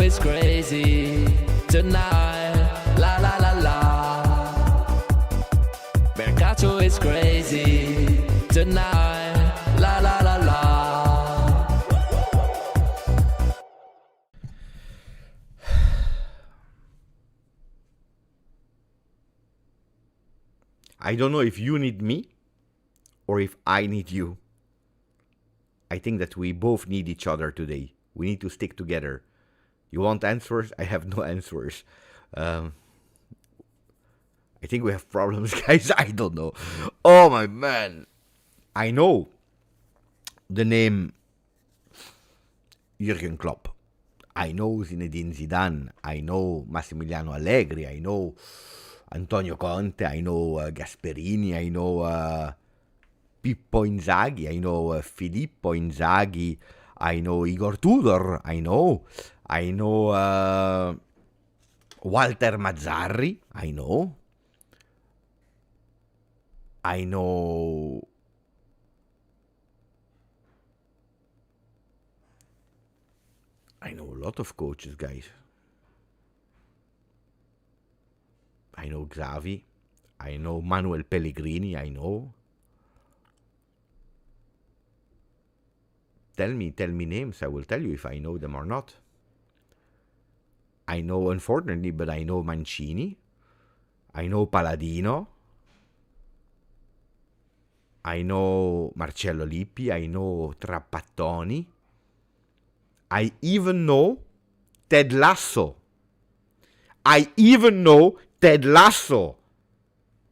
is crazy tonight, la la la la. Mercato is crazy tonight, la la la la. I don't know if you need me or if I need you. I think that we both need each other today. We need to stick together. You want answers? I have no answers. I think we have problems, guys. I don't know. Oh, my man. I know the name Jurgen Klopp. I know Zinedine Zidane. I know Massimiliano Allegri. I know Antonio Conte. I know Gasperini. I know Pippo Inzaghi. I know Filippo Inzaghi. I know Igor Tudor. I know Walter Mazzarri. I know a lot of coaches, guys. I know Xavi. I know Manuel Pellegrini. I know. Tell me names. I will tell you if I know them or not. I know, unfortunately, but I know Mancini. I know Palladino. I know Marcello Lippi. I know Trapattoni. I even know Ted Lasso.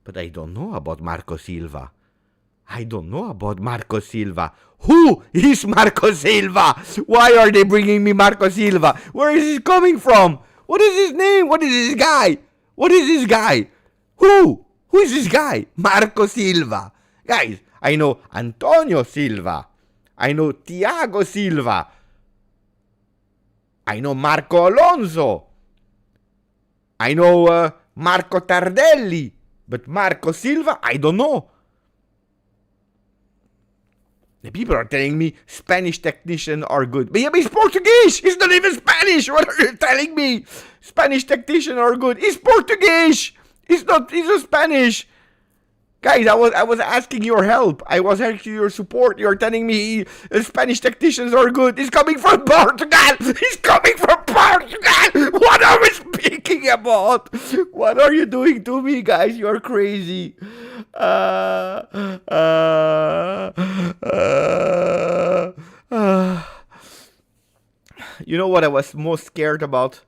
But I don't know about Marco Silva. Who is Marco Silva? Why are they bringing me Marco Silva? Where is he coming from? What is his name? What is this guy? Who is this guy? Marco Silva. Guys, I know Antonio Silva. I know Thiago Silva. I know Marco Alonso. I know Marco Tardelli. But Marco Silva, I don't know. The people are telling me Spanish technicians are good. But yeah, but he's Portuguese. He's not even Spanish. What are you telling me? Spanish technicians are good. He's Portuguese. He's not Spanish. Guys, I was asking your help. I was asking your support. You're telling me Spanish technicians are good. He's coming from Portugal. What are we speaking about? What are you doing to me, guys? You're crazy. You know what I was most scared about?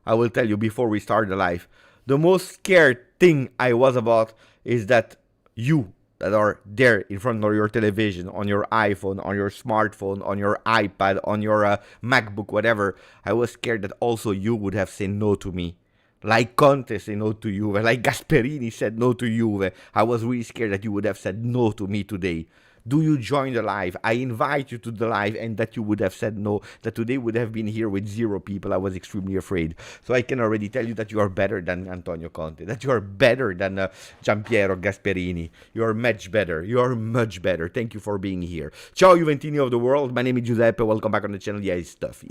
I will tell you before we start the live. The most scared thing I was about is that you that are there in front of your television, on your iPhone, on your smartphone, on your iPad, on your MacBook, whatever, I was scared that also you would have said no to me. Like Conte said no to Juve, like Gasperini said no to Juve. I was really scared that you would have said no to me today. Do you join the live? I invite you to the live, and that you would have said no, that today would have been here with 0 people. I was extremely afraid. So I can already tell you that you are better than Antonio Conte, that you are better than Giampiero Gasperini. You are much better. Thank you for being here. Ciao Juventini of the world. My name is Giuseppe. Welcome back on the channel. Yeah, it's tough.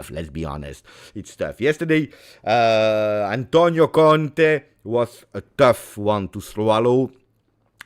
Let's be honest. It's tough. Yesterday, Antonio Conte was a tough one to swallow,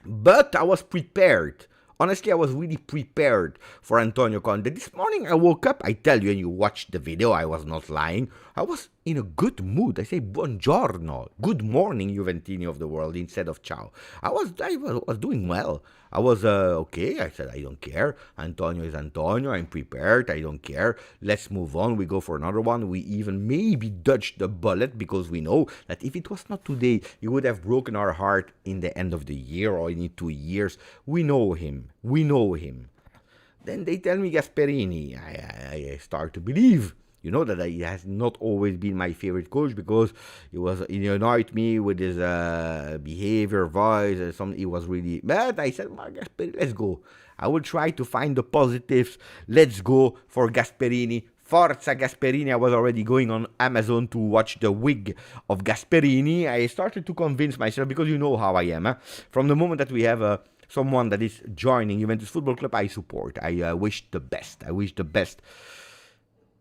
but I was prepared. Honestly, I was really prepared for Antonio Conte. This morning I woke up, I tell you, and you watched the video, I was not lying. I was in a good mood. I say buongiorno, good morning, Juventini of the world, instead of ciao. I was doing well. I was okay. I said, I don't care. Antonio is Antonio. I'm prepared. I don't care. Let's move on. We go for another one. We even maybe dodged the bullet because we know that if it was not today, he would have broken our heart in the end of the year or in 2 years. We know him. Then they tell me Gasperini. I start to believe. You know that he has not always been my favorite coach because he annoyed me with his behavior, voice, and something. He was really bad. I said, Gasperini, let's go. I will try to find the positives. Let's go for Gasperini. Forza Gasperini. I was already going on Amazon to watch the wig of Gasperini. I started to convince myself because you know how I am. From the moment that we have someone that is joining Juventus Football Club, I support. I wish the best.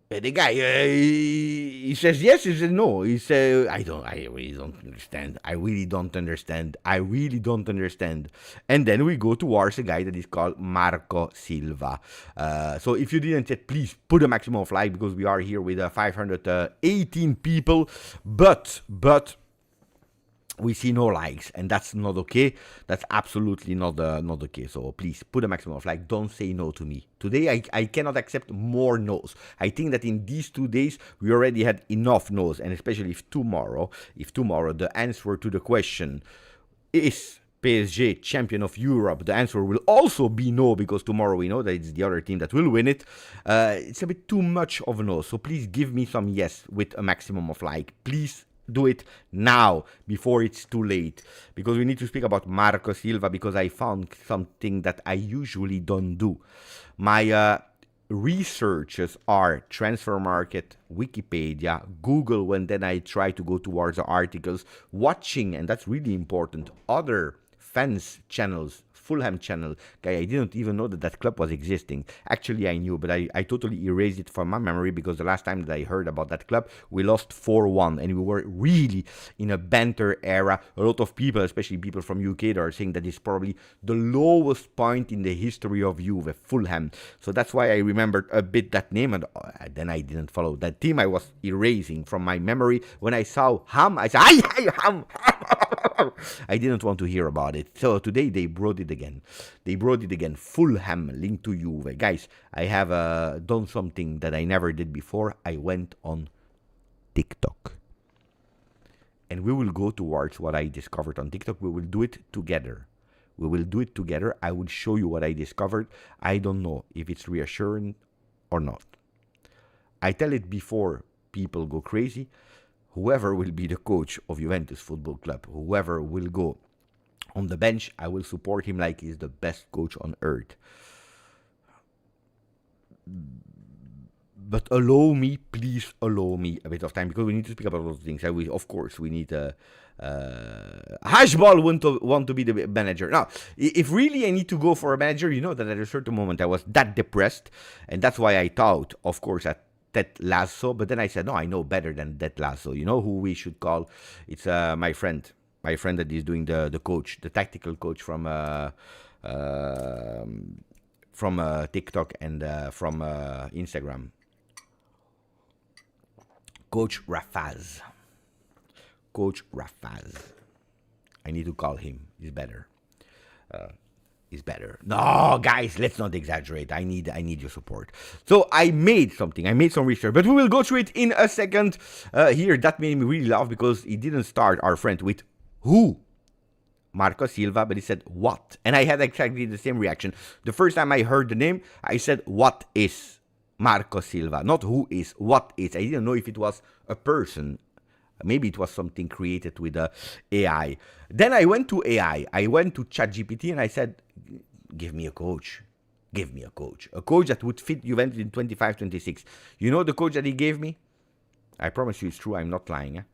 The guy, he says yes, he says no. He says, I really don't understand. I really don't understand. I really don't understand. And then we go towards a guy that is called Marco Silva. So if you didn't yet, please put a maximum of like, because we are here with 518 people. But we see no likes, and that's not okay. That's absolutely not okay. So please put a maximum of like. Don't say no to me today. I cannot accept more no's. I think that in these 2 days we already had enough no's, and especially if tomorrow the answer to the question is PSG champion of Europe, the answer will also be no, because tomorrow we know that it's the other team that will win it. It's a bit too much of a no. So please give me some yes with a maximum of like. Please do it now before it's too late, because we need to speak about Marco Silva, because I found something that I usually don't do. My researches are transfer market, Wikipedia, Google, when then I try to go towards the articles, watching, and that's really important, other fans channels, Fulham channel. Guy, I didn't even know that that club was existing. Actually, I knew, but I totally erased it from my memory, because the last time that I heard about that club, we lost 4-1, and we were really in a banter era. A lot of people, especially people from UK, that are saying that it's probably the lowest point in the history of Juve, Fulham. So that's why I remembered a bit that name, and then I didn't follow that team. I was erasing from my memory. When I saw Ham, I said, Ham! I didn't want to hear about it. So today they brought it again. Fulham linked to Juve. Guys, I have done something that I never did before. I went on TikTok. And we will go towards what I discovered on TikTok. We will do it together. I will show you what I discovered. I don't know if it's reassuring or not. I tell it before people go crazy. Whoever will be the coach of Juventus Football Club, whoever will go on the bench, I will support him like he's the best coach on earth. But please allow me a bit of time, because we need to speak about those things. Of course, we need Hashball want to be the manager. Now, if really I need to go for a manager, you know that at a certain moment I was that depressed, and that's why I thought, of course, that Ted Lasso, but then I said, no, I know better than Ted Lasso. You know who we should call? It's my friend that is doing the coach, the tactical coach from TikTok and from Instagram. Coach Rafaz. I need to call him. He's better. No, guys, let's not exaggerate. I need your support. So I made some research, but we will go through it in a second. Here, that made me really laugh, because he didn't start our friend with who? Marco Silva, but he said what? And I had exactly the same reaction. The first time I heard the name, I said, what is Marco Silva? Not who is, what is. I didn't know if it was a person. Maybe it was something created with AI. Then I went to AI. I went to ChatGPT and I said, give me a coach. A coach that would fit Juventus in 25-26. You know the coach that he gave me? I promise you it's true. I'm not lying.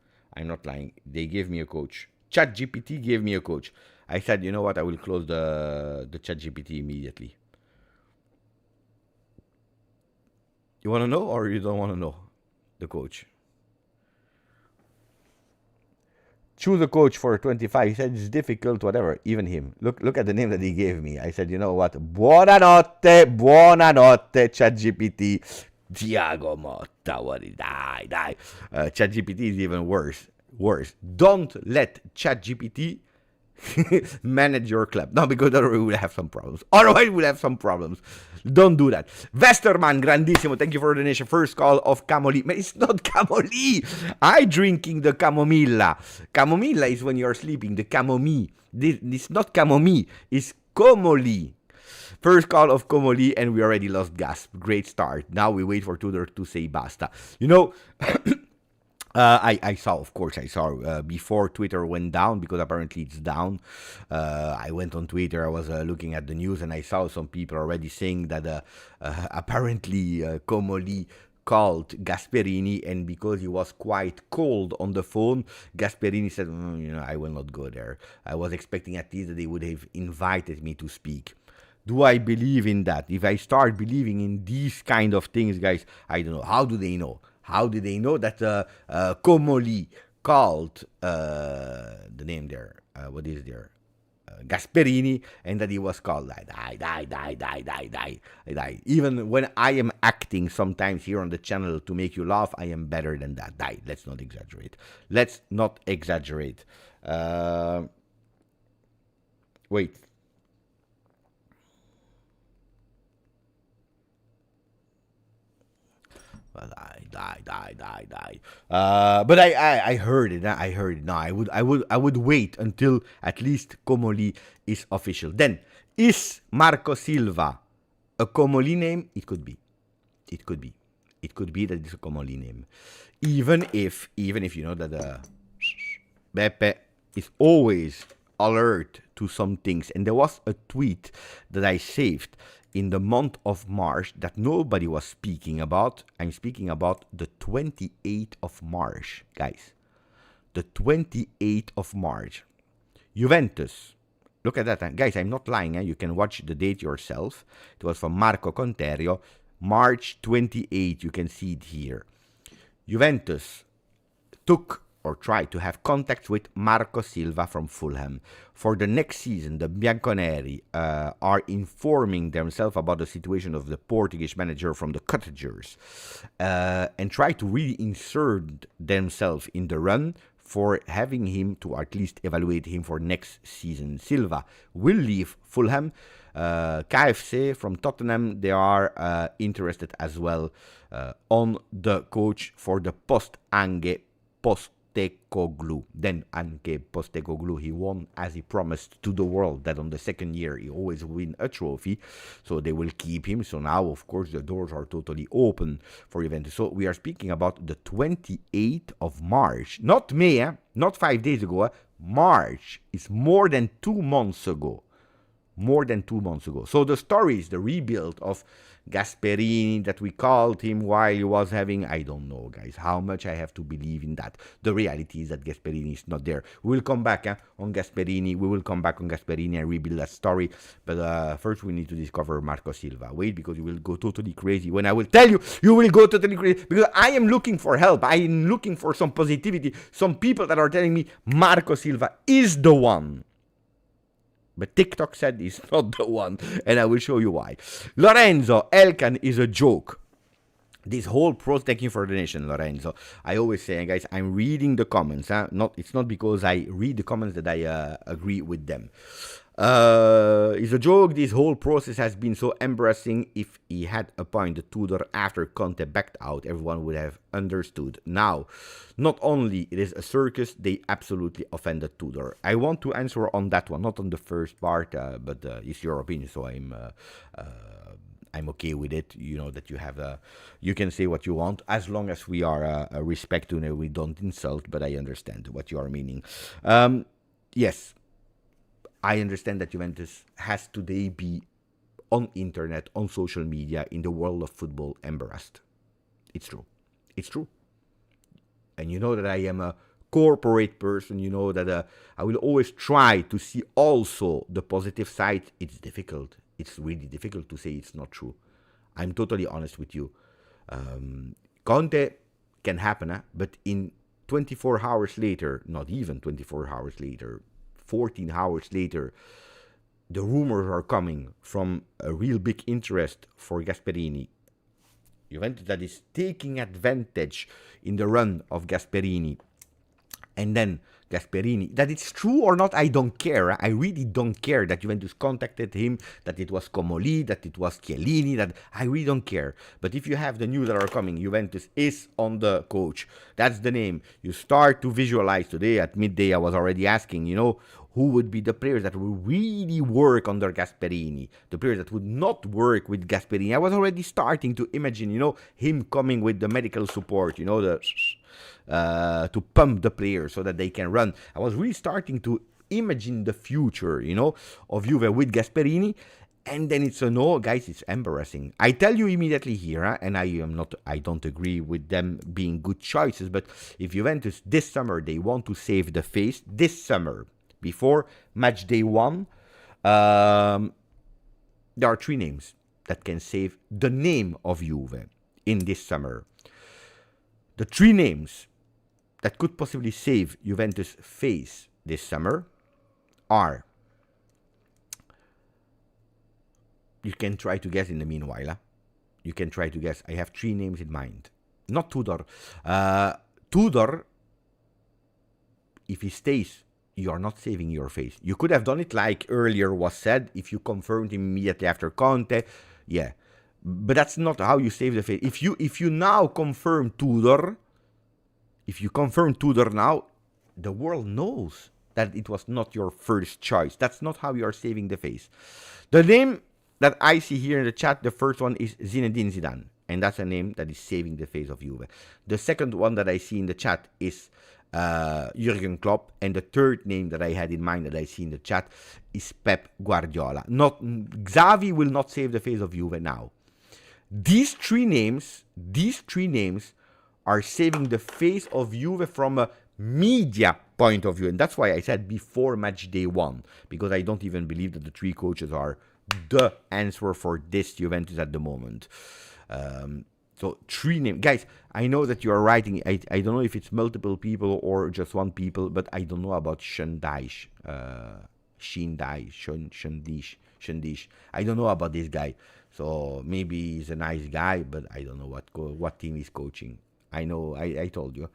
They gave me a coach. ChatGPT gave me a coach. I said, you know what? I will close the ChatGPT immediately. You want to know or you don't want to know the coach? Choose a coach for 25. He said it's difficult, whatever. Even him. Look at the name that he gave me. I said, you know what? Buonanotte, ChatGPT. Thiago Motta. What is die? ChatGPT is even worse. Don't let ChatGPT manage your club. No, because otherwise we'll have some problems. Don't do that. Westerman, grandissimo. Thank you for the donation. First call of Camomille. It's not Camomille. I drinking the Camomilla. Camomilla is when you're sleeping. The Camomille. This not Camomille. It's Comoli. First call of Comoli, and we already lost gas. Great start. Now we wait for Tudor to say basta. You know... I saw before Twitter went down, because apparently it's down. I went on Twitter, I was looking at the news, and I saw some people already saying that apparently Comoli called Gasperini, and because he was quite cold on the phone, Gasperini said, I will not go there. I was expecting at least that they would have invited me to speak. Do I believe in that? If I start believing in these kind of things, guys, I don't know. How do they know? How did they know that Comoli called the name there? What is there? Gasperini, and that he was called die. Even when I am acting sometimes here on the channel to make you laugh, I am better than that. Die. Let's not exaggerate. Let's not exaggerate. Wait. Well, die. But I heard it. I heard it. No, I would wait until at least Comoli is official. Then, is Marco Silva a Comoli name? It could be. It could be. It could be that it's a Comoli name. Even if you know that Beppe is always alert to some things. And there was a tweet that I saved in the month of March that nobody was speaking about. I'm speaking about the 28th of March, guys. The 28th of March. Juventus. Look at that, guys. I'm not lying. You can watch the date yourself. It was from Marco Conterio. March 28. You can see it here. Juventus took or tried to have contact with Marco Silva from Fulham. For the next season, the Bianconeri are informing themselves about the situation of the Portuguese manager from the Cottagers and try to really insert themselves in the run for having him to at least evaluate him for next season. Silva will leave Fulham. KFC from Tottenham, they are interested as well on the coach for the Post-Ange Postecoglou. Then Anke Postecoglou, he won as he promised to the world that on the second year he always win a trophy, so they will keep him. So now, of course, the doors are totally open for Juventus. So we are speaking about the 28th of March, not May, not 5 days ago. March is more than 2 months ago. More than 2 months ago. So the story is the rebuild of Gasperini, that we called him while he was having, I don't know, guys, how much I have to believe in that. The reality is that Gasperini is not there. We will come back on Gasperini. We will come back on Gasperini and rebuild that story. But first we need to discover Marco Silva. Wait, because you will go totally crazy when I will tell you, you will go totally crazy. Because I am looking for help. I am looking for some positivity. Some people that are telling me Marco Silva is the one. But TikTok said he's not the one, and I will show you why. Lorenzo, Elkan is a joke. This whole process, thank you for the donation, Lorenzo. I always say, guys, I'm reading the comments. It's not because I read the comments that I agree with them. It's a joke. This whole process has been so embarrassing. If he had appointed Tudor after Conte backed out, everyone would have understood. Now, not only it is a circus, they absolutely offended Tudor. I want to answer on that one, not on the first part, but it's your opinion, so I'm okay with it. You know that you have you can say what you want as long as we are respectful and we don't insult. But I understand what you are meaning. Yes. I understand that Juventus has today be on internet, on social media, in the world of football, embarrassed. It's true. It's true. And you know that I am a corporate person. You know that I will always try to see also the positive side. It's difficult. It's really difficult to say it's not true. I'm totally honest with you. Conte can happen, but in 24 hours later, not even 24 hours later, 14 hours later, the rumors are coming from a real big interest for Gasperini. Juventus that is taking advantage in the run of Gasperini. And then Gasperini, that it's true or not, I don't care. I really don't care that Juventus contacted him, that it was Comoli, that it was Chiellini, that I really don't care. But if you have the news that are coming, Juventus is on the coach. That's the name. You start to visualize today at midday. I was already asking, who would be the players that will really work under Gasperini, the players that would not work with Gasperini. I was already starting to imagine, him coming with the medical support, to pump the players so that they can run. I was really starting to imagine the future, of Juve with Gasperini. And then it's a no, guys, it's embarrassing. I tell you immediately here, and I don't agree with them being good choices, but if Juventus this summer, they want to save the face this summer, before match day 1, there are three names that can save the name of Juve in this summer. The three names that could possibly save Juventus' face this summer are, you can try to guess in the meanwhile. You can try to guess. I have three names in mind. Not Tudor. Tudor, if he stays, you are not saving your face. You could have done it like earlier was said, if you confirmed immediately after Conte. Yeah. But that's not how you save the face. If you now confirm Tudor, now, the world knows that it was not your first choice. That's not how you are saving the face. The name that I see here in the chat, the first one is Zinedine Zidane. And that's a name that is saving the face of Juve. The second one that I see in the chat is Jurgen Klopp. And the third name that I had in mind that I see in the chat is Pep Guardiola. Xavi will not save the face of Juve now. These three names are saving the face of Juve from a media point of view. And that's why I said before match day one. Because I don't even believe that the three coaches are the answer for this Juventus at the moment. So three names. Guys, I know that you are writing. I don't know if it's multiple people or just one people, but I don't know about Shendish. Shendish. I don't know about this guy. So maybe he's a nice guy, but I don't know what team he's coaching. I know, I told you.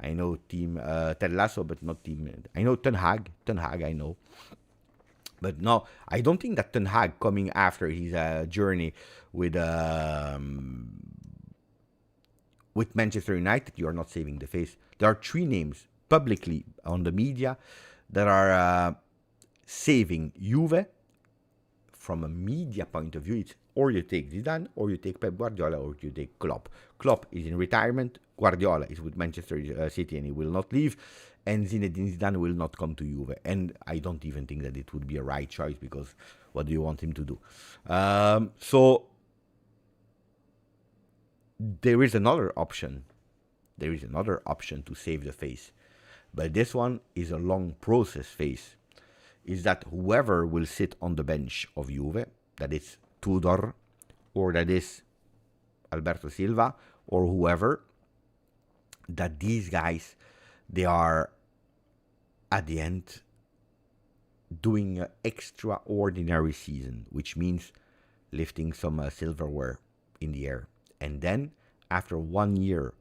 I know team Ted Lasso, but not team. I know Ten Hag. Ten Hag, I know. But no, I don't think that Ten Hag coming after his journey with Manchester United, you are not saving the face. There are three names publicly on the media that are saving Juve from a media point of view. It's or you take Zidane, or you take Pep Guardiola, or you take Klopp. Klopp is in retirement. Guardiola is with Manchester City and he will not leave. And Zinedine Zidane will not come to Juve. And I don't even think that it would be a right choice, because what do you want him to do? So there is another option. There is another option to save the face. But this one is a long process phase. Is that whoever will sit on the bench of Juve, that is Tudor, or that is Alberto Silva, or whoever, that these guys, they are at the end doing an extraordinary season, which means lifting some silverware in the air. And then after 1 year,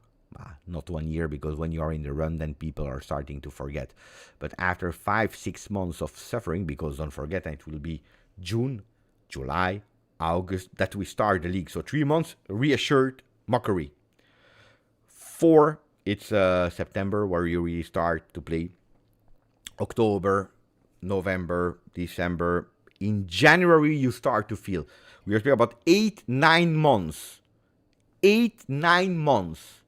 not 1 year, because when you are in the run, then people are starting to forget. But after 5-6 months of suffering, because don't forget, it will be June, July, August, that we start the league. So 3 months, reassured mockery. 4, it's September, where you really start to play. October, November, December. In January, you start to feel. We are speaking about 8-9 months. 8-9 months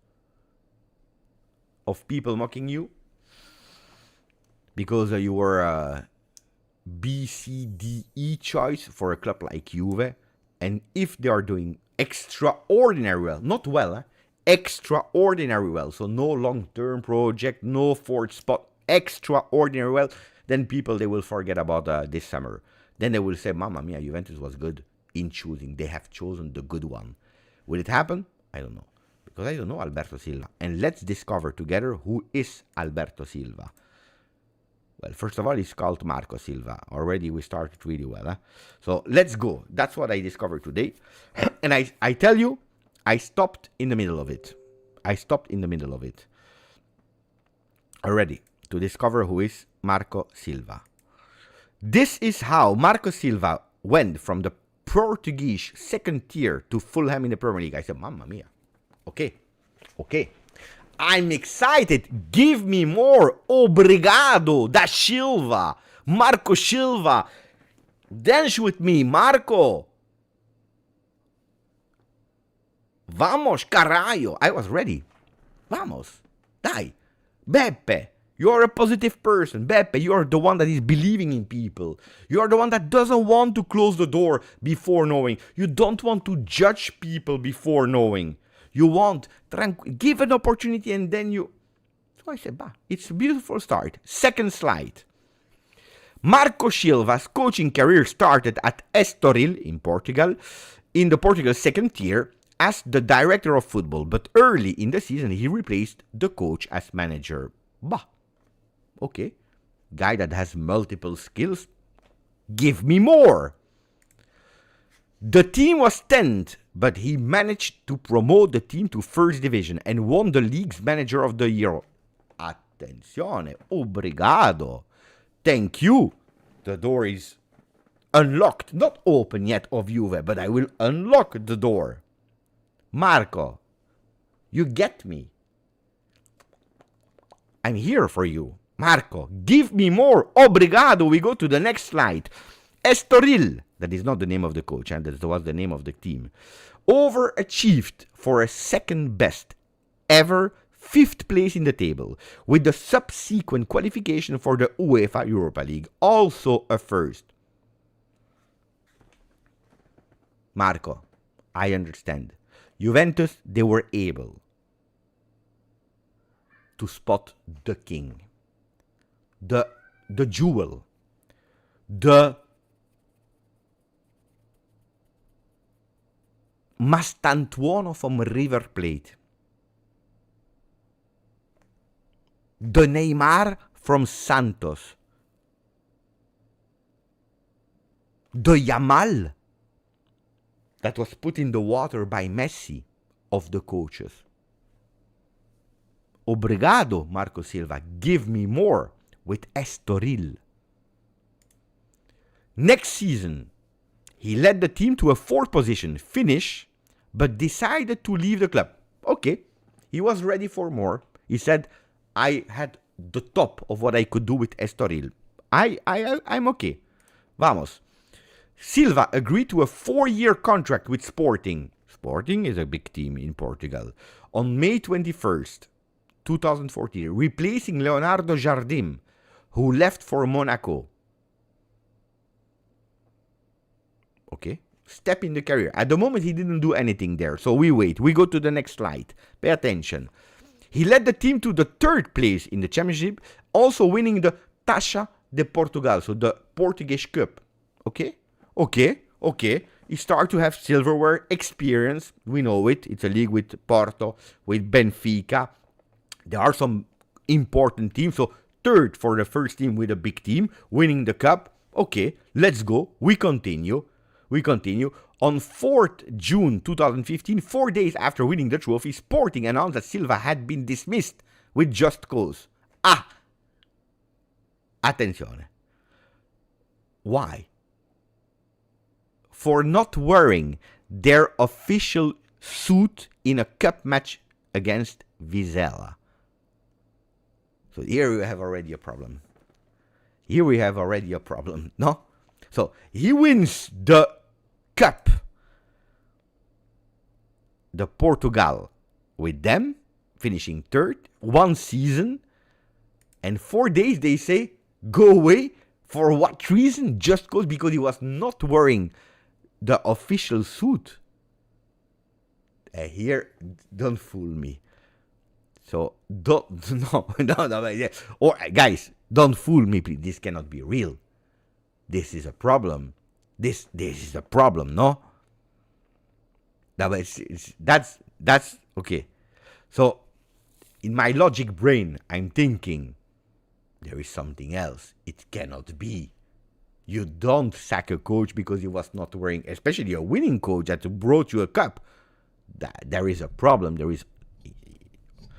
of people mocking you because you were a B, C, D, E choice for a club like Juve. And if they are doing extraordinary well, not well, extraordinary well, so no long-term project, no fourth spot, extraordinary well, then people, they will forget about this summer. Then they will say, Mamma mia, Juventus was good in choosing. They have chosen the good one. Will it happen? I don't know. Because I don't know Alberto Silva. And let's discover together who is Alberto Silva. Well, first of all, he's called Marco Silva. Already we started really well. So let's go. That's what I discovered today. And I tell you, I stopped in the middle of it. Already to discover who is Marco Silva. This is how Marco Silva went from the Portuguese second tier to Fulham in the Premier League. I said, Mamma mia. Okay. I'm excited. Give me more. Obrigado. Da Silva. Marco Silva. Dance with me, Marco. Vamos, caralho. I was ready. Vamos. Dai. Beppe. You're a positive person. Beppe, you're the one that is believing in people. You're the one that doesn't want to close the door before knowing. You don't want to judge people before knowing. You want, give an opportunity and then you... So I said, it's a beautiful start. Second slide. Marco Silva's coaching career started at Estoril in Portugal, in the Portugal second tier, as the director of football, but early in the season he replaced the coach as manager. Bah, okay, guy that has multiple skills, give me more. The team was 10th, but he managed to promote the team to first division and won the league's manager of the year. Attenzione, obrigado, thank you. The door is unlocked, not open yet of Juve, but I will unlock the door. Marco, you get me. I'm here for you. Marco, give me more. Obrigado. We go to the next slide. Estoril, that is not the name of the coach, and that was the name of the team, overachieved for a second best ever 5th place in the table, with the subsequent qualification for the UEFA Europa League, also a first. Marco, I understand. Juventus, they were able to spot the king, the jewel, the Mastantuono from River Plate, the Neymar from Santos, the Yamal that was put in the water by Messi of the coaches. Obrigado, Marco Silva, give me more with Estoril. Next season, he led the team to a 4th position finish, but decided to leave the club. Okay, he was ready for more. He said, I had the top of what I could do with Estoril. I'm okay. Vamos. Silva agreed to a 4-year contract with Sporting. Sporting is a big team in Portugal. On May 21st, 2014, replacing Leonardo Jardim, who left for Monaco. Okay, step in the career. At the moment, he didn't do anything there, so we wait. We go to the next slide. Pay attention. He led the team to the 3rd place in the championship, also winning the Taça de Portugal, so the Portuguese Cup. Okay. He started to have silverware experience. We know it. It's a league with Porto, with Benfica. There are some important teams. So 3rd for the first team with a big team, winning the cup. Okay, let's go. We continue. On 4th June 2015, 4 days after winning the trophy, Sporting announced that Silva had been dismissed with just cause. Attenzione. Why? For not wearing their official suit in a cup match against Vizela. So here we have already a problem. No? So he wins the cup, the Portugal, with them, finishing 3rd, 1 season, and 4 days they say, go away. For what reason? Just because he was not wearing the official suit. Here, don't fool me. So, no. Or, guys, don't fool me, please. This cannot be real. This is a problem. This is a problem, no? That's okay. So, in my logic brain, I'm thinking, there is something else. It cannot be. You don't sack a coach because he was not wearing, especially a winning coach that brought you a cup. There is a problem.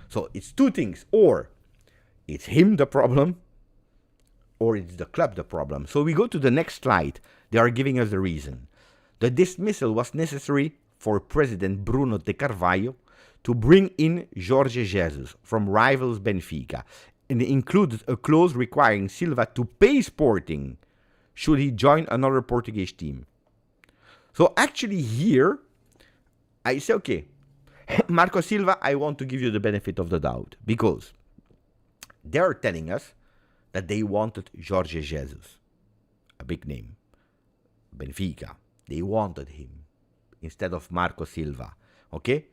So it's 2 things. Or it's him the problem, or it's the club the problem. So we go to the next slide. They are giving us the reason. The dismissal was necessary for President Bruno de Carvalho to bring in Jorge Jesus from rivals Benfica, and it included a clause requiring Silva to pay Sporting should he join another Portuguese team. So actually here, I say, okay, Marco Silva, I want to give you the benefit of the doubt, because they are telling us that they wanted Jorge Jesus, a big name, Benfica. They wanted him instead of Marco Silva, okay?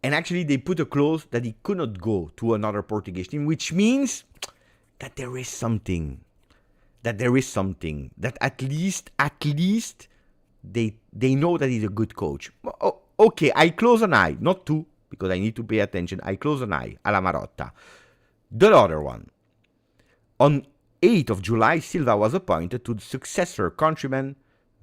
And actually they put a clause that he could not go to another Portuguese team, which means that there is something. that there is something, that at least they know that he's a good coach. Okay, I close an eye, not two, because I need to pay attention. I close an eye, alla Marotta. The other one. On 8th of July, Silva was appointed to the successor countryman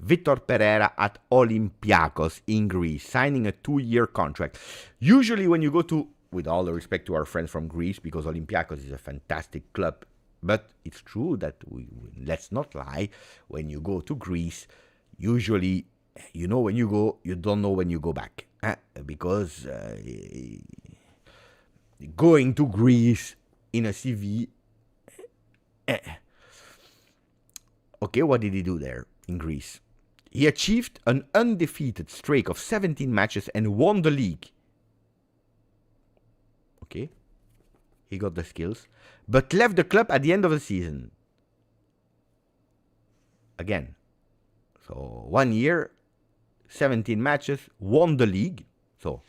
Vitor Pereira at Olympiacos in Greece, signing a 2-year contract. Usually when you go to, with all the respect to our friends from Greece, because Olympiacos is a fantastic club, but it's true that, let's not lie, when you go to Greece, usually, when you go, you don't know when you go back. Because going to Greece in a CV... Okay, what did he do there in Greece? He achieved an undefeated streak of 17 matches and won the league. Okay, he got the skills, but left the club at the end of the season. Again, so 1 year, 17 matches, won the league. So,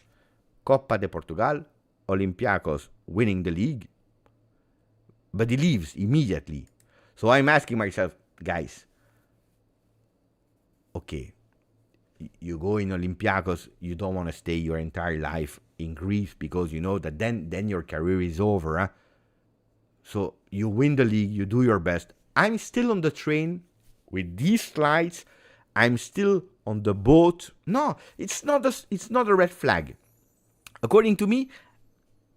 Coppa de Portugal, Olympiacos winning the league, but he leaves immediately. So I'm asking myself, guys, okay, you go in Olympiacos, you don't want to stay your entire life in Greece because you know that then your career is over. Huh? So you win the league, you do your best. I'm still on the train with these slides. I'm still on the boat. No, it's not a red flag. According to me,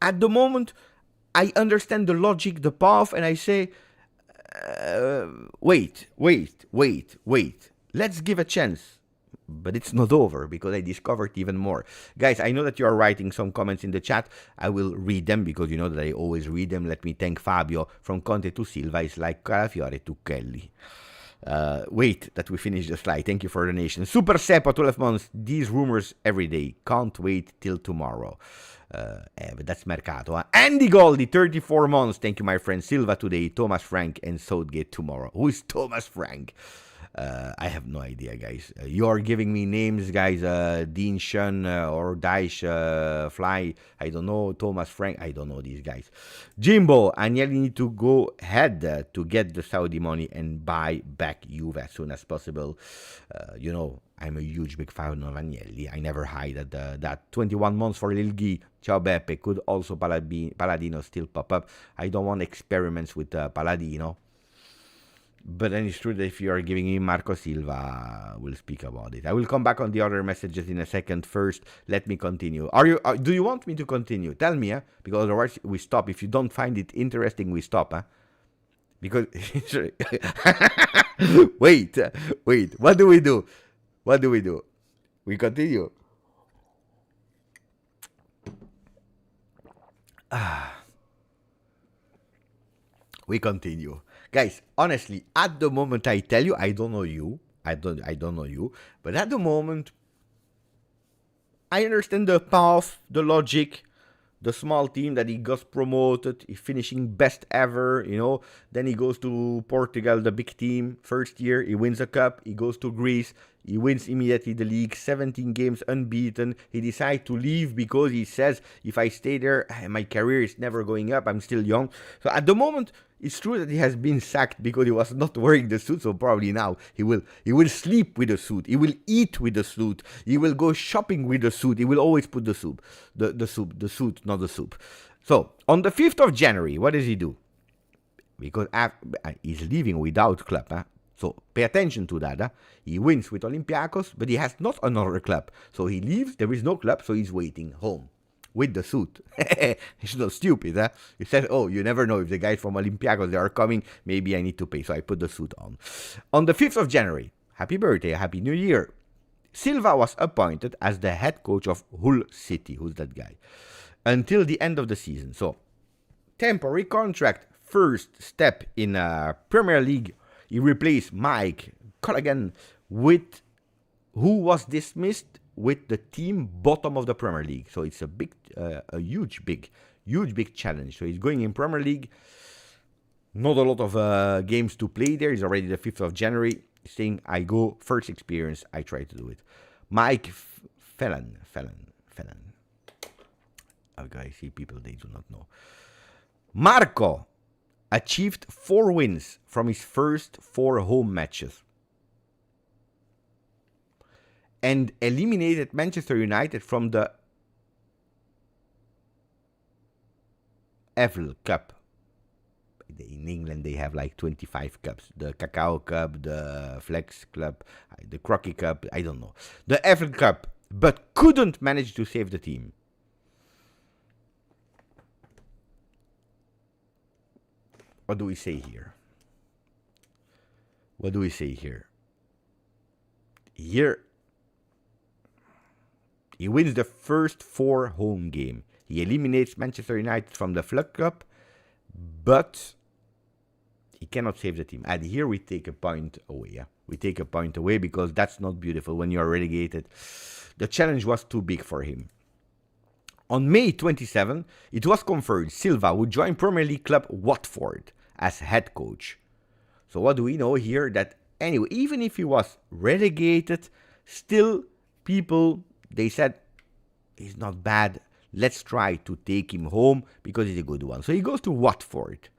at the moment, I understand the logic, the path, and I say, wait. Let's give a chance. But it's not over because I discovered even more. Guys, I know that you are writing some comments in the chat. I will read them because you know that I always read them. Let me thank Fabio. From Conte to Silva is like Calafiore to Kelly. Wait that we finish the slide. Thank you for the donation. Super Seppa, 12 months. These rumors every day. Can't wait till tomorrow. But that's Mercato. Huh? Andy Goldi, 34 months. Thank you, my friend. Silva today, Thomas Frank, and Southgate tomorrow. Who is Thomas Frank? I have no idea, guys. You're giving me names, guys. Dean Shun or Daesh Fly. I don't know. Thomas Frank. I don't know these guys. Jimbo, Agnelli need to go ahead to get the Saudi money and buy back Juve as soon as possible. I'm a huge big fan of Agnelli. I never hide that 21 months for Lil Guy. Ciao Beppe. Could also Paladino still pop up? I don't want experiments with Paladino. But then it's true that if you are giving me Marco Silva, we'll speak about it. I will come back on the other messages in a second. First, let me continue. Do you want me to continue? Tell me, because otherwise we stop. If you don't find it interesting, we stop, Because wait. What do we do? We continue. We continue. Guys, honestly, at the moment I tell you, I don't know you, but at the moment, I understand the path, the logic, the small team that he got promoted, he finishing best ever, then he goes to Portugal, the big team, first year, he wins a cup, he goes to Greece, he wins immediately the league, 17 games unbeaten, he decides to leave because he says, if I stay there, my career is never going up, I'm still young. So at the moment, it's true that he has been sacked because he was not wearing the suit, so probably now he will sleep with the suit, he will eat with the suit, he will go shopping with the suit, he will always put the suit, not the soup. So, on the 5th of January, what does he do? Because he's leaving without club, So, pay attention to that, He wins with Olympiacos, but he has not another club. So, he leaves, there is no club, so he's waiting home. With the suit. It's not stupid, He said, you never know if the guys from Olympiacos, they are coming, maybe I need to pay. So I put the suit on. On the 5th of January, happy birthday, happy new year. Silva was appointed as the head coach of Hull City. Who's that guy? Until the end of the season. So, temporary contract, first step in Premier League. He replaced Mike Colligan with who was dismissed with the team bottom of the Premier League. So it's a huge big challenge. So he's going in Premier League. Not a lot of games to play there. It's already the 5th of January. He's saying, I go, first experience, I try to do it. Mike Felon. Okay, I see people they do not know. Marco achieved 4 wins from his first 4 home matches and eliminated Manchester United from the FL Cup. In England, they have like 25 cups. The Cacao Cup, the Flex Club, the Crocky Cup, I don't know. The FL Cup, but couldn't manage to save the team. What do we say here? What do we say here? Here, he wins the first 4 home game. He eliminates Manchester United from the FL Cup, but he cannot save the team. And here we take a point away. Yeah? We take a point away because that's not beautiful when you are relegated. The challenge was too big for him. On May 27, it was confirmed Silva would join Premier League club Watford as head coach. So what do we know here? That anyway, even if he was relegated, still people, they said, he's not bad. Let's try to take him home because he's a good one. So he goes to Watford.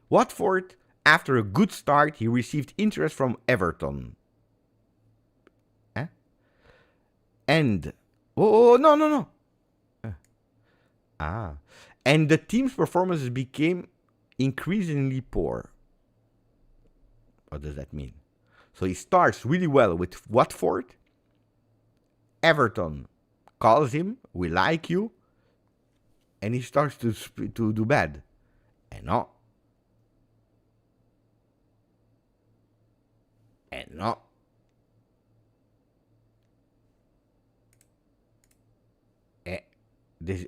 Watford, after a good start, he received interest from Everton. And, no. And the team's performances became increasingly poor. What does that mean? So he starts really well with Watford. Everton calls him, we like you. And he starts to do bad. And no.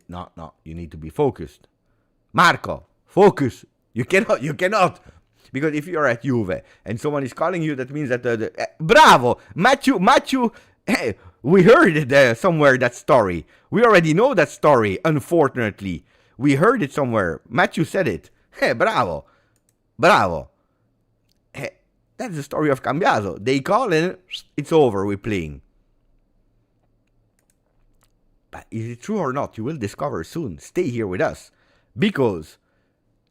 No, you need to be focused. Marco, focus. You cannot. Because if you're at Juve and someone is calling you, that means that bravo, Matthew, hey, we heard it somewhere, that story. We already know that story, unfortunately. We heard it somewhere. Matthew said it. Hey, bravo. Hey, that's the story of Cambiaso. They call and it's over, we're playing. But is it true or not? You will discover soon. Stay here with us. Because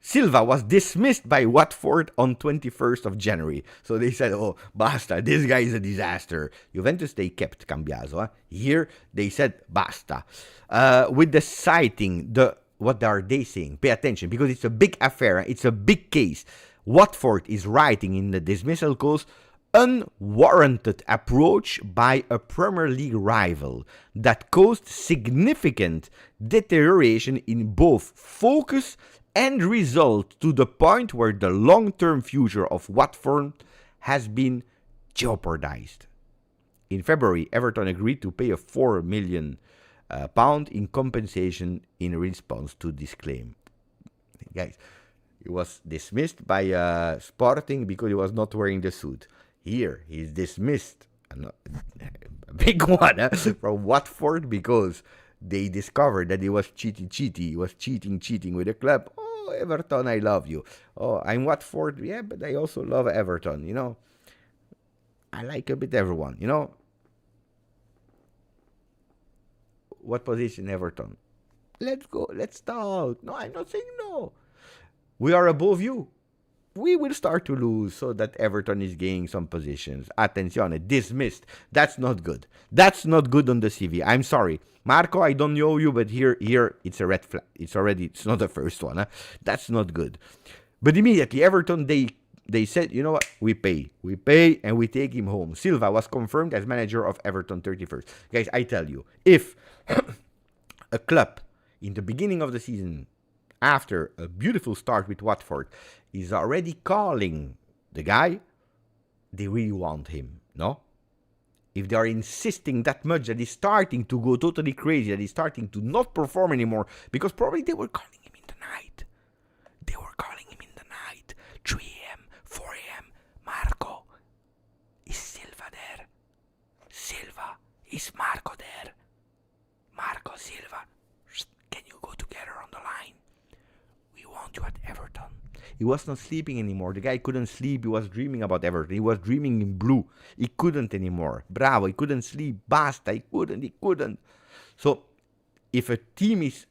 Silva was dismissed by Watford on 21st of January. So they said, oh, basta, this guy is a disaster. Juventus, they kept Cambiaso. Here, they said, basta. With the citing, what are they saying? Pay attention, because it's a big affair. It's a big case. Watford is writing in the dismissal clause, unwarranted approach by a Premier League rival that caused significant deterioration in both focus and result to the point where the long-term future of Watford has been jeopardized. In February, Everton agreed to pay a £4 million in compensation in response to this claim. Guys, he was dismissed by Sporting because he was not wearing the suit. Here, he's dismissed, a big one, from Watford because they discovered that he was cheating. He was cheating with the club. Oh, Everton, I love you. Oh, I'm Watford, yeah, but I also love Everton, you know. I like a bit everyone, you know. What position, Everton? Let's go, let's talk. No, I'm not saying no. We are above you. We will start to lose so that Everton is gaining some positions. Attenzione, dismissed. That's not good. That's not good on the CV. I'm sorry. Marco, I don't know you, but here it's a red flag. It's not the first one. Huh? That's not good. But immediately, Everton, they said, you know what? We pay, and we take him home. Silva was confirmed as manager of Everton 31st. Guys, I tell you, if a club in the beginning of the season, after a beautiful start with Watford, is already calling the guy, they really want him, no? If they are insisting that much that he's starting to go totally crazy, that he's starting to not perform anymore, because probably they were calling him in the night. 3 a.m., 4 a.m. Marco, is Silva there? Silva, is Marco there? Marco, Silva, can you go together on the line? We want you at Everton. He was not sleeping anymore. The guy couldn't sleep. He was dreaming about Everton. He was dreaming in blue. He couldn't anymore. Bravo. He couldn't sleep. Basta. He couldn't. So, if a team is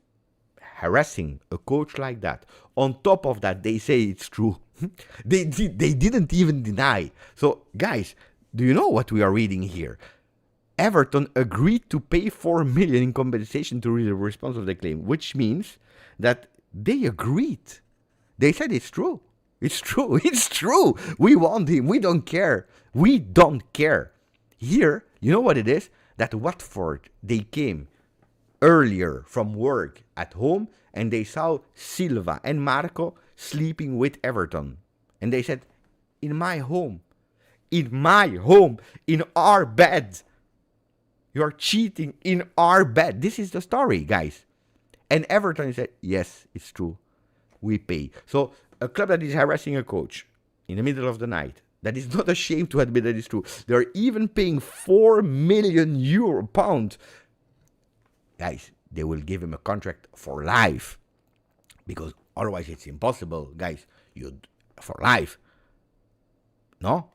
harassing a coach like that. On top of that, they say it's true. They didn't even deny. So, guys, do you know what we are reading here? Everton agreed to pay 4 million in compensation to the response of the claim, which means that they agreed. They said it's true. It's true. It's true. We want him. We don't care. We don't care. Here, you know what it is? That Watford, they came earlier from work at home and they saw Silva and Marco sleeping with Everton. And they said, in my home, in our bed. You're cheating in our bed. This is the story, guys. And Everton said, yes, it's true. We pay. So a club that is harassing a coach in the middle of the night, that is not ashamed to admit that it's true. They're even paying 4 million pounds. Guys, they will give him a contract for life. Because otherwise it's impossible, guys. For life. No?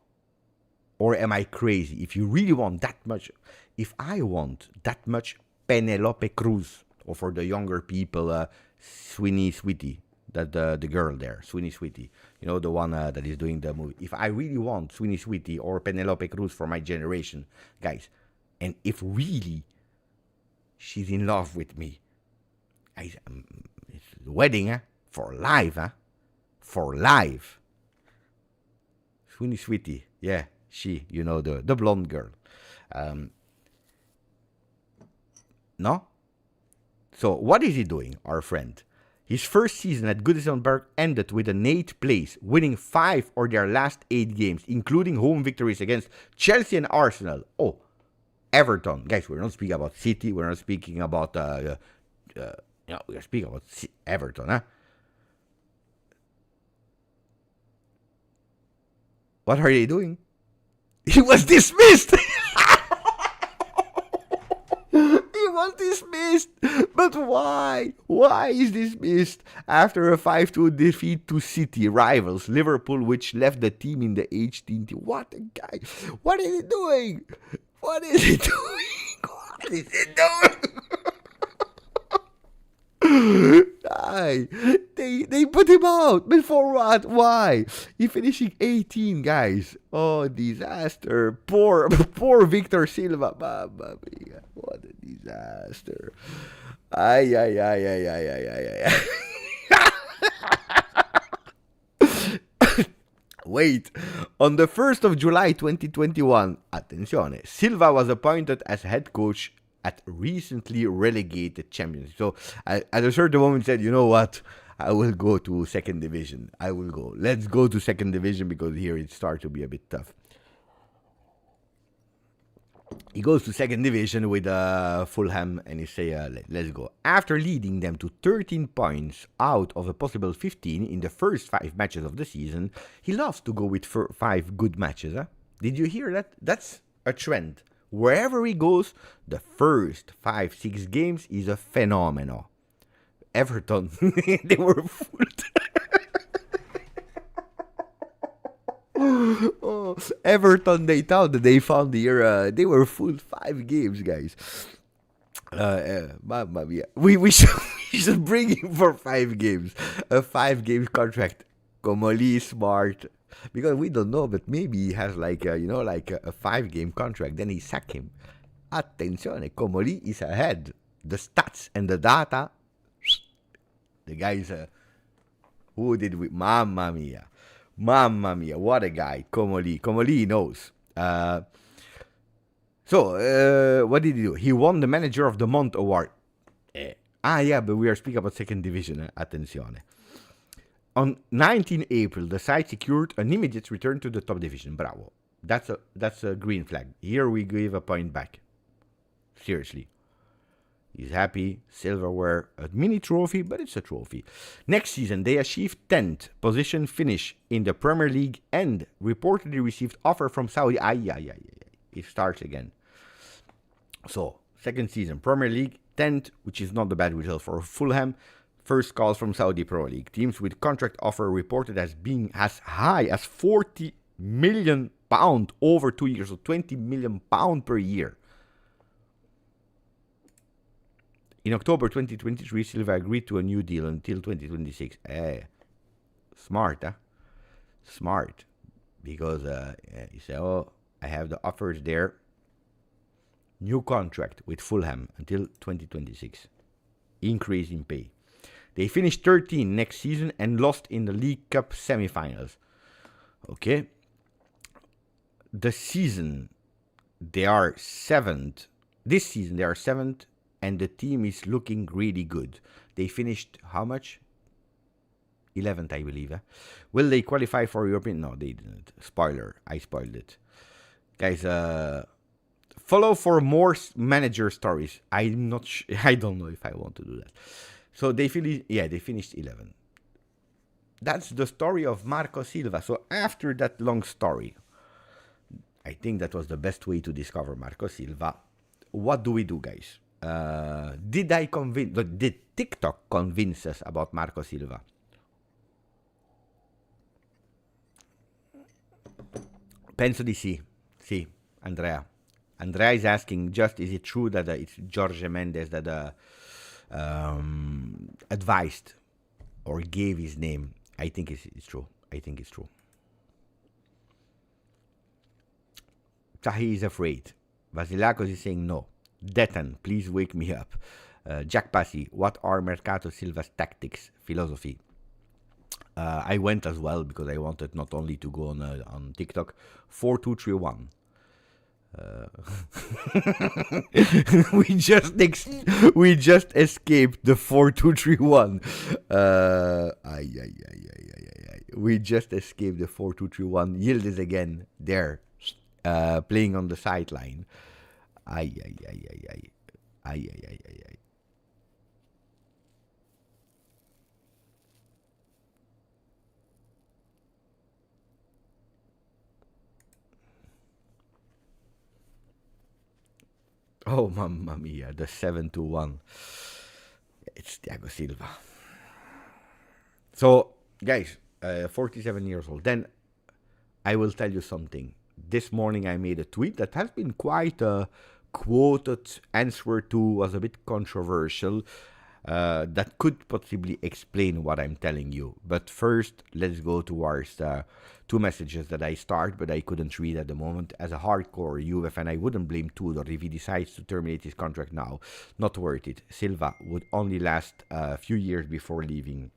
Or am I crazy? If you really want that much, if I want that much Penelope Cruz, or for the younger people, Sweeney Sweetie, that the girl there, Sweeney Sweetie, you know, the one that is doing the movie. If I really want Sweeney Sweetie or Penelope Cruz for my generation, guys, and if really she's in love with me, guys, it's the wedding, for life, for life. Sweeney Sweetie, yeah. She, you know, the blonde girl. No? So, what is he doing, our friend? His first season at Goodison Park ended with an 8th place, winning 5 of their last 8 games, including home victories against Chelsea and Arsenal. Oh, Everton. Guys, we're not speaking about City. We're not speaking about, we're speaking about Everton, huh? What are they doing? He was dismissed. He was dismissed. But why? Why is dismissed? After a 5-2 defeat to City rivals Liverpool, which left the team in the H-team. What a guy. What is he doing? What is he doing? What is he doing? They put him out. But for what? Why? He finishing 18, guys. Oh, disaster. Poor Victor Silva. Mamma mia. What a disaster. Ay. Wait. On the 1st of July 2021, attenzione, Silva was appointed as head coach at recently relegated champions. So at a certain moment said, you know what? I will go to second division. I will go. Let's go to second division because here it starts to be a bit tough. He goes to second division with Fulham and he say, let's go. After leading them to 13 points out of a possible 15 in the first 5 matches of the season, he loves to go with 5 good matches. Huh? Did you hear that? That's a trend. Wherever he goes, the first 5-6 games is a phenomenon. Everton, they were fooled. Oh, Everton, they thought that they found the they were fooled 5 games, guys. Mamma mia. We should bring him for 5 games. A 5-game contract. Comoli is smart. Because we don't know, but maybe he has like a 5-game contract. Then he sack him. Attenzione, Comoli is ahead. The stats and the data. The guys, who did we? Mamma mia, what a guy, Comoli. Comoli knows. So, what did he do? He won the Manager of the Month award. Yeah, but we are speaking about second division. Attenzione. On 19 April, the side secured an immediate return to the top division. Bravo. That's a green flag. Here we give a point back. Seriously. He's happy. Silverware, a mini trophy, but it's a trophy. Next season, they achieved 10th position finish in the Premier League and reportedly received offer from Saudi. It starts again. So, second season, Premier League, 10th, which is not a bad result for Fulham. First calls from Saudi Pro League. Teams with contract offer reported as being as high as £40 million over 2 years, so £20 million per year. In October 2023, Silva agreed to a new deal until 2026. Smart, huh? Smart. Because he said, oh, I have the offers there. New contract with Fulham until 2026. Increase in pay. They finished 13th next season and lost in the League Cup semi-finals. Okay. The season, they are 7th. This season, they are 7th, and the team is looking really good. They finished how much? 11th, I believe. Will they qualify for European? No, they didn't. Spoiler. I spoiled it. Guys, follow for more manager stories. I'm not I don't know if I want to do that. So they finished 11th. That's the story of Marco Silva. So after that long story, I think that was the best way to discover Marco Silva. What do we do, guys? Did TikTok convince us about Marco Silva? Penso di sì. Sì, Andrea. Andrea is asking, just is it true that it's Jorge Mendes that advised or gave his name? I think it's true. I think it's true. Tahi is afraid. Vasilakos is saying no. Detan, please wake me up. Jack Passy, what are Mercato Silva's tactics, philosophy? I went as well because I wanted not only to go on TikTok. 4231. We just escaped the 4231. We just escaped the 4231. Yildiz again there, playing on the sideline. Oh, mamma mia, the 7-1. It's Thiago Silva. So, guys, 47 years old. Then, I will tell you something. This morning I made a tweet that has been quite a quoted answer to, was a bit controversial. That could possibly explain what I'm telling you. But first, let's go towards two messages that I start, but I couldn't read at the moment. As a hardcore Juve fan, I wouldn't blame Tudor if he decides to terminate his contract now. Not worth it. Silva would only last a few years before leaving.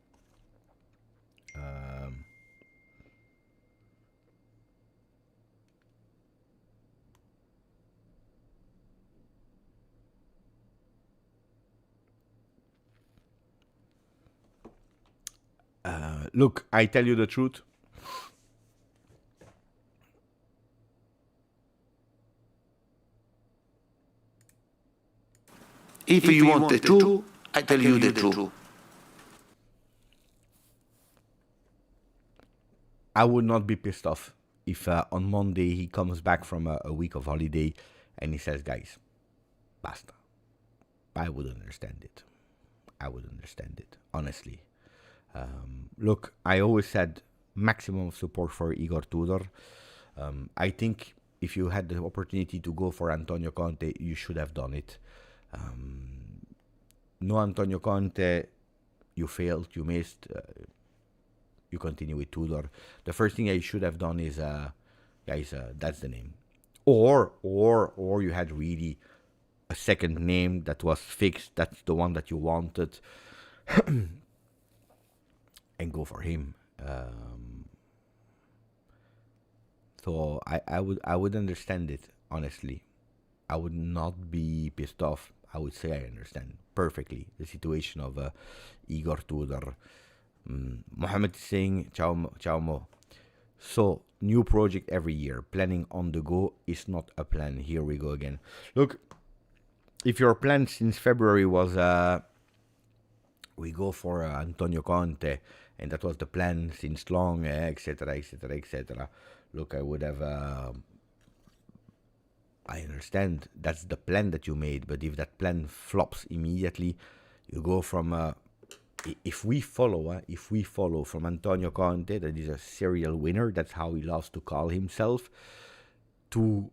Look, I tell you the truth. If you want the truth, I tell you the truth. I would not be pissed off if on Monday he comes back from a week of holiday and he says, guys, basta. I would understand it. Honestly. Look, I always said maximum support for Igor Tudor. I think if you had the opportunity to go for Antonio Conte, you should have done it. No Antonio Conte, you failed, you missed. You continue with Tudor. The first thing I should have done is, guys, that's the name. Or you had really a second name that was fixed. That's the one that you wanted. And go for him. So I would understand it, honestly. I would not be pissed off. I would say I understand perfectly the situation of Igor Tudor. Mohammed is saying, ciao Mo. So, new project every year. Planning on the go is not a plan. Here we go again. Look, if your plan since February was we go for Antonio Conte, and that was the plan since long, etc., etc., etc. Look, I would have... I understand that's the plan that you made, but if that plan flops immediately, you go from... If we follow from Antonio Conte, that is a serial winner, that's how he loves to call himself, to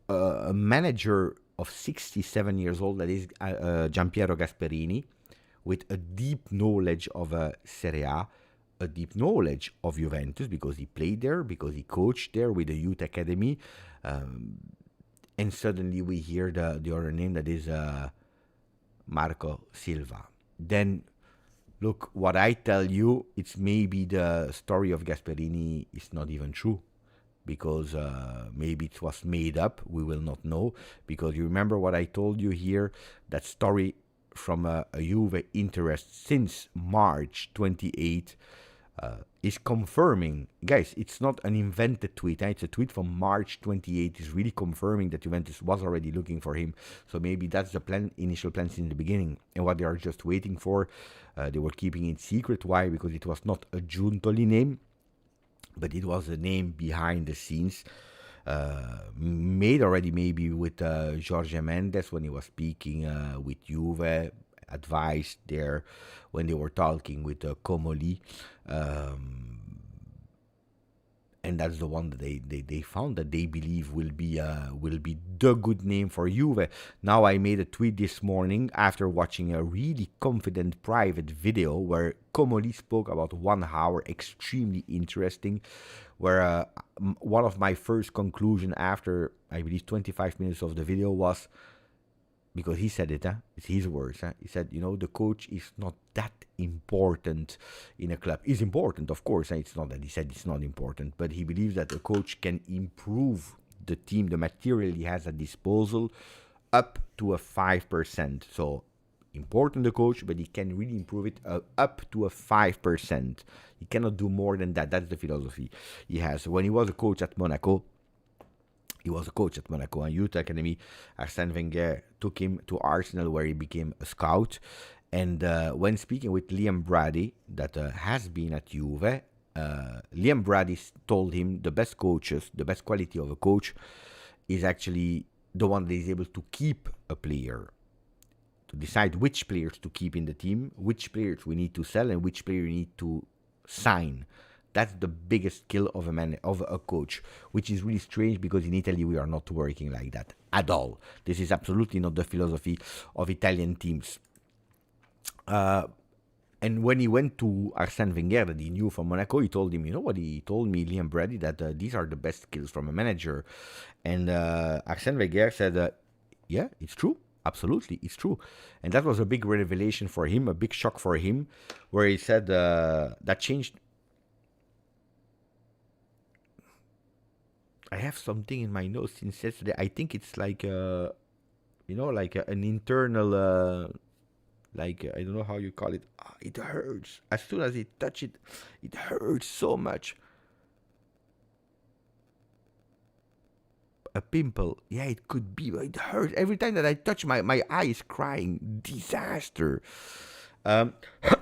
a manager of 67 years old, that is Giampiero Gasperini, with a deep knowledge of Serie a deep knowledge of Juventus, because he played there, because he coached there with the youth academy. And suddenly we hear the other name, that is Marco Silva. Then, look, what I tell you, it's maybe the story of Gasperini is not even true, because maybe it was made up. We will not know, because you remember what I told you here, that story from a Juve interest since March 28 is confirming, guys, it's not an invented tweet. It's a tweet from March 28. It's really confirming that Juventus was already looking for him. So maybe that's the initial plan since the beginning. And what they are just waiting for, they were keeping it secret. Why? Because it was not a Giuntoli name, but it was a name behind the scenes, made already maybe with Jorge Mendes when he was speaking with Juve, advised there when they were talking with Comoli, and that's the one that they found that they believe will be the good name for Juve. Now, I made a tweet this morning after watching a really confident private video where Comoli spoke about 1 hour, extremely interesting, where one of my first conclusion after, I believe, 25 minutes of the video was, because he said it, it's his words. He said, the coach is not that important in a club. It's important, of course. It's not that he said it's not important, but he believes that a coach can improve the team, the material he has at disposal, up to a 5%. So, important the coach, but he can really improve it up to a 5%. He cannot do more than that. That's the philosophy he has. When he was a coach at Monaco, and youth academy, Arsène Wenger took him to Arsenal, where he became a scout. And when speaking with Liam Brady, that has been at Juve, Liam Brady told him the best quality of a coach is actually the one that is able to keep a player, to decide which players to keep in the team, which players we need to sell, and which player we need to sign. That's the biggest skill of a coach, which is really strange, because in Italy we are not working like that at all. This is absolutely not the philosophy of Italian teams. And when he went to Arsène Wenger, that he knew from Monaco, he told him, what he told me, Liam Brady, that these are the best skills from a manager. And Arsène Wenger said, yeah, it's true. Absolutely, it's true. And that was a big revelation for him, a big shock for him, where he said that changed. I have something in my nose since yesterday. I think it's like, an internal, I don't know how you call it. It hurts. As soon as you touch it, it hurts so much. A pimple. Yeah, it could be, but it hurts. Every time that I touch, my eye is crying. Disaster.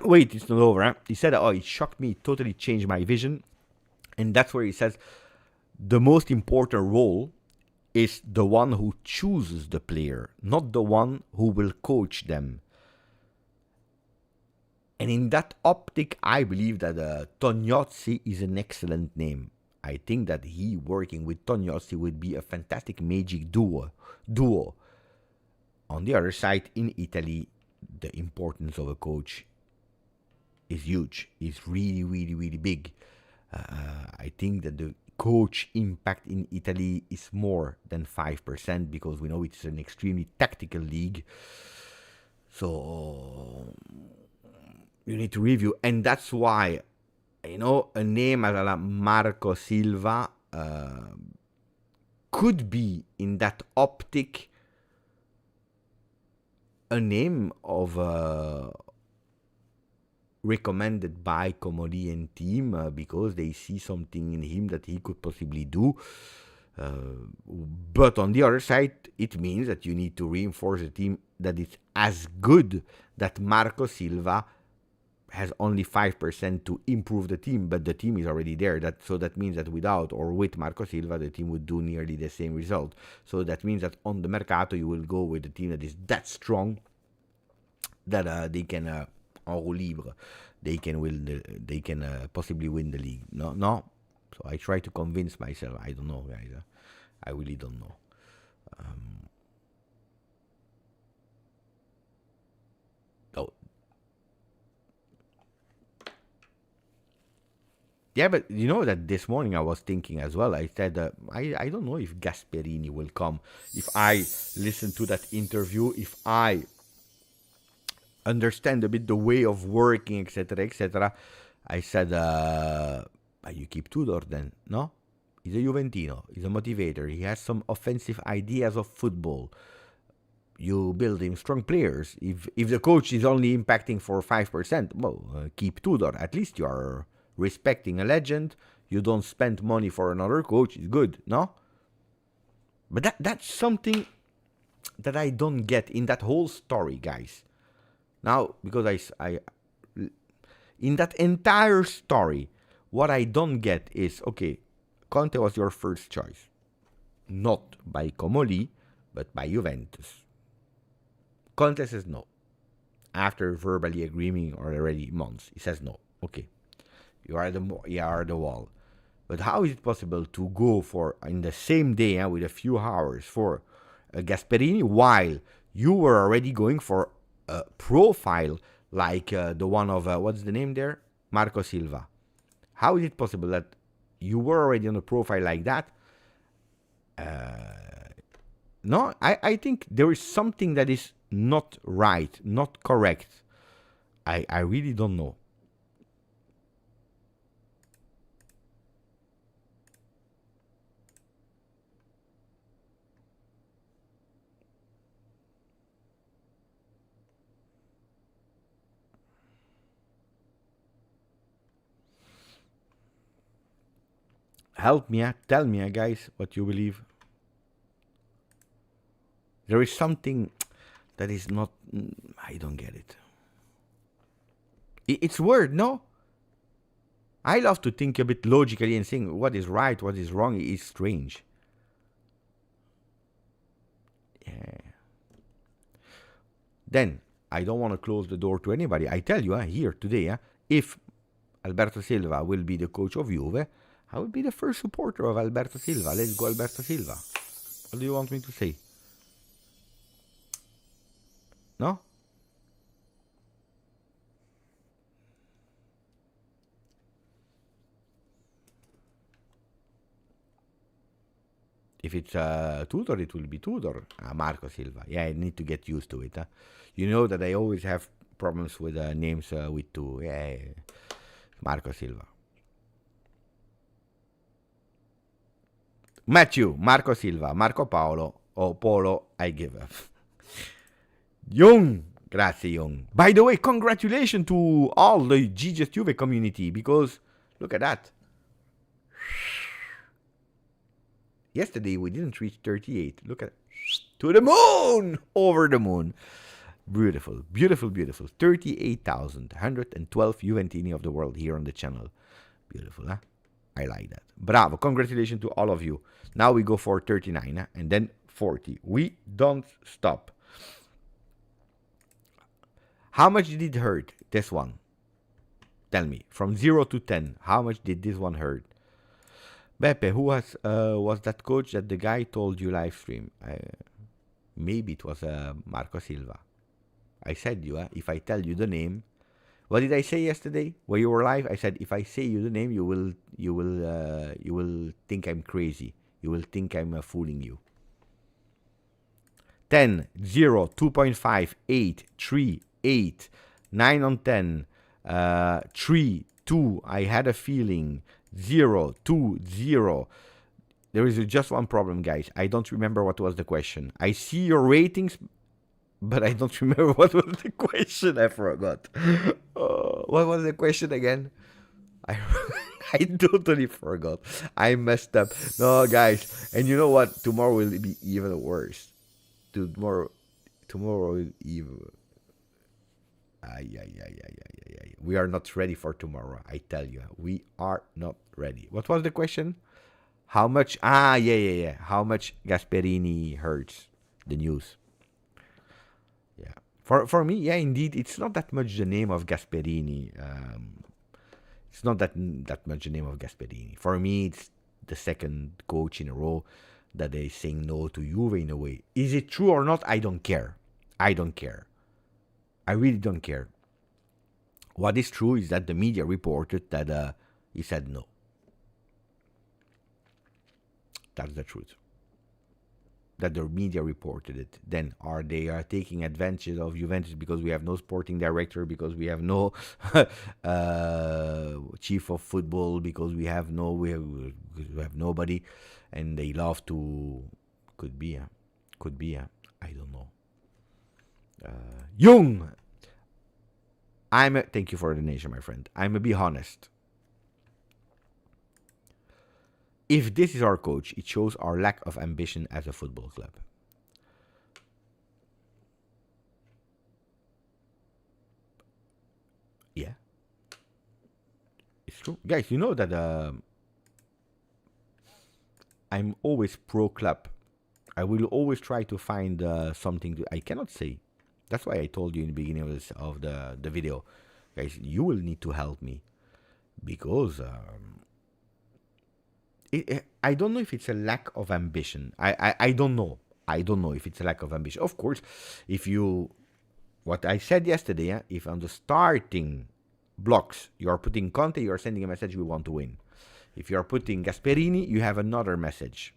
Wait, it's not over. Huh? He said, it shocked me. It totally changed my vision. And that's where he says, the most important role is the one who chooses the player, not the one who will coach them. And in that optic, I believe that Tognozzi is an excellent name. I think that he working with Tognozzi would be a fantastic magic duo. On the other side, in Italy, the importance of a coach is huge. It's really, really, really big. I think that the coach impact in Italy is more than 5%, because we know it's an extremely tactical league. So you need to review, and that's why, a name as Marco Silva could be, in that optic, a name of recommended by Comoli and team, because they see something in him that he could possibly do. But on the other side, it means that you need to reinforce a team that is as good, that Marco Silva has only 5% to improve the team, but the team is already there. So that means that without or with Marco Silva, the team would do nearly the same result. So that means that on the Mercato, you will go with a team that is that strong that they can, en roue libre, they can possibly win the league. No. So I try to convince myself. I don't know, guys. I really don't know. Yeah, but you know that this morning I was thinking as well. I said, I don't know if Gasperini will come. If I listen to that interview, if I understand a bit the way of working, etc., etc., I said, you keep Tudor then, no? He's a Juventino. He's a motivator. He has some offensive ideas of football. You build him strong players. If the coach is only impacting for 5%, well, keep Tudor. At least you are respecting a legend. You don't spend money for another coach. It's good, no? But that's something that I don't get in that whole story, guys. Now, because I in that entire story, what I don't get is, okay, Conte was your first choice. Not by Comoli, but by Juventus. Conte says no. After verbally agreeing already months, he says no. Okay, you are the wall. But how is it possible to go for, in the same day, with a few hours, for Gasperini, while you were already going for a profile like the one of, what's the name there? Marco Silva. How is it possible that you were already on a profile like that? No, I think there is something that is not right, not correct. I really don't know. Help me, tell me, guys, what you believe. There is something that is not, I don't get it. It's weird, no? I love to think a bit logically and think what is right, what is wrong. It's strange. Yeah. Then, I don't want to close the door to anybody. I tell you, here today, if Alberto Silva will be the coach of Juve, I will be the first supporter of Alberto Silva. Let's go Alberto Silva. What do you want me to say? No? If it's Tudor, it will be Tudor. Marco Silva. Yeah, I need to get used to it. You know that I always have problems with names with two. Yeah, Marco Silva. Matthew, Marco Silva, Marco Paolo, or Polo, I give up. Young, grazie Young. By the way, congratulations to all the GJustjuve community, because look at that. Yesterday we didn't reach 38. Look at it. To the moon! Over the moon. Beautiful, beautiful, beautiful. 38,112 Juventini of the world here on the channel. Beautiful, huh? I like that. Bravo. Congratulations to all of you. Now we go for 39 and then 40. We don't stop. How much did it hurt, this one? Tell me. From 0 to 10, how much did this one hurt? Beppe, who was that coach that the guy told you live stream? Maybe it was Marco Silva. I said you, if I tell you the name. What did I say yesterday when you were live? I said if I say you the name, you will think I'm crazy. You will think I'm fooling you. 10, 0, 2.5, 8, 3, 8, 9 on 10, 3, 2. I had a feeling. 0, 2, 0. There is just one problem, guys. I don't remember what was the question. I see your ratings, but I don't remember what was the question. I forgot. What was the question again? I totally forgot. I messed up. No, guys. And you know what? Tomorrow will be even worse. Tomorrow will even... We are not ready for tomorrow. I tell you. We are not ready. What was the question? How much? Yeah. How much Gasperini hurts the news? Yeah. For me, yeah, indeed, it's not that much the name of Gasperini. It's not that much the name of Gasperini. For me, it's the second coach in a row that is saying no to Juve in a way. Is it true or not? I don't care. I really don't care. What is true is that the media reported that He said no. That's the truth. That the media reported it. Then are they taking advantage of Juventus because we have no sporting director, because we have no chief of football, because we have nobody, and they love to. Could be. I don't know. Jung. Thank you for the donation, my friend. I'm a be honest. If this is our coach, it shows our lack of ambition as a football club. Yeah. It's true. Guys, you know that I'm always pro-club. I will always try to find something I cannot say. That's why I told you in the beginning of the video. Guys, you will need to help me. Because... I don't know if it's a lack of ambition. I don't know. I don't know if it's a lack of ambition. Of course, what I said yesterday, if on the starting blocks you are putting Conte, you are sending a message, we want to win. If you are putting Gasperini, you have another message.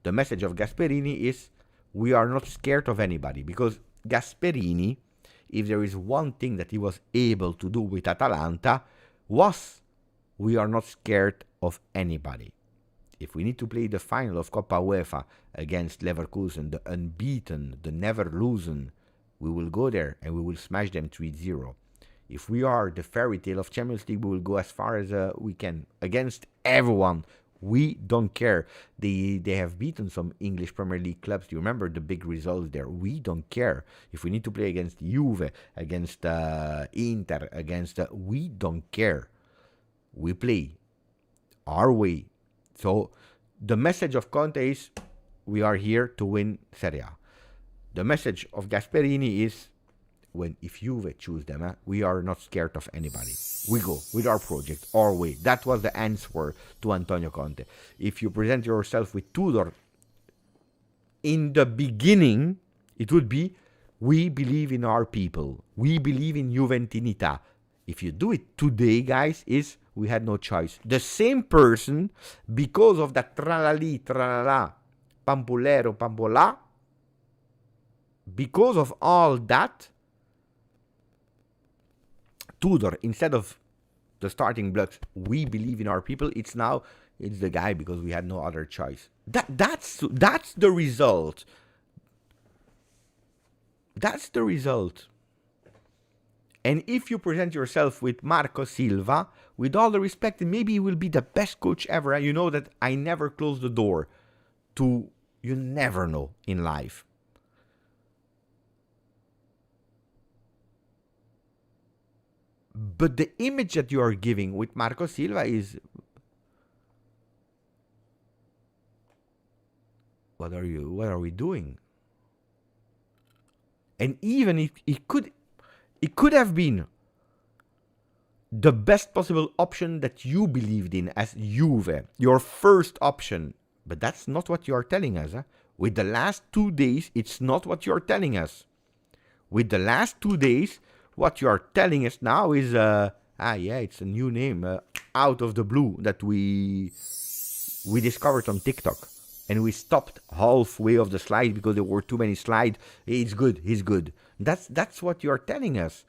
The message of Gasperini is, we are not scared of anybody. Because Gasperini, if there is one thing that he was able to do with Atalanta, was we are not scared of anybody. If we need to play the final of Coppa UEFA against Leverkusen, the unbeaten, the never losing, we will go there and we will smash them 3-0. If we are the fairy tale of Champions League, we will go as far as we can against everyone. We don't care. They have beaten some English Premier League clubs. Do you remember the big results there? We don't care. If we need to play against Juve, against Inter, we don't care. We play our way. So the message of Conte is, we are here to win Serie A. The message of Gasperini is, if Juve choose them, we are not scared of anybody. We go with our project, our way. That was the answer to Antonio Conte. If you present yourself with Tudor, in the beginning, it would be, we believe in our people. We believe in Juventinità. If you do it today, guys, is we had no choice. The same person, because of that tralali, tralala, pampulero, pampola, because of all that, Tudor, instead of the starting blocks, we believe in our people, it's the guy because we had no other choice. That's the result. That's the result. And if you present yourself with Marco Silva, with all the respect, maybe he will be the best coach ever. You know that I never close the door to, you never know in life. But the image that you are giving with Marco Silva is, what are we doing? And even if it could have been the best possible option that you believed in as Juve, your first option. But that's not what you are telling us. With the last 2 days, it's not what you are telling us. With the last 2 days, what you are telling us now is, it's a new name out of the blue that we discovered on TikTok. And we stopped halfway of the slide because there were too many slides. He's good. That's what you are telling us.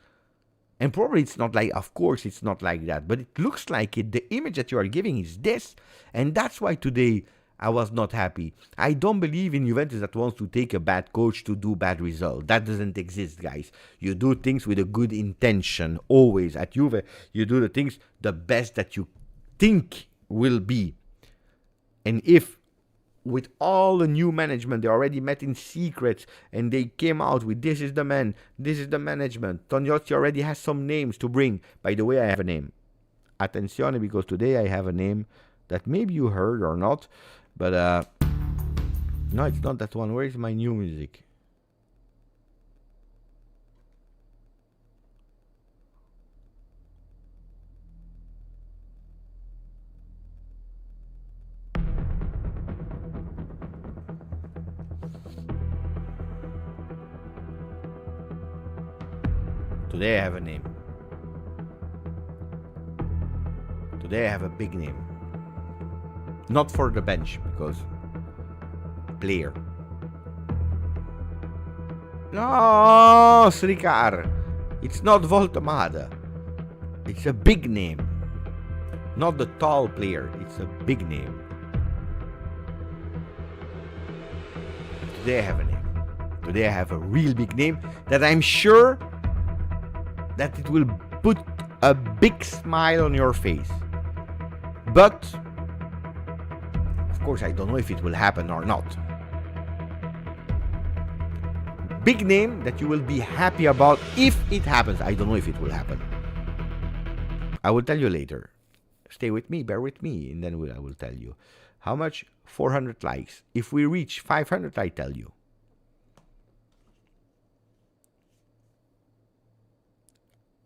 And probably it's not like, of course it's not like that, but it looks like it. The image that you are giving is this. And that's why today I was not happy. I don't believe in Juventus that wants to take a bad coach to do bad results. That doesn't exist, guys. You do things with a good intention. Always at Juve, you do the things the best that you think will be. And if with all the new management, they already met in secret and they came out with, this is the man, this is the management. Tognozzi already has some names to bring. By the way, I have a name. Attenzione, because today I have a name that maybe you heard or not. But, no, it's not that one. Where is my new music? Today I have a name. Today I have a big name. Not for the bench, because player. No, Srikar. It's not Voltamada. It's a big name. Not the tall player. It's a big name. Today I have a name. Today I have a real big name that I'm sure that it will put a big smile on your face. But, of course, I don't know if it will happen or not. Big name that you will be happy about if it happens. I don't know if it will happen. I will tell you later. Stay with me, bear with me, and then I will tell you. How much? 400 likes. If we reach 500, I tell you.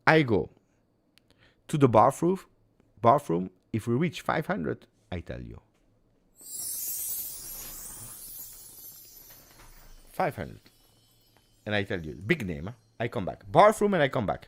I go to the bathroom. If we reach 500, I tell you. 500. And I tell you, big name, huh? I come back. Bathroom and I come back.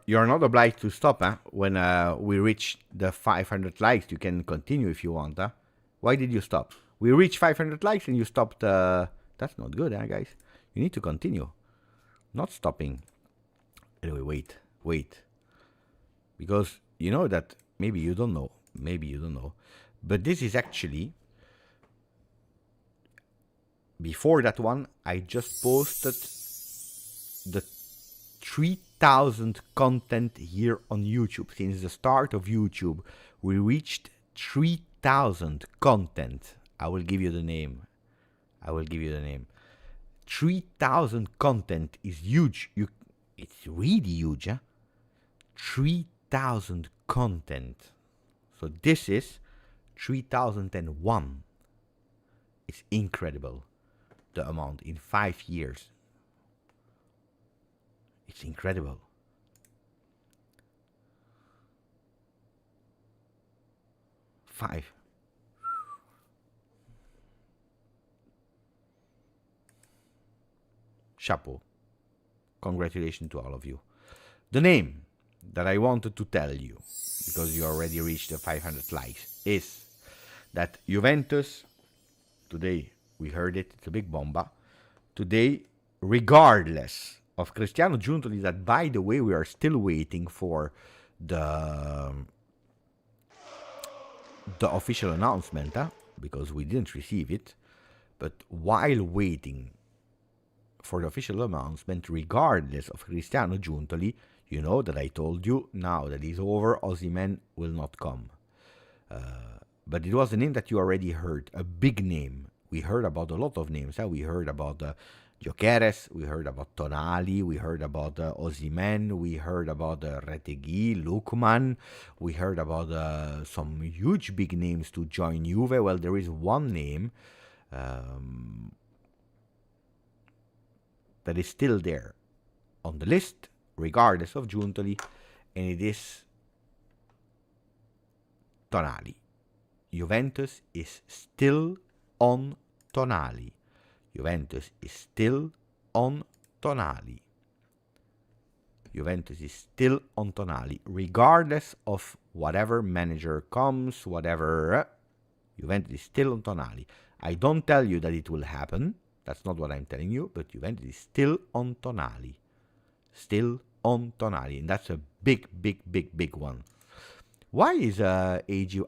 You're not obliged to stop, huh? When we reach the 500 likes, you can continue if you want, huh? Why did you stop? We reached 500 likes and you stopped. That's not good, huh, guys? You need to continue, not stopping. Anyway, wait. Because you know that maybe you don't know, but this is actually, before that one, I just posted the 3,000 content here on YouTube. Since the start of YouTube, we reached 3,000 content. I will give you the name. 3,000 content is huge. It's really huge, huh? 3,000 content. So this is 3,001. It's incredible, the amount in 5 years. It's incredible. Five. Chapeau. Congratulations to all of you. The name that I wanted to tell you, because you already reached the 500 likes, is that Juventus, today we heard it, it's a big bomba, today, regardless of Cristiano Giuntoli, that by the way we are still waiting for the official announcement, because we didn't receive it, but while waiting for the official announcement, regardless of Cristiano Giuntoli, you know that I told you, now that it's over, Osimhen will not come. But it was a name that you already heard, a big name. We heard about a lot of names. We heard about Gyökeres, we heard about Tonali, we heard about Osimhen, we heard about Retegui, Lukman, we heard about some huge big names to join Juve. Well, there is one name that is still there on the list, regardless of Giuntoli, and it is Tonali. Juventus is still on Tonali. Juventus is still on Tonali. Juventus is still on Tonali, regardless of whatever manager comes, whatever. Juventus is still on Tonali. I don't tell you that it will happen. That's not what I'm telling you, but Juventus is still on Tonali. Still on Tonali, and that's a big, big, big, big one. Why is AJ?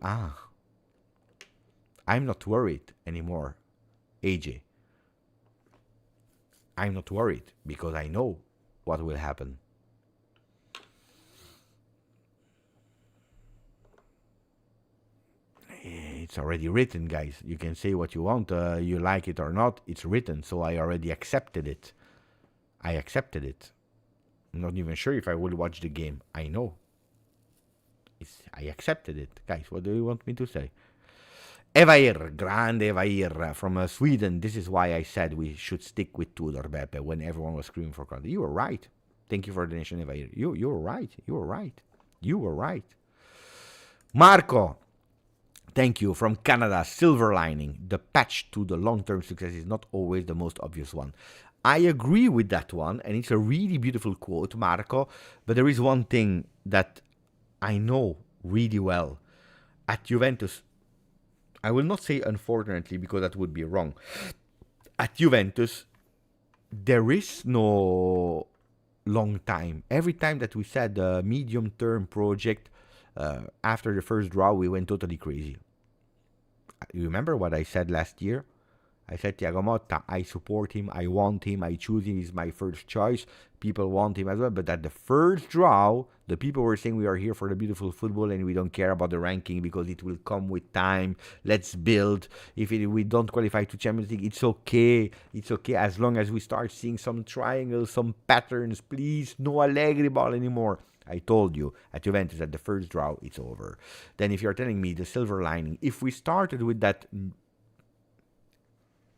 I'm not worried anymore, AJ. I'm not worried because I know what will happen. It's already written, guys. You can say what you want. You like it or not. It's written, so I already accepted it. I accepted it. I'm not even sure if I will watch the game. I know. I accepted it. Guys, what do you want me to say? Evair, grande Evair from Sweden. This is why I said we should stick with Tudor, Beppe, when everyone was screaming for Conte. You were right. Thank you for the donation, Evair. You were right. You were right. You were right. Marco, thank you, from Canada. Silver lining. The patch to the long-term success is not always the most obvious one. I agree with that one, and it's a really beautiful quote, Marco, but there is one thing that I know really well. At Juventus, I will not say unfortunately because that would be wrong. At Juventus, there is no long time. Every time that we said a medium-term project, after the first draw, we went totally crazy. You remember what I said last year? I said, Thiago Motta, I support him, I want him, I choose him, he's my first choice. People want him as well. But at the first draw, the people were saying we are here for the beautiful football and we don't care about the ranking because it will come with time. Let's build. If we don't qualify to Champions League, it's okay. It's okay as long as we start seeing some triangles, some patterns. Please, no Allegri ball anymore. I told you, at Juventus, at the first draw, it's over. Then if you're telling me the silver lining, if we started with that...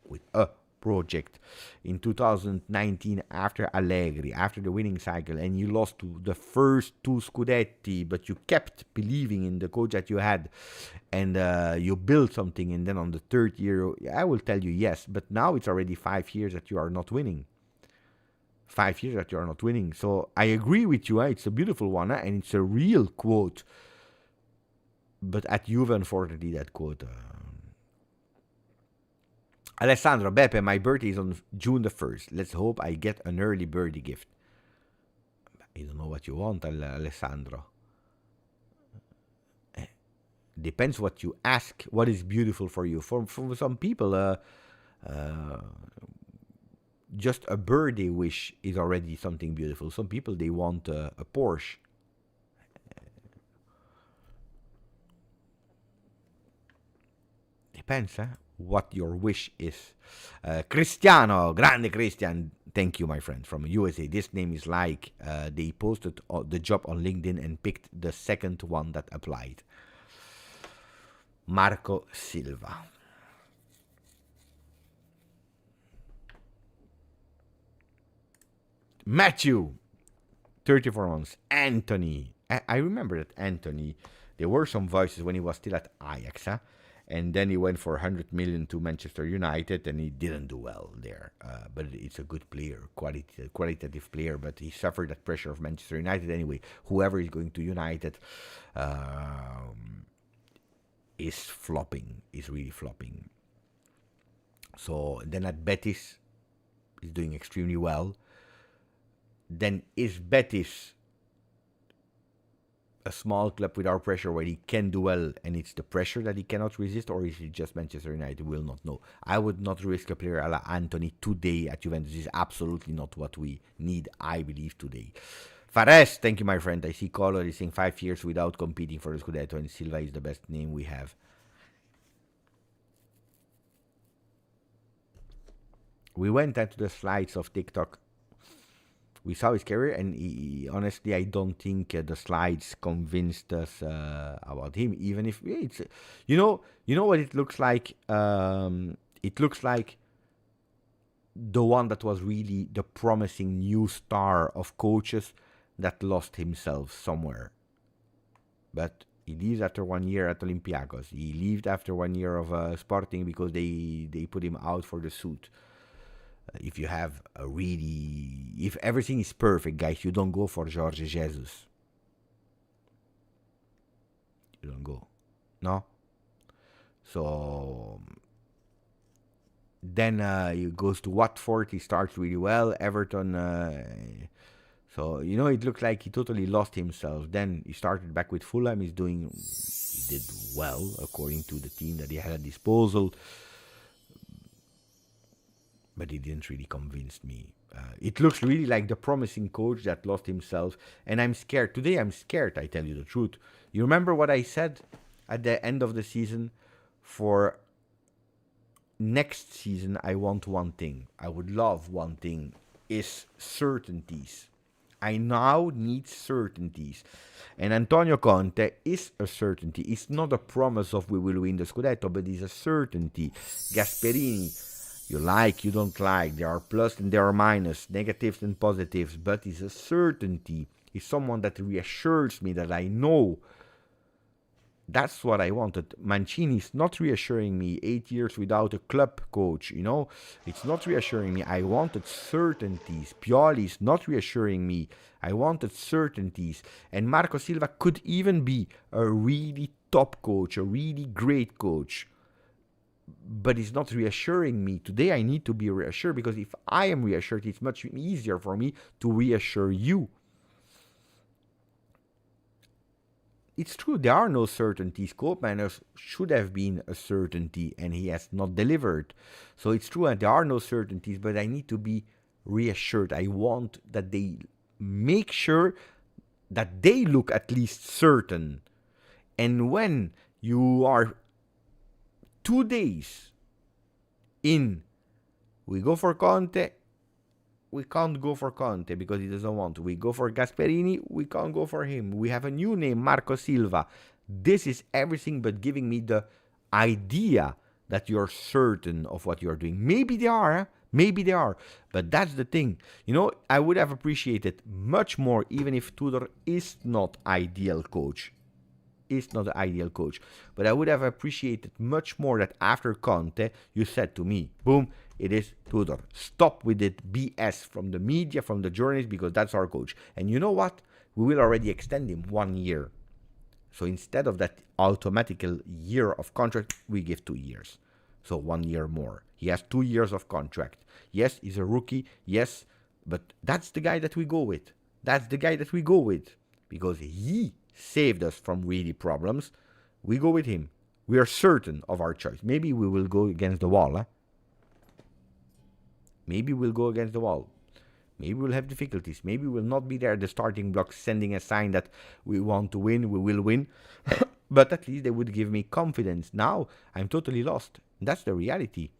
with a project in 2019 after Allegri, after the winning cycle, and you lost to the first 2 Scudetti, but you kept believing in the coach that you had, and you built something, and then on the 3rd year, I will tell you yes, but now it's already 5 years that you are not winning. 5 years that you are not winning. So I agree with you, it's a beautiful one, and it's a real quote. But at Juve, unfortunately, that quote... Alessandro, Beppe, my birthday is on June the 1st. Let's hope I get an early birthday gift. I don't know what you want, Alessandro. Depends what you ask. What is beautiful for you? For some people, just a birthday wish is already something beautiful. Some people, they want a Porsche. Depends, huh? what your wish is. Cristiano, grande Christian, thank you, my friend, from USA. This name is like they posted the job on LinkedIn and picked the second one that applied. Marco Silva. Matthew, 34 months. Anthony. I remember that Anthony, there were some voices when he was still at Ajax, huh? And then he went for 100 million to Manchester United, and he didn't do well there. But it's a good player, qualitative player, but he suffered that pressure of Manchester United anyway. Whoever is going to United is flopping, is really flopping. So then at Betis, he's doing extremely well. Then is Betis a small club without pressure where he can do well and it's the pressure that he cannot resist, or is it just Manchester United? Will not know. I would not risk a player like Anthony today at Juventus. This is absolutely not what we need, I believe, today. Fares, thank you, my friend. I see Color is saying 5 years without competing for the Scudetto, and Silva is the best name we have. We went into the slides of TikTok. We saw his career, and honestly, I don't think the slides convinced us about him. Even if it's, you know what it looks like. It looks like the one that was really the promising new star of coaches that lost himself somewhere. But he leaves after 1 year at Olympiacos. He left after 1 year of Sporting because they put him out for the suit. If you have a really... If everything is perfect, guys, you don't go for Jorge Jesus. You don't go. No? So... Then he goes to Watford. He starts really well. Everton... So, it looks like he totally lost himself. Then he started back with Fulham. He did well, according to the team that he had at disposal. But he didn't really convince me. It looks really like the promising coach that lost himself. And I'm scared. Today I'm scared, I tell you the truth. You remember what I said at the end of the season? For next season, I want one thing. I would love one thing. Is certainties. I now need certainties. And Antonio Conte is a certainty. It's not a promise of we will win the Scudetto, but it's a certainty. Gasperini... You like, you don't like. There are plus and there are minus, negatives and positives, but it's a certainty. It's someone that reassures me that I know. That's what I wanted. Mancini is not reassuring me. 8 years without a club coach, It's not reassuring me. I wanted certainties. Pioli is not reassuring me. I wanted certainties. And Marco Silva could even be a really top coach, a really great coach. But it's not reassuring me. Today I need to be reassured, because if I am reassured, it's much easier for me to reassure you. It's true, there are no certainties. Koopmeiners should have been a certainty, and he has not delivered. So it's true, and there are no certainties, but I need to be reassured. I want that they make sure that they look at least certain. And when you are 2 days in, we go for Conte, we can't go for Conte because he doesn't want to. We go for Gasperini, we can't go for him. We have a new name, Marco Silva. This is everything but giving me the idea that you're certain of what you're doing. Maybe they are, huh? Maybe they are. But that's the thing. I would have appreciated much more, even if Tudor is not ideal coach. Is not the ideal coach, but I would have appreciated much more that after Conte you said to me, boom, it is Tudor. Stop with it BS from the media, from the journalists, because that's our coach. And you know what? We will already extend him 1 year. So instead of that automatical year of contract, we give 2 years. So 1 year more. He has 2 years of contract. Yes, he's a rookie. Yes, but that's the guy that we go with. That's the guy that we go with, because he saved us from really problems. We go with him. We are certain of our choice. Maybe we will go against the wall. Huh? Maybe we'll go against the wall. Maybe we'll have difficulties. Maybe we'll not be there at the starting blocks, sending a sign that we want to win, we will win. but at least they would give me confidence. Now I'm totally lost. That's the reality.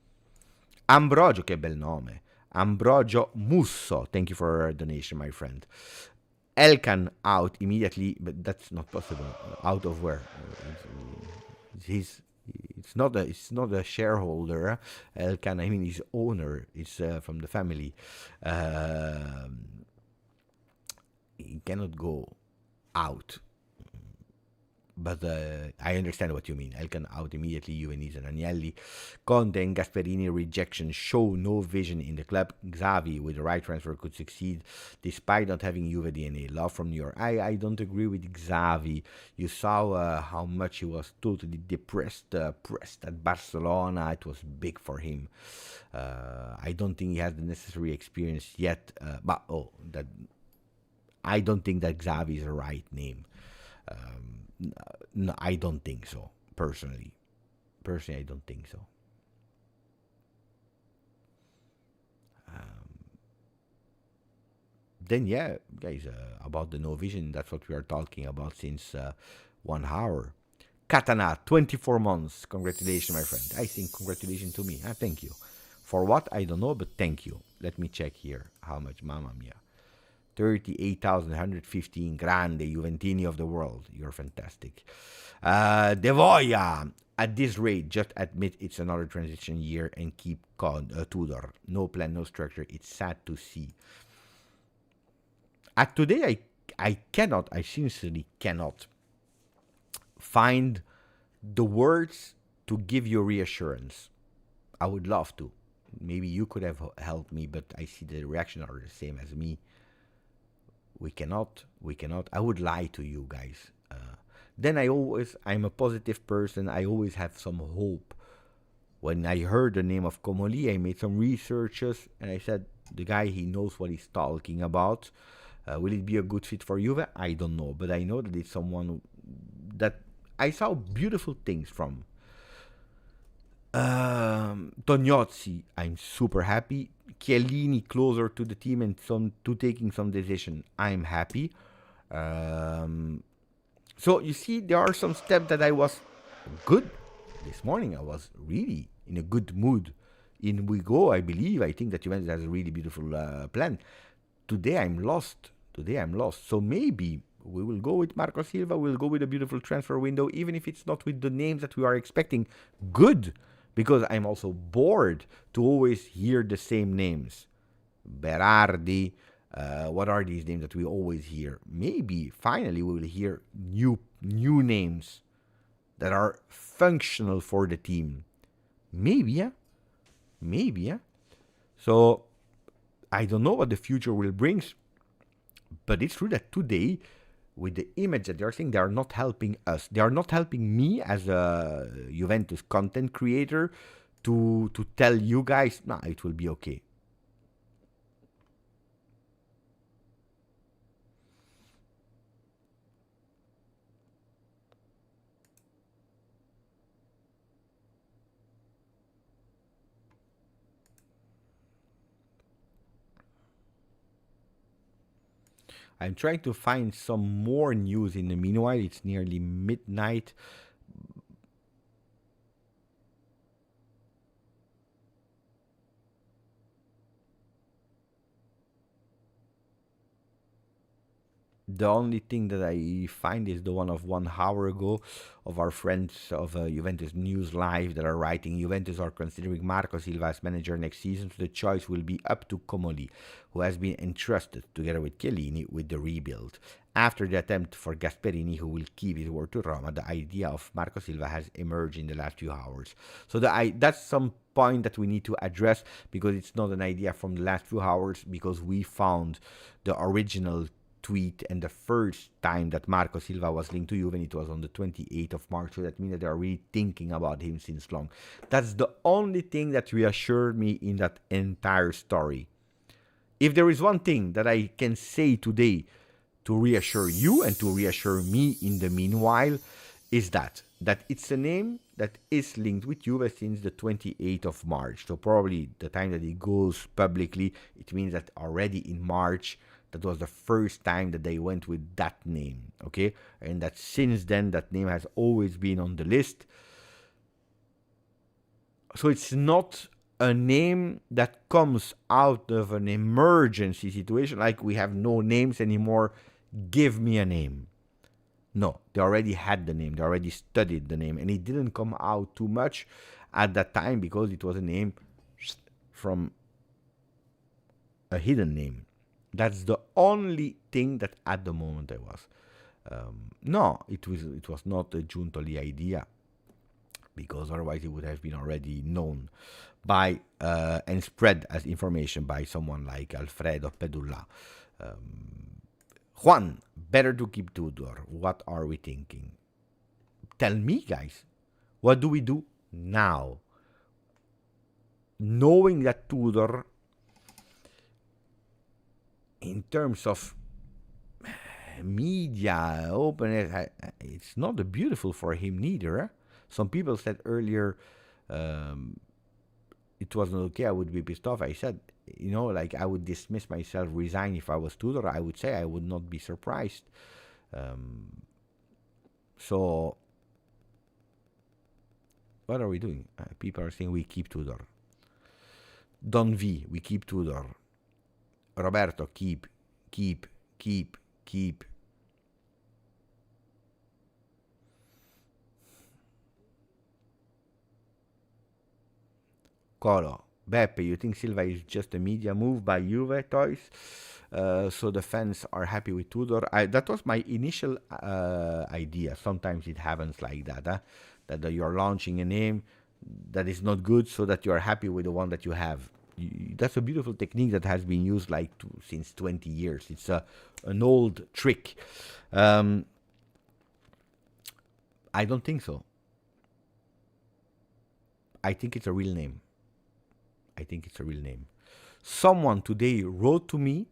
Ambrogio, che bel nome. Ambrogio Musso. Thank you for a donation, my friend. Elkan out immediately, but that's not possible. Out of where? It's not a shareholder. Elkan, I mean, his owner is from the family. He cannot go out. But I understand what you mean. Elkan out immediately. Juve needs an Agnelli. Conte and Gasperini rejection show no vision in the club. Xavi with the right transfer could succeed despite not having Juve DNA. Love from New York. I don't agree with Xavi. You saw how much he was totally depressed, pressed at Barcelona. It was big for him. I don't think he has the necessary experience yet. I don't think that Xavi is the right name. No, I don't think so, personally. I don't think so. Then, yeah, guys, about the no vision, that's what we are talking about since 1 hour. Katana, 24 months. Congratulations, my friend. I think congratulations to me. Thank you. For what? I don't know, but thank you. Let me check here how much. Mamma mia. 38,115. Grande, Juventini of the world. You're fantastic. De Voya. At this rate, just admit it's another transition year and keep Tudor. No plan, no structure. It's sad to see. At today, I sincerely cannot find the words to give you reassurance. I would love to. Maybe you could have helped me, but I see the reaction are the same as me. We cannot. I would lie to you guys. Then I'm a positive person. I always have some hope. When I heard the name of Comoli, I made some researches, and I said, the guy, he knows what he's talking about. Will it be a good fit for Juve? I don't know, but I know that it's someone that I saw beautiful things from. Tognozzi, I'm super happy. Chiellini closer to the team and to taking some decision. I'm happy. So you see, there are some steps that I was good this morning. I was really in a good mood. In we go, I believe. I think that Juventus has a really beautiful plan. Today I'm lost. So maybe we will go with Marco Silva. We'll go with a beautiful transfer window, even if it's not with the names that we are expecting. Good. Because I'm also bored to always hear the same names. Berardi, what are these names that we always hear? Maybe, finally, we will hear new names that are functional for the team. Maybe, yeah? So, I don't know what the future will bring, but it's true that today, with the image that they are saying, they are not helping us. They are not helping me as a Juventus content creator to tell you guys, nah, it will be okay. I'm trying to find some more news in the meanwhile. It's nearly midnight. The only thing that I find is the one of 1 hour ago of our friends of Juventus News Live that are writing, Juventus are considering Marco Silva as manager next season, so the choice will be up to Comoli, who has been entrusted, together with Chiellini, with the rebuild. After the attempt for Gasperini, who will keep his word to Roma, the idea of Marco Silva has emerged in the last few hours. So that's some point that we need to address, because it's not an idea from the last few hours, because we found the original tweet and the first time that Marco Silva was linked to Juve, and it was on the 28th of March, so that means that they are really thinking about him since long. That's the only thing that reassured me in that entire story. If there is one thing that I can say today to reassure you and to reassure me in the meanwhile, is that it's a name that is linked with Juve since the 28th of March. So probably the time that it goes publicly, it means that already in March, That was the first time that they went with that name, okay? And that since then, that name has always been on the list. So it's not a name that comes out of an emergency situation, like we have no names anymore, give me a name. No, they already had the name, they already studied the name, and it didn't come out too much at that time because it was a name from a hidden name. That's the only thing that at the moment I was. No, it was not a Giuntoli idea, because otherwise it would have been already known by and spread as information by someone like Alfredo Pedulla. Juan, better to keep Tudor. What are we thinking? Tell me, guys. What do we do now? Knowing that Tudor, in terms of media, openness, it's not beautiful for him neither. Eh? Some people said earlier it wasn't okay, I would be pissed off. I said, like I would dismiss myself, resign if I was Tudor. I would say I would not be surprised. So, what are we doing? People are saying we keep Tudor. Don V, we keep Tudor. Roberto, keep. Colo, Beppe, you think Silva is just a media move by Juve toys? So the fans are happy with Tudor. That was my initial idea. Sometimes it happens like that, that you're launching a name that is not good so that you're happy with the one that you have. That's a beautiful technique that has been used since 20 years. It's an old trick. I don't think so. I think it's a real name. Someone today wrote to me.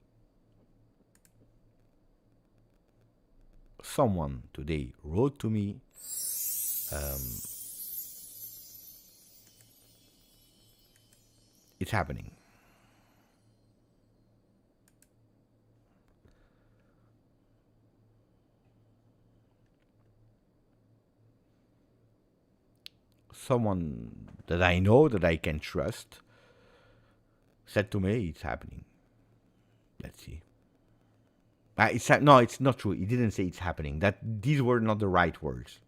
It's happening. Someone that I know, that I can trust, said to me, it's happening. Let's see. No, it's not true. He didn't say it's happening. These were not the right words.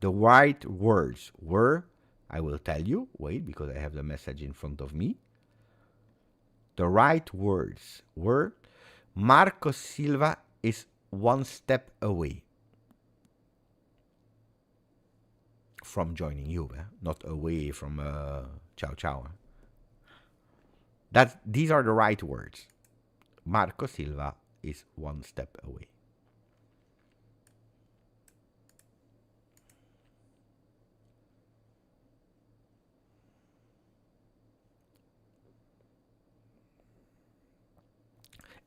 The right words were, I will tell you, wait, because I have the message in front of me. The right words were, Marco Silva is one step away from joining Juve, not away from Ciao. These are the right words. Marco Silva is one step away.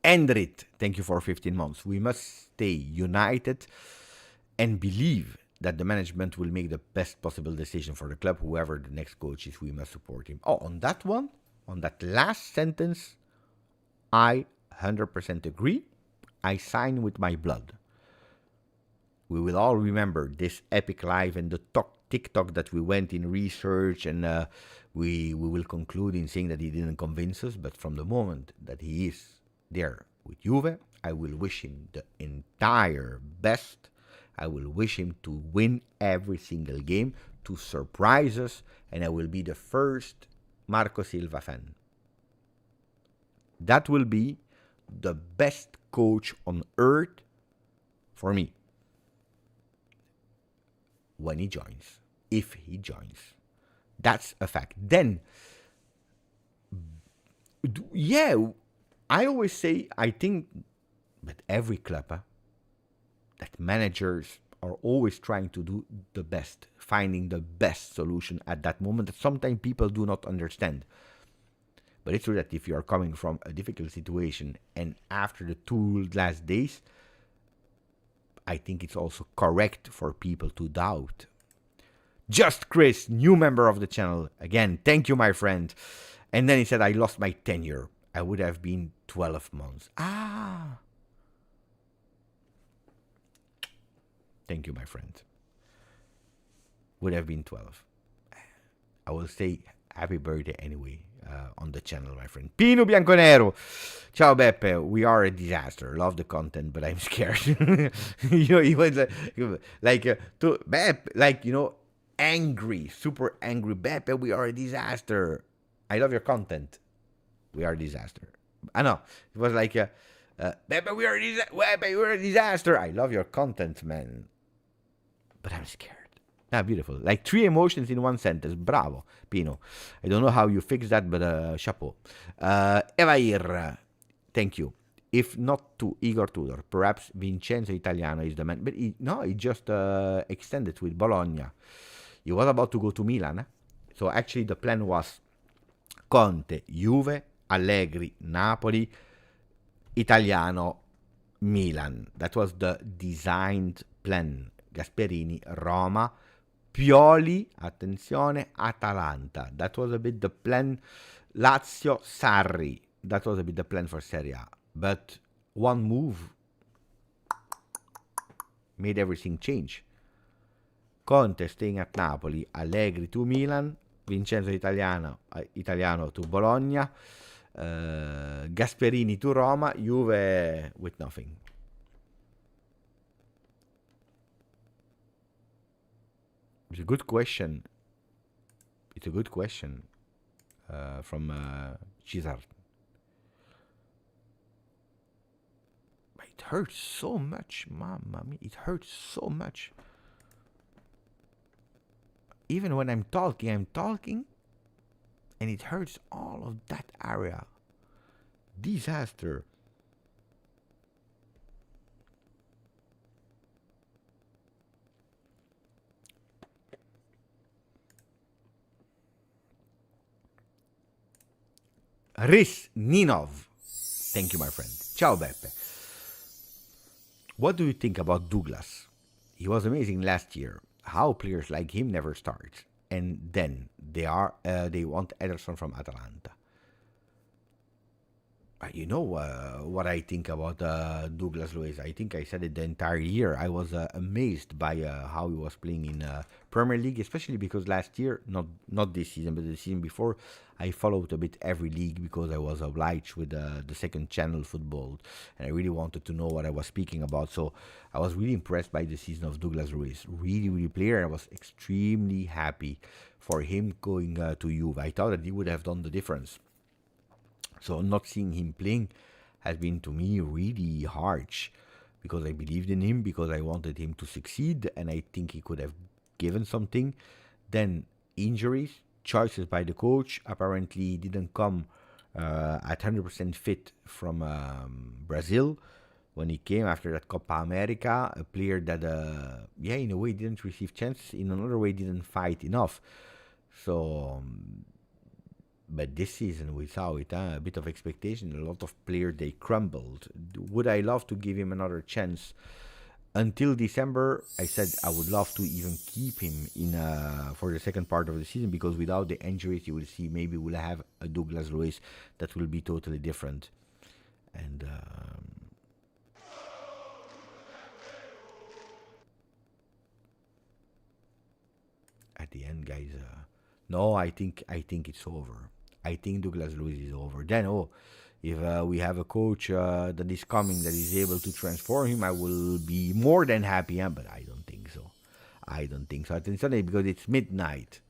Endrit, thank you for 15 months. We must stay united and believe that the management will make the best possible decision for the club. Whoever the next coach is, we must support him. Oh, on that one, on that last sentence, I 100% agree. I sign with my blood. We will all remember this epic live and the TikTok that we went in research, and we will conclude in saying that he didn't convince us. But from the moment that he is there with Juve, I will wish him the entire best. I will wish him to win every single game, to surprise us, and I will be the first Marco Silva fan. That will be the best coach on earth for me when he joins, if he joins. That's a fact. Then, yeah, I always say, I think that every club, that managers are always trying to do the best, finding the best solution at that moment that sometimes people do not understand. But it's true that if you are coming from a difficult situation and after the 2 last days, I think it's also correct for people to doubt. Just Chris, new member of the channel. Again, thank you, my friend. And then he said, I lost my tenure. I would have been 12 months. Thank you, my friend. Would have been 12. I will say happy birthday anyway on the channel, my friend. Pino Bianconero. Ciao, Beppe. We are a disaster. Love the content, but I'm scared. He was angry, super angry. Beppe, we are a disaster. I love your content. We are a disaster. I know. It was like, Beppe, we are a disaster. I love your content, man. But I'm scared. Beautiful. Like 3 emotions in one sentence. Bravo, Pino. I don't know how you fix that, but chapeau. Evair, thank you. If not to Igor Tudor, perhaps Vincenzo Italiano is the man. But he just extended with Bologna. He was about to go to Milan. So actually the plan was Conte, Juve, Allegri, Napoli, Italiano, Milan. That was the designed plan. Gasperini, Roma, Pioli, attenzione, Atalanta. That was a bit the plan. Lazio, Sarri. That was a bit the plan for Serie A. But one move made everything change. Conte staying at Napoli, Allegri to Milan, Vincenzo Italiano to Bologna, Gasperini to Roma, Juve with nothing. It's a good question. From Cesar. It hurts so much, mamma mia. It hurts so much. Even when I'm talking, and it hurts all of that area. Disaster. Riz Ninov. Thank you, my friend. Ciao, Beppe. What do you think about Douglas? He was amazing last year. How players like him never start. And then they want Ederson from Atalanta. You know what I think about Douglas Luiz. I think I said it the entire year. I was amazed by how he was playing in Premier League, especially because last year, not this season, but the season before, I followed a bit every league because I was obliged with the second channel football, and I really wanted to know what I was speaking about. So I was really impressed by the season of Douglas Luiz. Really player. I was extremely happy for him going to Juve. I thought that he would have done the difference. So not seeing him playing has been to me really harsh, because I believed in him, because I wanted him to succeed, and I think he could have given something. Then injuries, choices by the coach. Apparently he didn't come at 100% fit from Brazil when he came after that Copa America. A player that, in a way didn't receive chances, in another way didn't fight enough. So... But this season we saw it, a bit of expectation. A lot of players, they crumbled. Would I love to give him another chance? Until December, I said I would love to even keep him in for the second part of the season, because without the injuries, you will see maybe we'll have a Douglas Luiz that will be totally different. And at the end, guys, no, I think it's over. I think Douglas Luiz is over. Then, if we have a coach that is coming, that is able to transform him, I will be more than happy. But I don't think so. Attention, because it's midnight.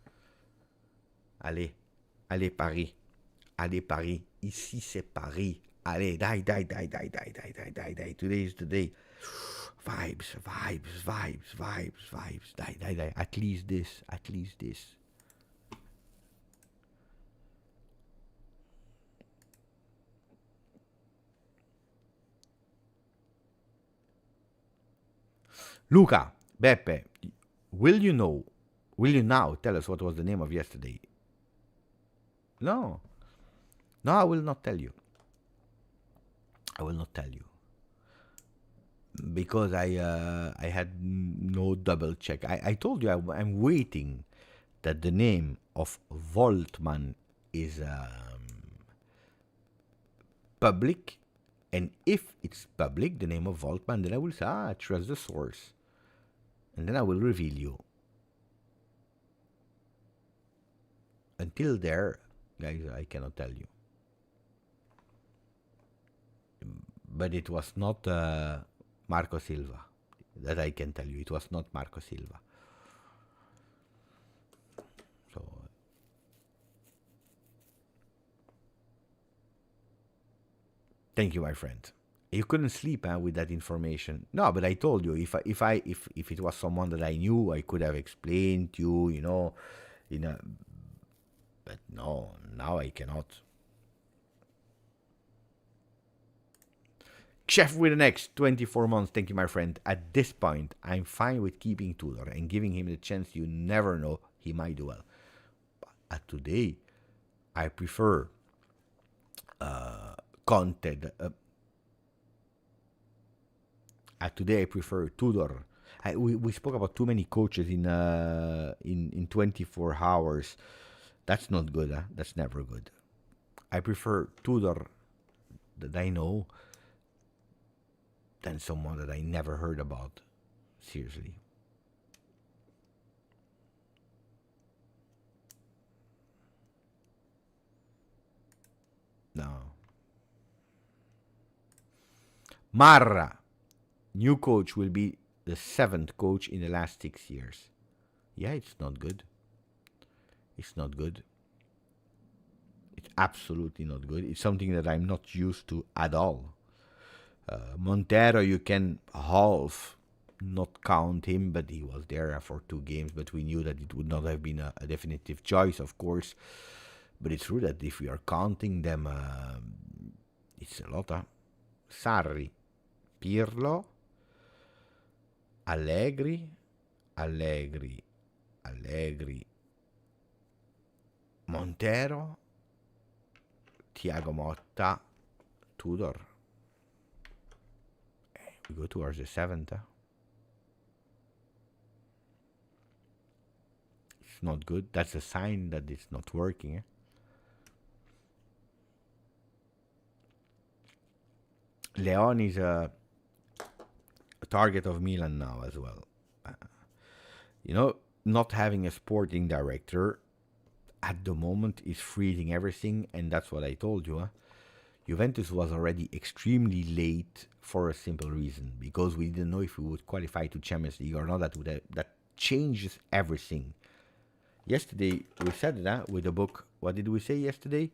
Allez, Paris. Allez, Paris. Ici, c'est Paris. Allez, die. Today is the day. Vibes. Die. At least this. Luca, Beppe, will you now tell us what was the name of yesterday? No, I will not tell you. Because I had no double check. I told you I'm waiting that the name of Voltman is public, and if it's public, the name of Voltman, then I will say, I trust the source. And then I will reveal you. Until there, guys, I cannot tell you. But it was not Marco Silva. That I can tell you. It was not Marco Silva. So, thank you, my friend. You couldn't sleep with that information. No, but I told you, if it was someone that I knew, I could have explained to you, but no, now I cannot. Chef with an X, 24 months. Thank you, my friend. At this point, I'm fine with keeping Tudor and giving him the chance. You never know, he might do well. But today, I prefer Conte. Today, I prefer Tudor. We spoke about too many coaches in 24 hours. That's not good. That's never good. I prefer Tudor that I know than someone that I never heard about. Seriously. No. Marra. New coach will be the 7th coach in the last 6 years. Yeah, it's not good. It's not good. It's absolutely not good. It's something that I'm not used to at all. Montero, you can half not count him, but he was there for 2 games. But we knew that it would not have been a definitive choice, of course. But it's true that if we are counting them, it's a lot. Sarri, Pirlo, Allegri, Montero, Thiago Motta, Tudor. We go towards the 7th. It's not good. That's a sign that it's not working. Leon is a target of Milan now as well. Not having a sporting director at the moment is freezing everything, and that's what I told you. Juventus was already extremely late for a simple reason, because we didn't know if we would qualify to Champions League or not. That changes everything. Yesterday we said that with the book. What did we say yesterday?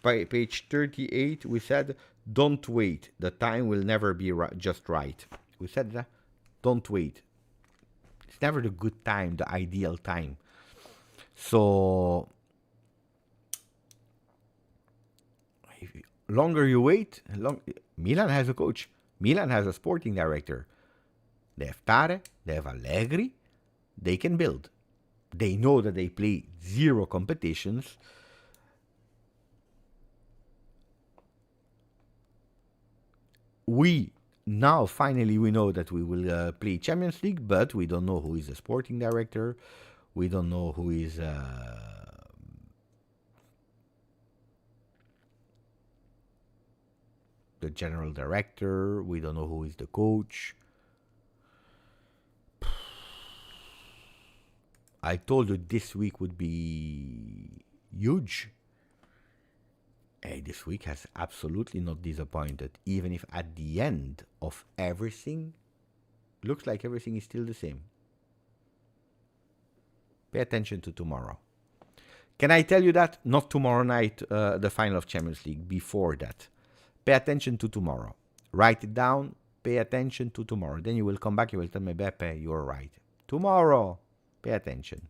By page 38, we said, "Don't wait. The time will never be just right." We said that. Don't wait. It's never the good time, the ideal time. So, longer you wait, Milan has a coach. Milan has a sporting director. They have Tare, they have Allegri. They can build. They know that they play 0 competitions. Now, finally, we know that we will play Champions League, but we don't know who is the sporting director. We don't know who is the general director. We don't know who is the coach. I told you this week would be huge. Hey, this week has absolutely not disappointed, even if at the end of everything, looks like everything is still the same. Pay attention to tomorrow. Can I tell you that? Not tomorrow night, the final of Champions League, before that. Pay attention to tomorrow. Write it down, pay attention to tomorrow. Then you will come back, you will tell me, Beppe, you're right. Tomorrow, pay attention.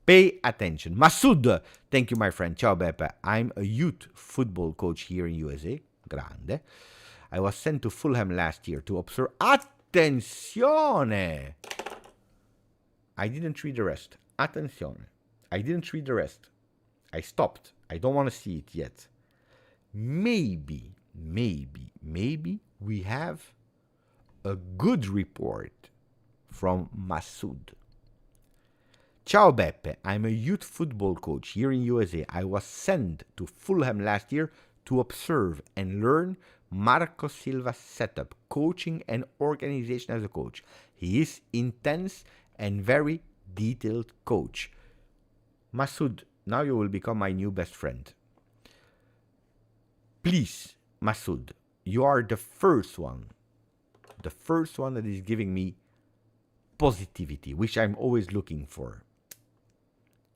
Pay attention. Masood, thank you, my friend. Ciao, Beppe. I'm a youth football coach here in USA. Grande. I was sent to Fulham last year to observe. Attenzione! I didn't read the rest. Attenzione. I didn't read the rest. I stopped. I don't want to see it yet. Maybe we have a good report from Masood. Ciao Beppe, I'm a youth football coach here in USA. I was sent to Fulham last year to observe and learn Marco Silva's setup, coaching and organization as a coach. He is intense and very detailed coach. Masoud, now you will become my new best friend. Please, Masoud, you are the first one that is giving me positivity, which I'm always looking for.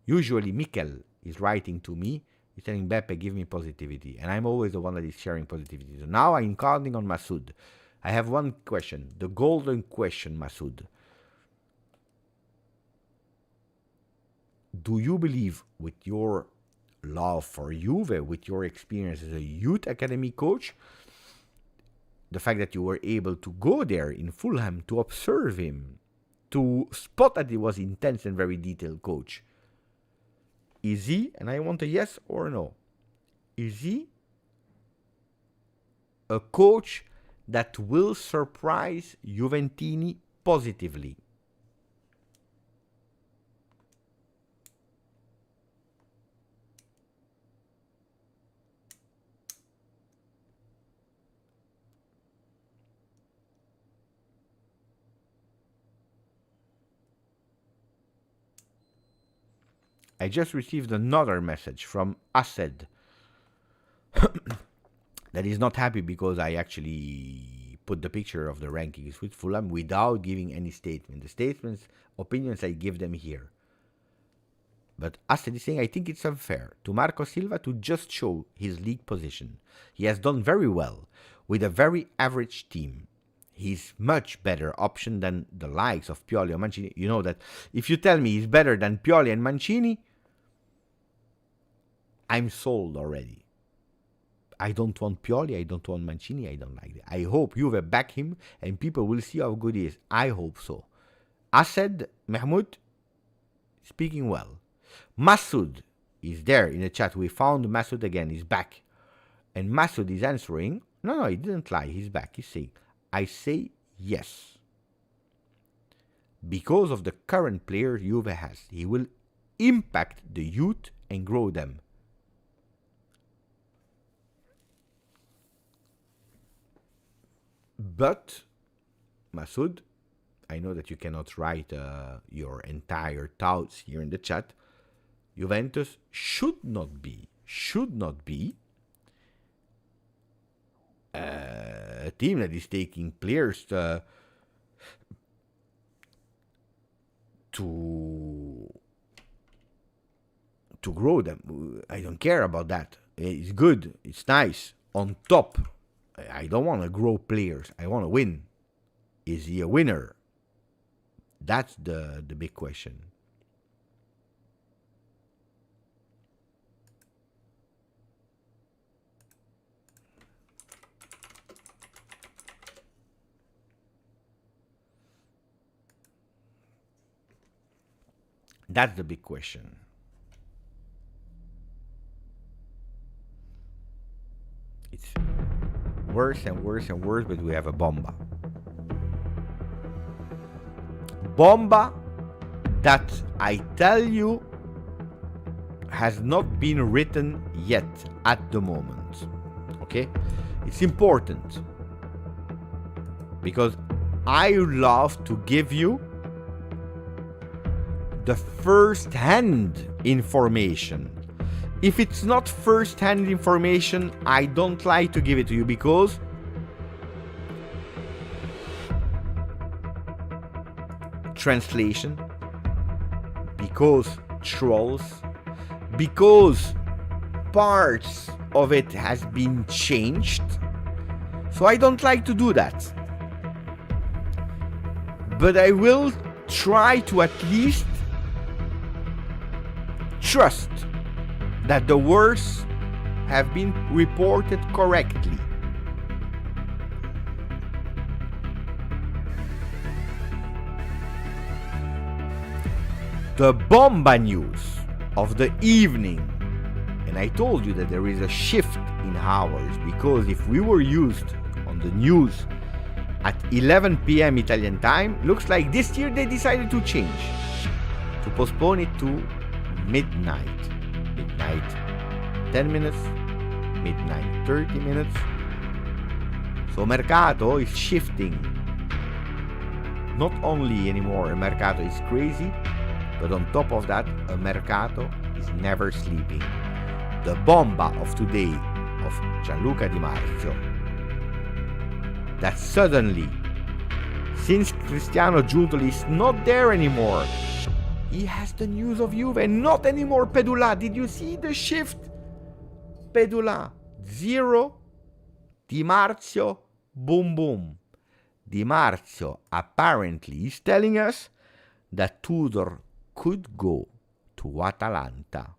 Usually Mikel is writing to me, he's telling Beppe, give me positivity, and I'm always the one that is sharing positivity. So now I'm counting on Masoud. I have one question, the golden question, Masoud. Do you believe, with your love for Juve, with your experience as a youth academy coach, the fact that you were able to go there in Fulham to observe him, to spot that he was intense and very detailed coach, is he, and I want a yes or no, is he a coach that will surprise Juventini positively? I just received another message from Ased that is not happy because I actually put the picture of the rankings with Fulham without giving any statement. The statements, opinions, I give them here. But Ased is saying, I think it's unfair to Marco Silva to just show his league position. He has done very well with a very average team. He's much better option than the likes of Pioli or Mancini. You know that if you tell me he's better than Pioli and Mancini, I'm sold already. I don't want Pioli, I don't want Mancini, I don't like that. I hope Juve back him and people will see how good he is. I hope so. Ased Mahmoud, speaking well. Masoud is there in the chat. We found Masoud again, he's back. And Masoud is answering, no, he didn't lie, he's back. He's saying, I say yes. Because of the current player Juve has, he will impact the youth and grow them. But, Masoud, I know that you cannot write your entire thoughts here in the chat. Juventus should not be a team that is taking players to grow them. I don't care about that. It's good. It's nice. On top, I don't want to grow players. I want to win. Is he a winner? That's the big question. That's the big question. It's worse and worse and worse, but we have a bomba. Bomba that I tell you has not been written yet at the moment. Okay? It's important because I love to give you the first-hand information. If it's not first-hand information, I don't like to give it to you because translation, because trolls, because parts of it has been changed. So I don't like to do that. But I will try to at least trust that the words have been reported correctly. The bomba news of the evening, and I told you that there is a shift in hours because if we were used on the news at 11 p.m. Italian time, looks like this year they decided to change, to postpone it to midnight. 10 minutes, midnight, 30 minutes. So Mercato is shifting. Not only anymore a Mercato is crazy, but on top of that, a Mercato is never sleeping. The bomba of today of Gianluca Di Marzio, that suddenly, since Cristiano Giuntoli is not there anymore, he has the news of Juve and not anymore Pedula. Did you see the shift? Pedula, 0. Di Marzio, boom boom. Di Marzio apparently is telling us that Tudor could go to Atalanta.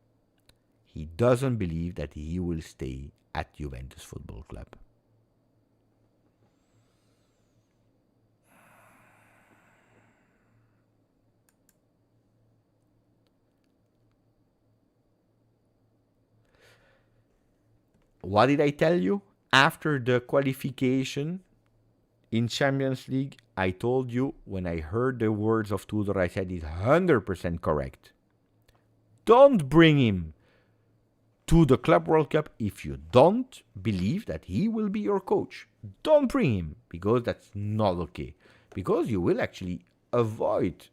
He doesn't believe that he will stay at Juventus Football Club. What did I tell you? After the qualification in Champions League, I told you when I heard the words of Tudor, I said he's 100% correct. Don't bring him to the Club World Cup if you don't believe that he will be your coach. Don't bring him, because that's not okay. Because you will actually avoid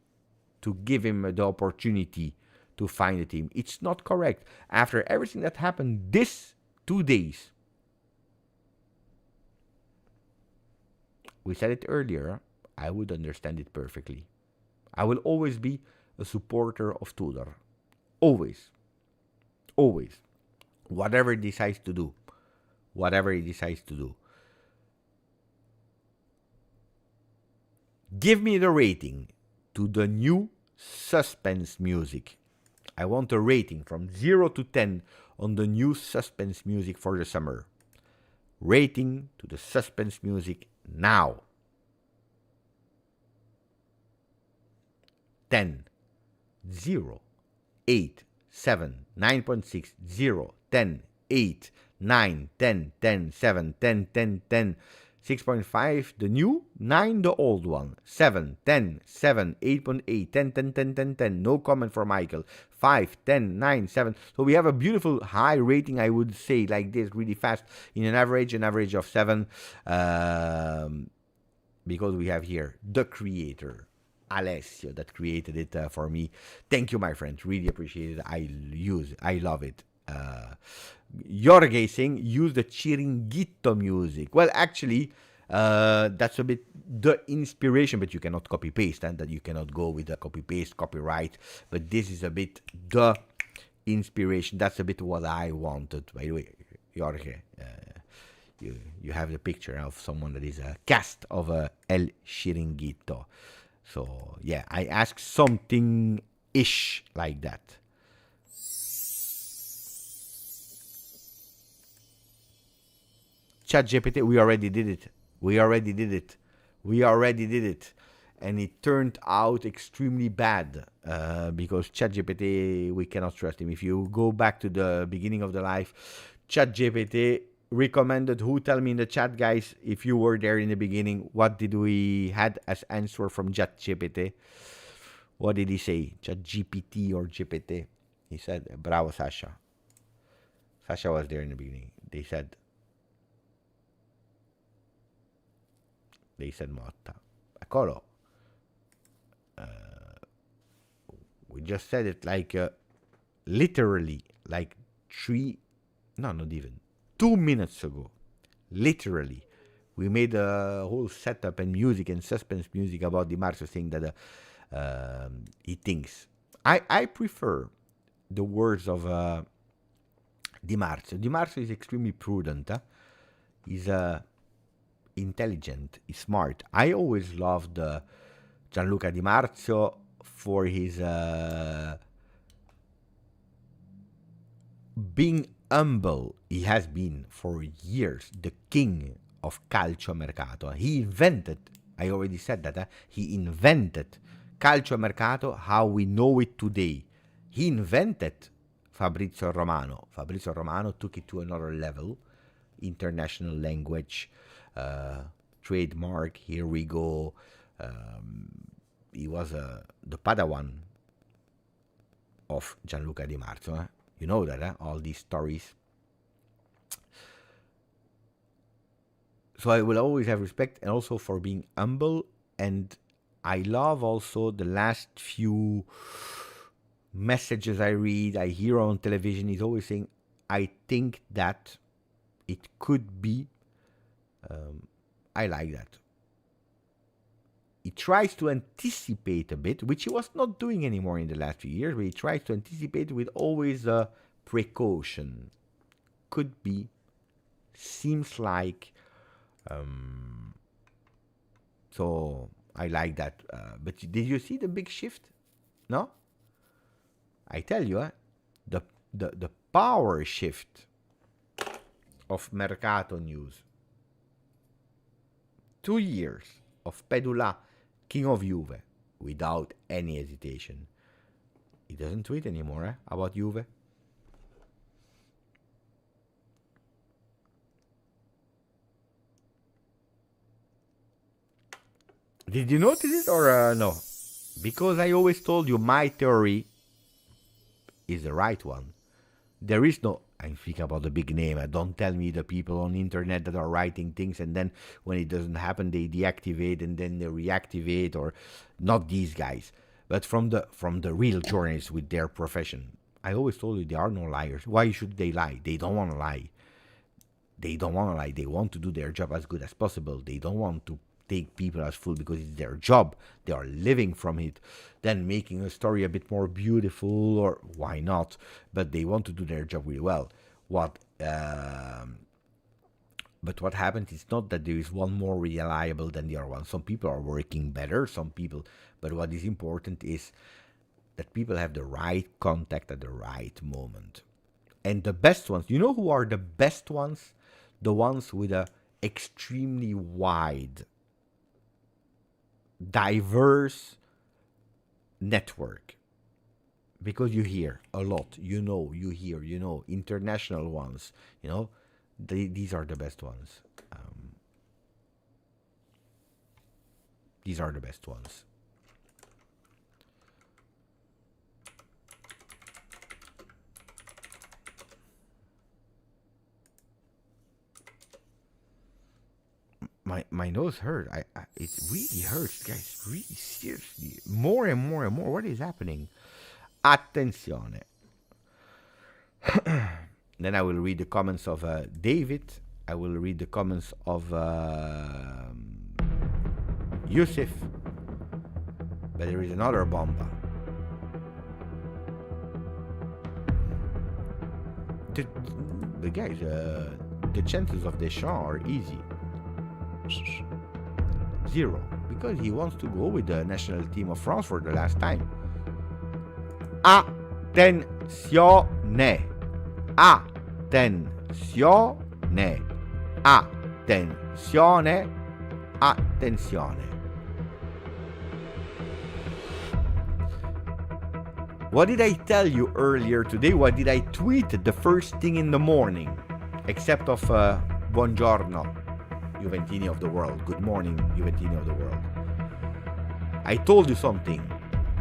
to give him the opportunity to find a team. It's not correct. After everything that happened this 2 days, we said it earlier, I would understand it perfectly. I will always be a supporter of Tudor. Always. Always. Whatever he decides to do. Whatever he decides to do. Give me the rating to the new suspense music. I want a rating from 0 to 10 on the new suspense music for the summer. Rating to the suspense music now. 10, 0, 8, 7, 9.6, 0, 10, 8, 9, 10, 10, 7, 10, 10, 10, 6.5, the new, 9, the old one, 7, 10, 7, 8.8, 10, 10, 10, 10, 10, no comment for Michael, 5, 10, 9, 7, so we have a beautiful high rating, I would say, like this, really fast, in an average of 7, because we have here the creator, Alessio, that created it for me. Thank you, my friend, really appreciate it, I love it. Jorge saying, use the Chiringuito music. Well, actually, that's a bit the inspiration, but you cannot copy-paste, and that you cannot go with the copy-paste, copyright, but this is a bit the inspiration. That's a bit what I wanted. By the way, Jorge, you have the picture of someone that is a cast of El Chiringuito. So, yeah, I asked something-ish like that. ChatGPT, we already did it. And it turned out extremely bad because ChatGPT, we cannot trust him. If you go back to the beginning of the life, ChatGPT recommended, who tell me in the chat, guys, if you were there in the beginning, what did we had as answer from ChatGPT? What did he say? ChatGPT or GPT? He said, bravo, Sasha. Sasha was there in the beginning. They said Motta. Eccolo. We just said it like literally, like 2 minutes ago. Literally. We made a whole setup and music and suspense music about Di Marzio saying that he thinks. I prefer the words of Di Marzio. Di Marzio is extremely prudent. He's intelligent, he's smart. I always loved Gianluca Di Marzio for his being humble. He has been for years the king of calcio mercato. He invented, I already said that, he invented calcio mercato how we know it today. He invented Fabrizio Romano. Fabrizio Romano took it to another level, international language, trademark, here we go. He was the Padawan of Gianluca Di Marzio. You know that, all these stories. So I will always have respect, and also for being humble. And I love also the last few messages I read, I hear on television. He's always saying, I think that it could be. I like that. He tries to anticipate a bit, which he was not doing anymore in the last few years, but he tries to anticipate with always a precaution. Could be. Seems like. So I like that. But did you see the big shift? No? I tell you, the power shift of Mercato News. 2 years of Pedula, king of Juve, without any hesitation. He doesn't tweet anymore about Juve. Did you notice it or no? Because I always told you my theory is the right one. There is no, I'm speaking about the big name. Don't tell me the people on the internet that are writing things and then when it doesn't happen they deactivate and then they reactivate, or not these guys. But from the real journalists with their profession. I always told you there are no liars. Why should they lie? They don't want to lie. They don't want to lie. They want to do their job as good as possible. They don't want to take people as fool because it's their job. They are living from it. Then making a story a bit more beautiful, or why not? But they want to do their job really well. But what happens is not that there is one more reliable than the other one. Some people are working better, some people. But what is important is that people have the right contact at the right moment. And the best ones, you know who are the best ones? The ones with a extremely wide, diverse network. Because you hear a lot, you hear, international ones, these are the best ones. These are the best ones. My nose hurt. It really hurts, guys. Really seriously. More and more and more. What is happening? Attenzione. Then I will read the comments of David. I will read the comments of Yusuf. But there is another bomba. The guys, the chances of Deschamps are easy. 0. Because he wants to go with the national team of France for the last time. Attenzione. Attenzione. Attenzione. Attenzione. What did I tell you earlier today? What did I tweet the first thing in the morning? Except of buongiorno, Juventini of the world. Good morning, Juventini of the world. I told you something,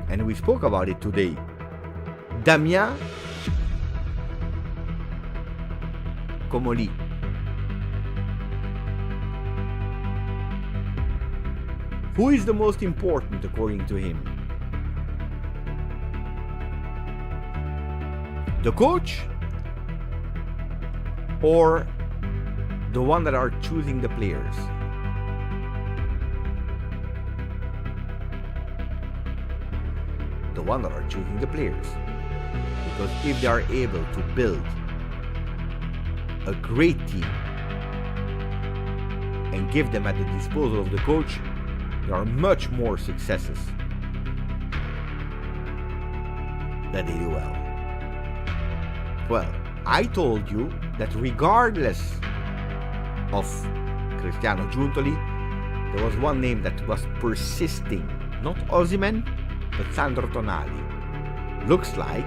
and we spoke about it today. Damien Comolli. Who is the most important according to him? The coach or the one that are choosing the players? The one that are choosing the players. Because if they are able to build a great team and give them at the disposal of the coach, there are much more successes that they do well. Well, I told you that regardless of Cristiano Giuntoli, there was one name that was persisting. Not Osimhen, but Sandro Tonali. Looks like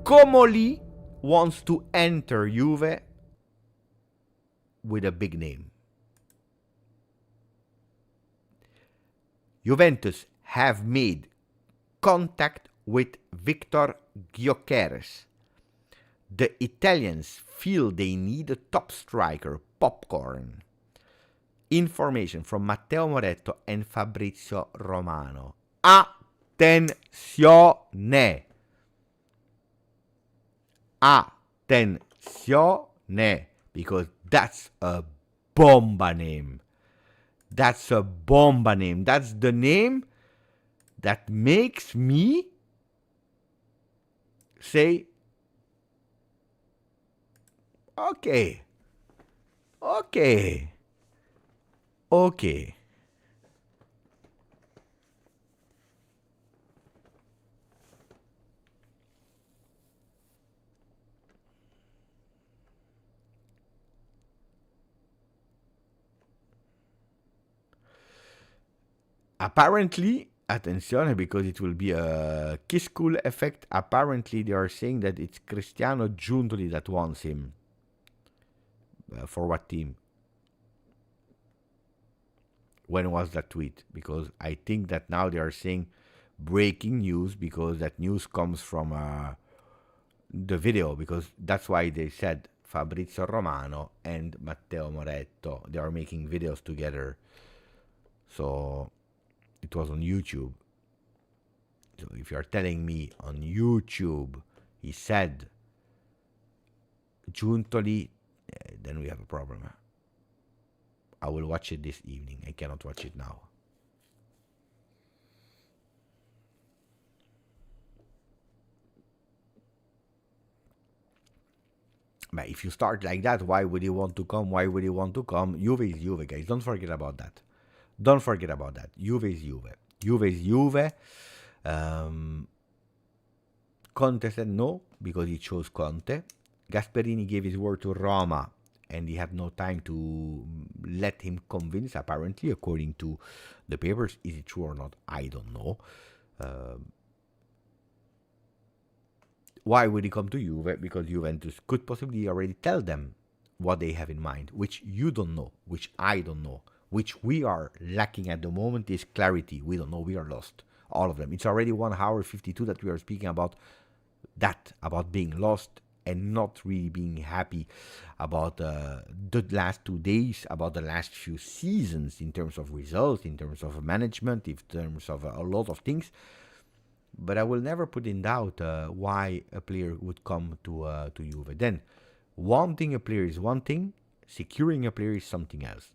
Comolli wants to enter Juve with a big name. Juventus have made contact with Victor Gyökeres, The Italians feel they need a top striker, popcorn. Information from Matteo Moretto and Fabrizio Romano. Attenzione! Attenzione! Because that's a bomba name. That's a bomba name. That's the name that makes me say, okay. Apparently, attenzione, because it will be a Kiss Cool effect. Apparently, they are saying that it's Cristiano Giuntoli that wants him. For what team? When was that tweet? Because I think that now they are saying breaking news, because that news comes from the video, because that's why they said Fabrizio Romano and Matteo Moretto, they are making videos together. So it was on YouTube. So if you're telling me on YouTube he said Giuntoli, then we have a problem. I will watch it this evening. I cannot watch it now. But if you start like that, why would he want to come? Why would he want to come? Juve is Juve, guys. Don't forget about that. Don't forget about that. Juve is Juve. Juve is Juve. Conte said no, because he chose Conte. Gasperini gave his word to Roma, and he had no time to let him convince, apparently, according to the papers. Is it true or not? I don't know. Why would he come to Juve? Because Juventus could possibly already tell them what they have in mind, which you don't know, which I don't know, which we are lacking at the moment is clarity. We don't know. We are lost. All of them. It's already 1 hour 52 that we are speaking about that, about being lost and not really being happy about the last 2 days, about the last few seasons in terms of results, in terms of management, in terms of a lot of things. But I will never put in doubt why a player would come to Juve. Then, wanting a player is one thing, securing a player is something else.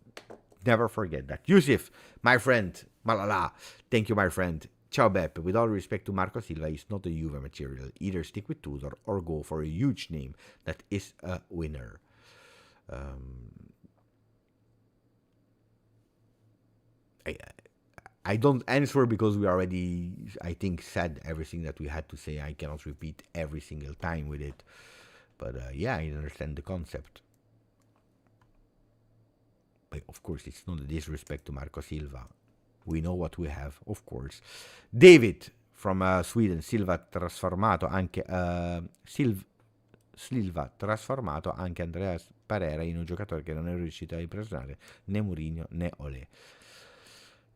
Never forget that. Yusuf, my friend, malala, thank you, my friend. Ciao Beppe, with all respect to Marco Silva, he's not a Juve material. Either stick with Tudor or go for a huge name that is a winner. I don't answer because we already, I think, said everything that we had to say. I cannot repeat every single time with it. But yeah, I understand the concept. But of course, it's not a disrespect to Marco Silva. We know what we have, of course. David from Sweden, Silva trasformato anche Andrea Pereira in un giocatore che non è riuscito a impressionare né Mourinho né Ole.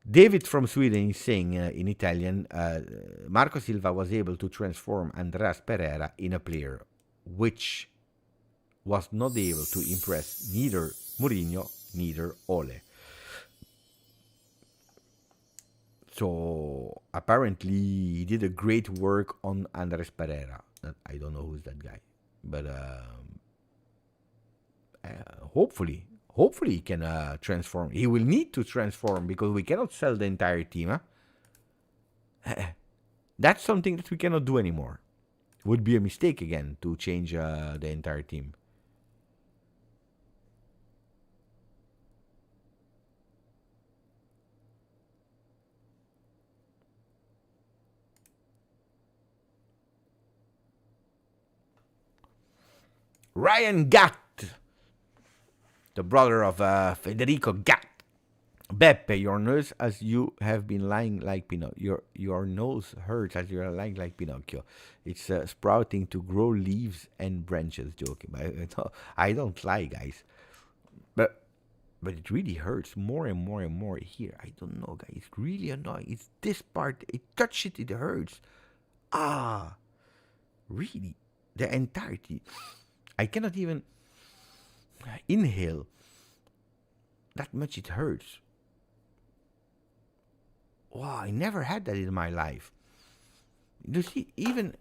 David from Sweden is saying in Italian, Marco Silva was able to transform Andreas Pereira in a player which was not able to impress neither Mourinho, neither Ole. So apparently he did a great work on Andres Pereira. I don't know who's that guy, but hopefully he can transform. He will need to transform because we cannot sell the entire team. That's something that we cannot do anymore. Would be a mistake again to change the entire team. Ryan Gatt, the brother of Federico Gatt. Beppe, your nose as you have been lying like Pinocchio. Your nose hurts as you are lying like Pinocchio. It's sprouting to grow leaves and branches. Joking, but I don't lie, guys. But it really hurts more and more and more here. I don't know, guys. It's really annoying. It's this part. It touch it. It hurts. Really. The entirety. I cannot even inhale. That much it hurts. Wow, I never had that in my life. You see, even...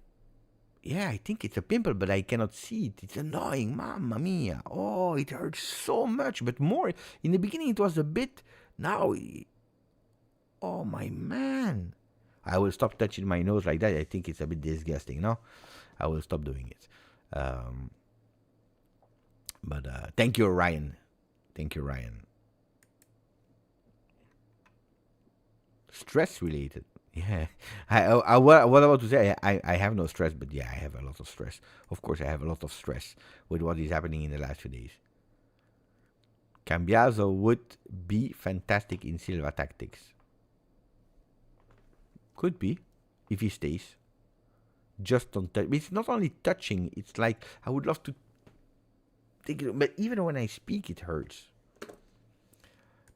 Yeah, I think it's a pimple, but I cannot see it. It's annoying. Mamma mia. Oh, it hurts so much. But more. In the beginning, it was a bit. Now... Oh, my man. I will stop touching my nose like that. I think it's a bit disgusting, no? I will stop doing it. But thank you, Ryan. Thank you, Ryan. Stress related. Yeah. What I want to say, I have no stress, but yeah, I have a lot of stress. Of course, I have a lot of stress with what is happening in the last few days. Cambiaso would be fantastic in Silva tactics. Could be, if he stays. Just don't touch. It's not only touching, it's like, I would love to take it, but even when I speak, it hurts.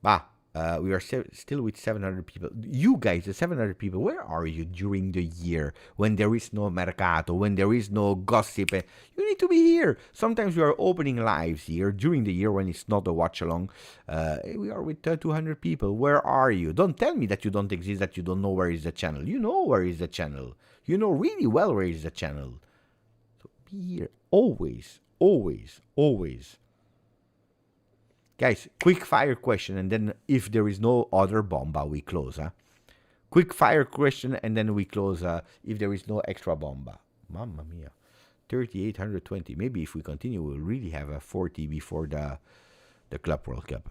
We are still with 700 people. You guys, the 700 people, where are you during the year when there is no mercato, when there is no gossip? You need to be here. Sometimes we are opening lives here during the year when it's not a watch along. We are with 200 people. Where are you? Don't tell me that you don't exist, that you don't know where is the channel. You know where is the channel. You know really well where is the channel. So be here. Always, always, always. Guys, quick fire question, and then if there is no other bomba, we close. Quick fire question, and then we close if there is no extra bomba. Mamma mia. 3,820. Maybe if we continue, we'll really have a 40 before the Club World Cup.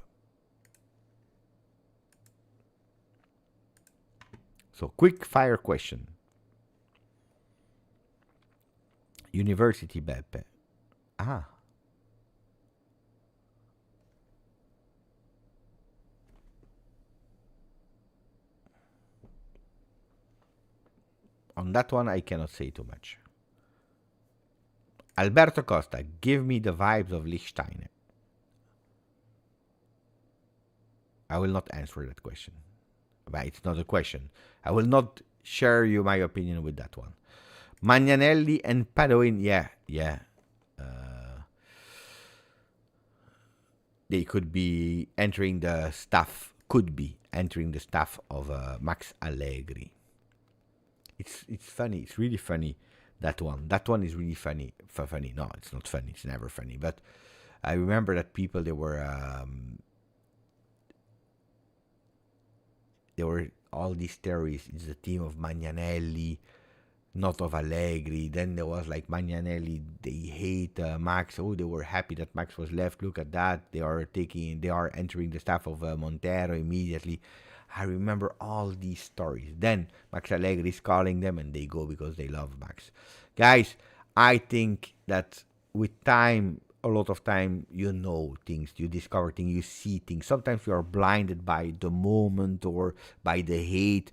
So, quick fire question. University Beppe. On that one, I cannot say too much. Alberto Costa, give me the vibes of Lichtsteiner. I will not answer that question. But it's not a question. I will not share you my opinion with that one. Magnanelli and Padoin, yeah. They could be entering the staff, of Max Allegri. It's funny. It's really funny, that one. That one is really funny. Funny. No, it's not funny. It's never funny. But I remember that people, there were all these theories. It's the team of Magnanelli, not of Allegri. Then there was like Magnanelli, they hate Max. Oh, they were happy that Max was left. Look at that. They are entering the staff of Montero immediately. I remember all these stories. Then Max Allegri is calling them and they go because they love Max. Guys, I think that with time, a lot of time, you know things, you discover things, you see things. Sometimes you are blinded by the moment or by the hate.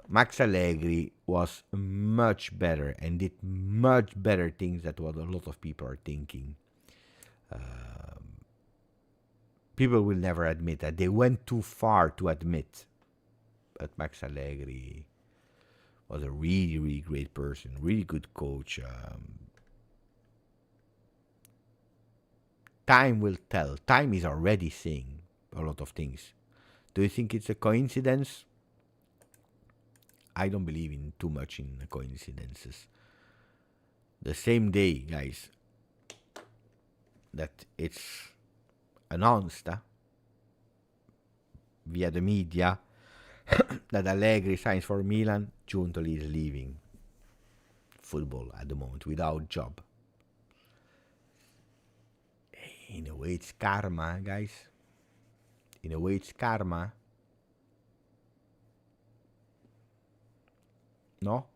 Max Allegri was much better and did much better things than what a lot of people are thinking. People will never admit that. They went too far to admit. But Max Allegri was a really, really great person. Really good coach. Time will tell. Time is already saying a lot of things. Do you think it's a coincidence? I don't believe in too much in coincidences. The same day, guys, that it's announced via the media that Allegri signs for Milan, Giuntoli is leaving football at the moment without job. In a way, it's karma, guys. In a way, it's karma. No?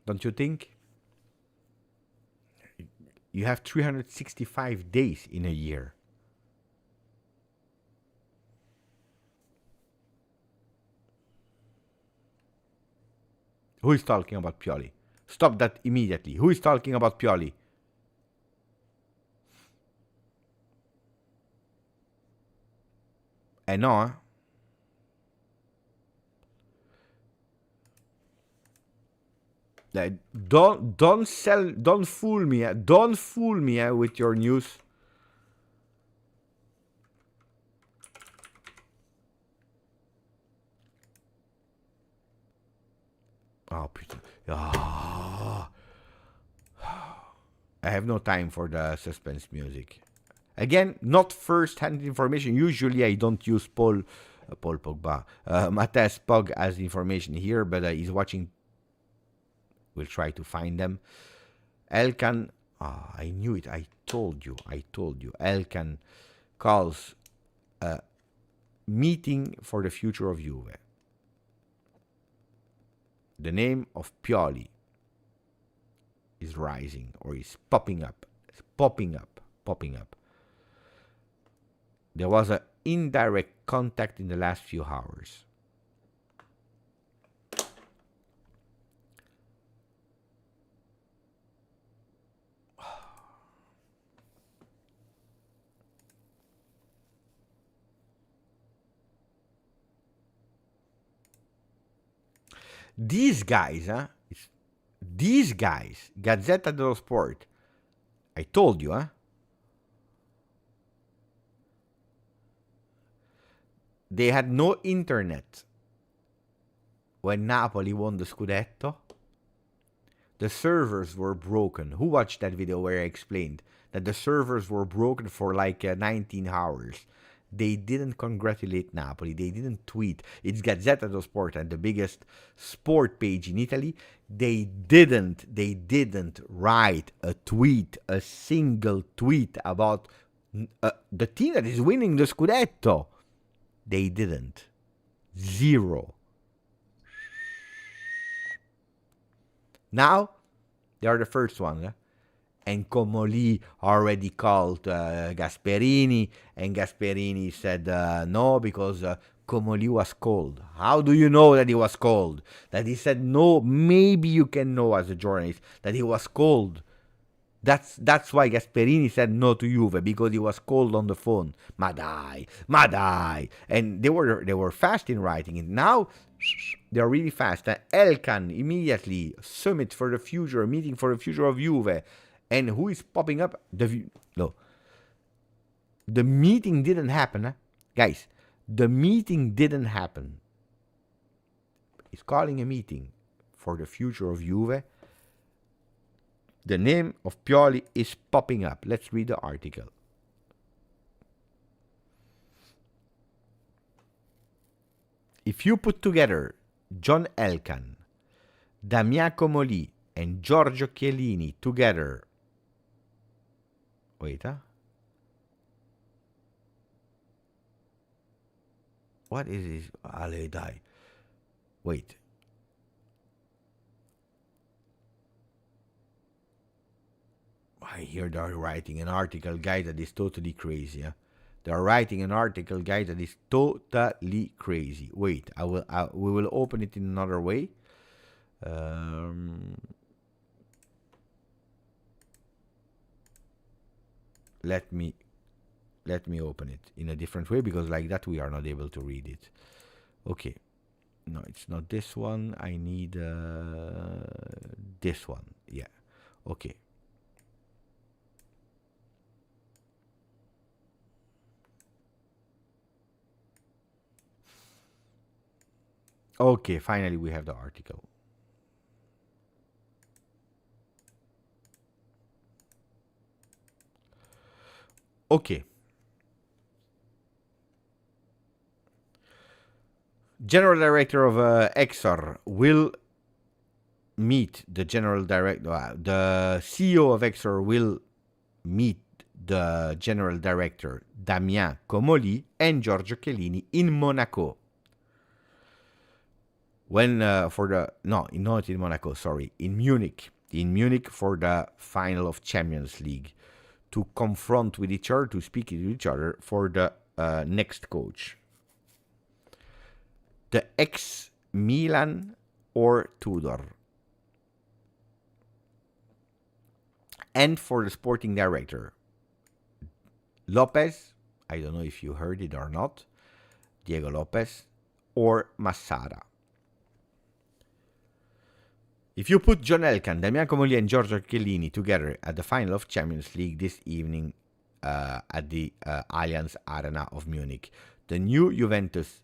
Don't you think? You have 365 days in a year. Who is talking about Pioli? Stop that immediately. Who is talking about Pioli? No, Don't fool me. Don't fool me with your news. Oh, putain. Ah. I have no time for the suspense music. Again, not first-hand information. Usually, I don't use Paul Pogba, Matthijs Pog as information here, but he's watching. We'll try to find them. Elkan, I knew it. I told you. Elkan calls a meeting for the future of Juve. The name of Pioli is rising, or is popping up. It's popping up. There was an indirect contact in the last few hours. These guys, Gazzetta dello Sport, I told you, they had no internet when Napoli won the Scudetto. The servers were broken. Who watched that video where I explained that the servers were broken for like 19 hours? They didn't congratulate Napoli. They didn't tweet. It's Gazzetta dello Sport and the biggest sport page in Italy. They didn't write a tweet, a single tweet about the team that is winning the Scudetto. They didn't. Zero. Now, they are the first one. And Comoli already called Gasperini, and Gasperini said no, because Comoli was cold. How do you know that he was cold? That he said no? Maybe you can know as a journalist that he was cold. That's why Gasperini said no to Juve, because he was cold on the phone. Madai. And they were fast in writing it. Now they're really fast. Elkan immediately summit for the future, meeting for the future of Juve. And who is popping up? The meeting didn't happen, guys. The meeting didn't happen. He's calling a meeting for the future of Juve. The name of Pioli is popping up. Let's read the article. If you put together John Elkan, Damien Comoli, and Giorgio Chiellini together. Wait, What is this? Ale, die. Wait. I hear they're writing an article, guy, that is totally crazy. They're writing an article, guy, that is totally crazy. Wait, we will open it in another way. Let me open it in a different way, because like that we are not able to read it. Okay. No, it's not this one. I need this one. Yeah. Okay. Okay, finally we have the article. Okay. General Director of Exor will meet the General Director. The CEO of Exor will meet the General Director, Damien Comoli, and Giorgio Chiellini in Monaco. When not in Monaco, sorry, in Munich. In Munich for the final of Champions League, to confront with each other, to speak with each other for the next coach. The ex-Milan or Tudor. And for the sporting director, Lopez, I don't know if you heard it or not, Diego Lopez, or Massara. If you put John Elkann, Damian Comolli, and Giorgio Chiellini together at the final of Champions League this evening at the Allianz Arena of Munich, the new Juventus.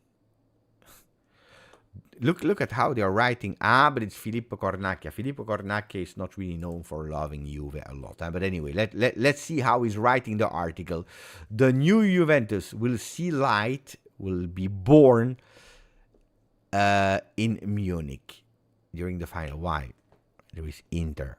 Look at how they are writing. But it's Filippo Cornacchia. Filippo Cornacchia is not really known for loving Juve a lot. But anyway, let's see how he's writing the article. The new Juventus will see light, will be born in Munich during the final. Why? There is Inter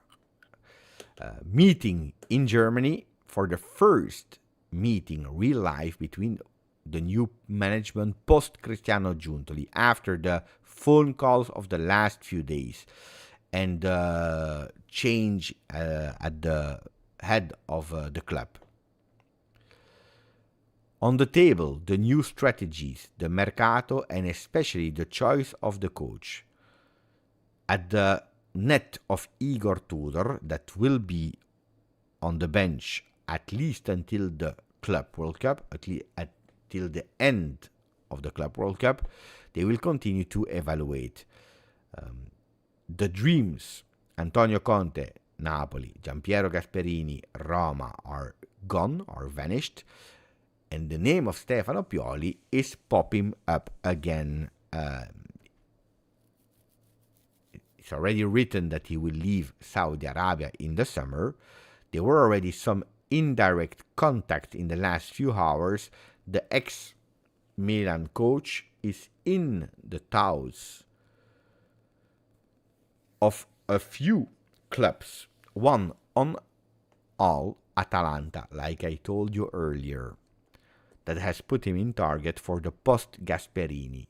meeting in Germany for the first meeting real life between the new management post Cristiano Giuntoli after the phone calls of the last few days and change at the head of the club. On the table, the new strategies, the mercato, and especially the choice of the coach. At the net of Igor Tudor, that will be on the bench at least until the Club World Cup, till the end of the Club World Cup, they will continue to evaluate. The dreams, Antonio Conte, Napoli, Giampiero Gasperini, Roma, are gone, are vanished, and the name of Stefano Pioli is popping up again. It's already written that he will leave Saudi Arabia in the summer. There were already some indirect contact in the last few hours. The ex-Milan coach is in the talks of a few clubs, one on all, Atalanta, like I told you earlier, that has put him in target for the post-Gasperini.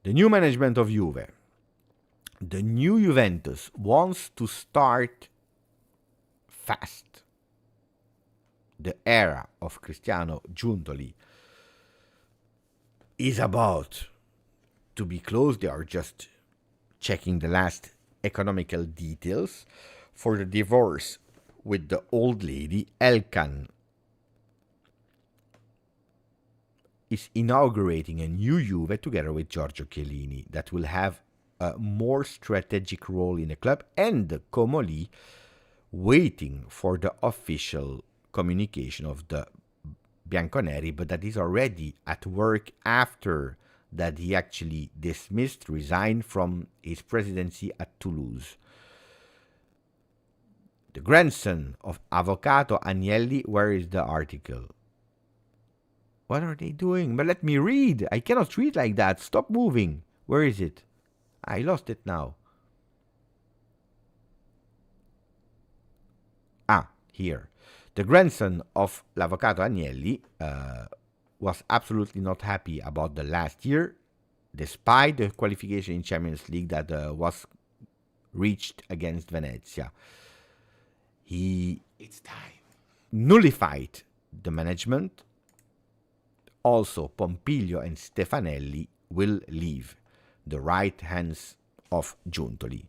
The new management of Juve. The new Juventus wants to start fast. The era of Cristiano Giuntoli is about to be closed. They are just checking the last economical details for the divorce with the old lady. Elkann is inaugurating a new Juve together with Giorgio Chiellini that will have a more strategic role in the club, and Comolli waiting for the official communication of the Bianconeri, but that is already at work after that he actually resigned from his presidency at Toulouse. The grandson of Avvocato Agnelli, where is the article? What are they doing? But let me read. I cannot read like that. Stop moving. Where is it? I lost it now. Here. The grandson of L'Avvocato Agnelli was absolutely not happy about the last year, despite the qualification in Champions League that was reached against Venezia. It's time. Nullified the management. Also, Pompilio and Stefanelli will leave the right hands of Giuntoli.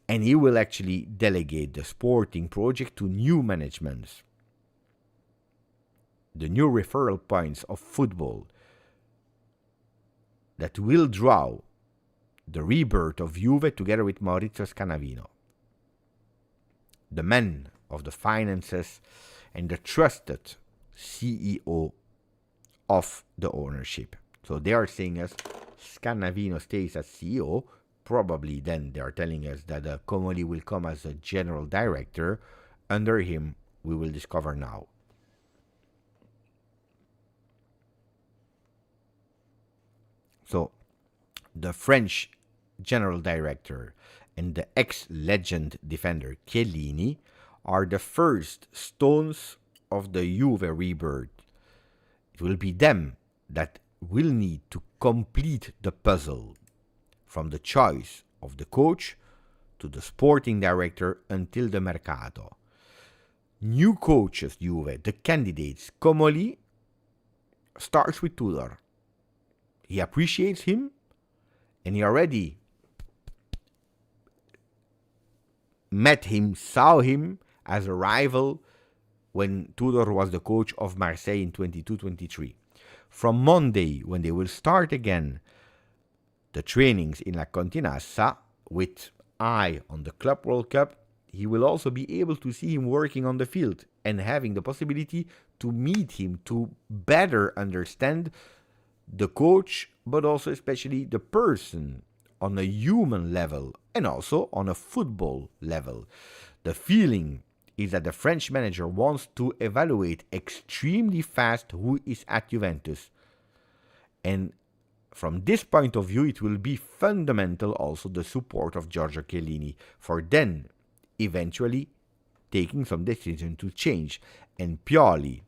And he will actually delegate the sporting project to new managements. The new referral points of football that will draw the rebirth of Juve together with Maurizio Scannavino. The man of the finances and the trusted CEO of the ownership. So they are saying us Scannavino stays as CEO. Probably then they are telling us that Comolli will come as a general director. Under him, we will discover now. So the French general director and the ex-legend defender Chiellini are the first stones of the Juve rebirth. It will be them that will need to complete the puzzle, from the choice of the coach to the sporting director until the mercato. New coaches, Juve, the candidates. Comolli starts with Tudor. He appreciates him, and he already met him, saw him as a rival when Tudor was the coach of Marseille in 22-23. From Monday, when they will start again, the trainings in La Continassa with eye on the Club World Cup, he will also be able to see him working on the field and having the possibility to meet him, to better understand the coach, but also especially the person on a human level and also on a football level. The feeling is that the French manager wants to evaluate extremely fast who is at Juventus. And from this point of view, it will be fundamental also the support of Giorgio Chiellini for then eventually taking some decision to change. And Pioli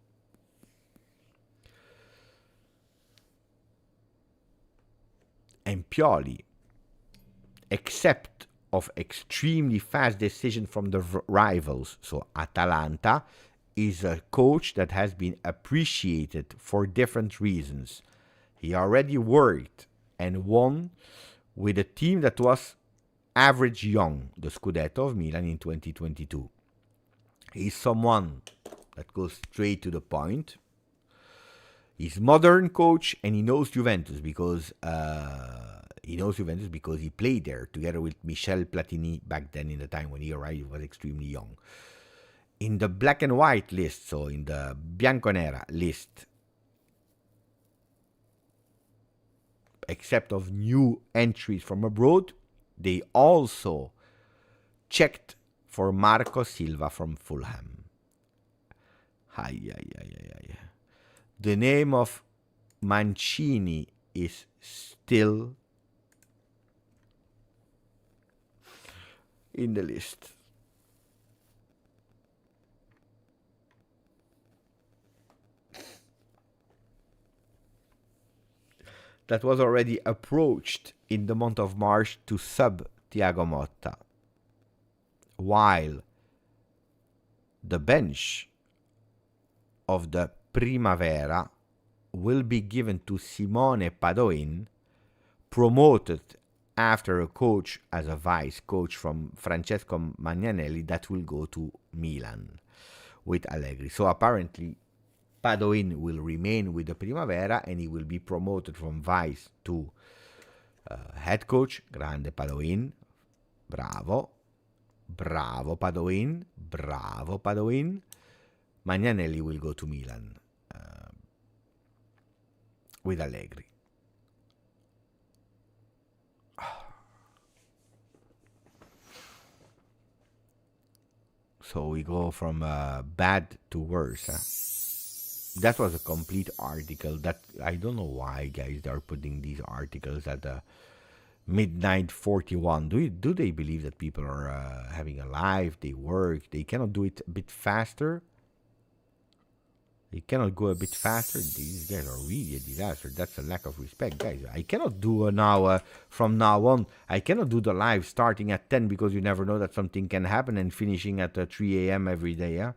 except of extremely fast decision from the rivals, so Atalanta is a coach that has been appreciated for different reasons. He already worked and won with a team that was average young, the Scudetto of Milan in 2022. He's someone that goes straight to the point. He's modern coach and he knows Juventus because he played there together with Michel Platini back then. In the time when he arrived, he was extremely young. In the black and white list, so in the Bianconeri list, except of new entries from abroad, they also checked for Marco Silva from Fulham. The name of Mancini is still in the list. That was already approached in the month of March to sub Thiago Motta, while the bench of the Primavera will be given to Simone Padoin, promoted after a coach as a vice coach from Francesco Magnanelli that will go to Milan with Allegri. So apparently Padoin will remain with the Primavera and he will be promoted from vice to head coach. Grande Padoin, bravo Padoin, bravo Padoin. Magnanelli will go to Milan with Allegri. So we go from bad to worse. That was a complete article. That I don't know why, guys, they are putting these articles at midnight 41. Do they believe that people are having a life? They work. They cannot do it a bit faster. They cannot go a bit faster. These guys are really a disaster. That's a lack of respect, guys. I cannot do now, from now on, I cannot do the live starting at 10 because you never know that something can happen and finishing at 3 a.m. every day, yeah?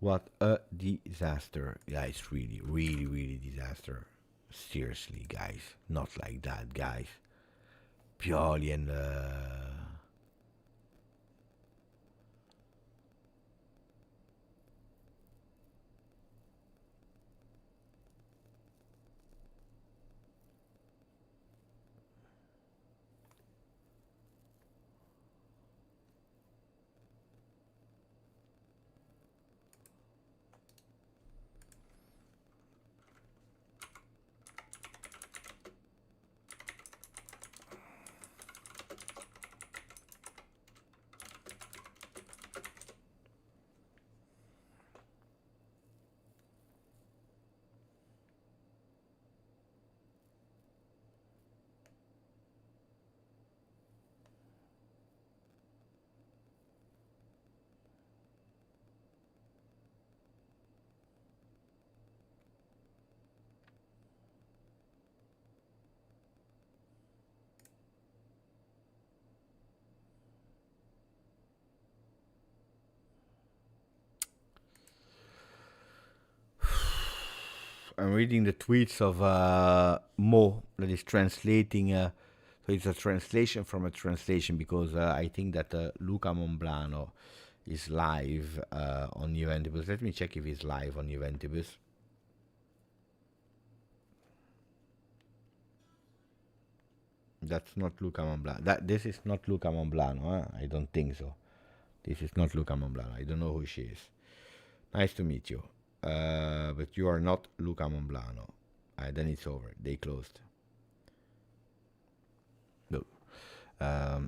What a disaster. Yeah, it's really, really, really disaster. Seriously, guys. Not like that, guys. Pioli and... I'm reading the tweets of Mo that is translating. So it's a translation from a translation because I think that Luca Monblano is live on Juventus. Let me check if he's live on Juventus. That's not Luca Monblano. This is not Luca Monblano. Huh? I don't think so. This is not Luca Monblano. I don't know who she is. Nice to meet you. But you are not Luca Monblano. Then it's over. They closed. No. I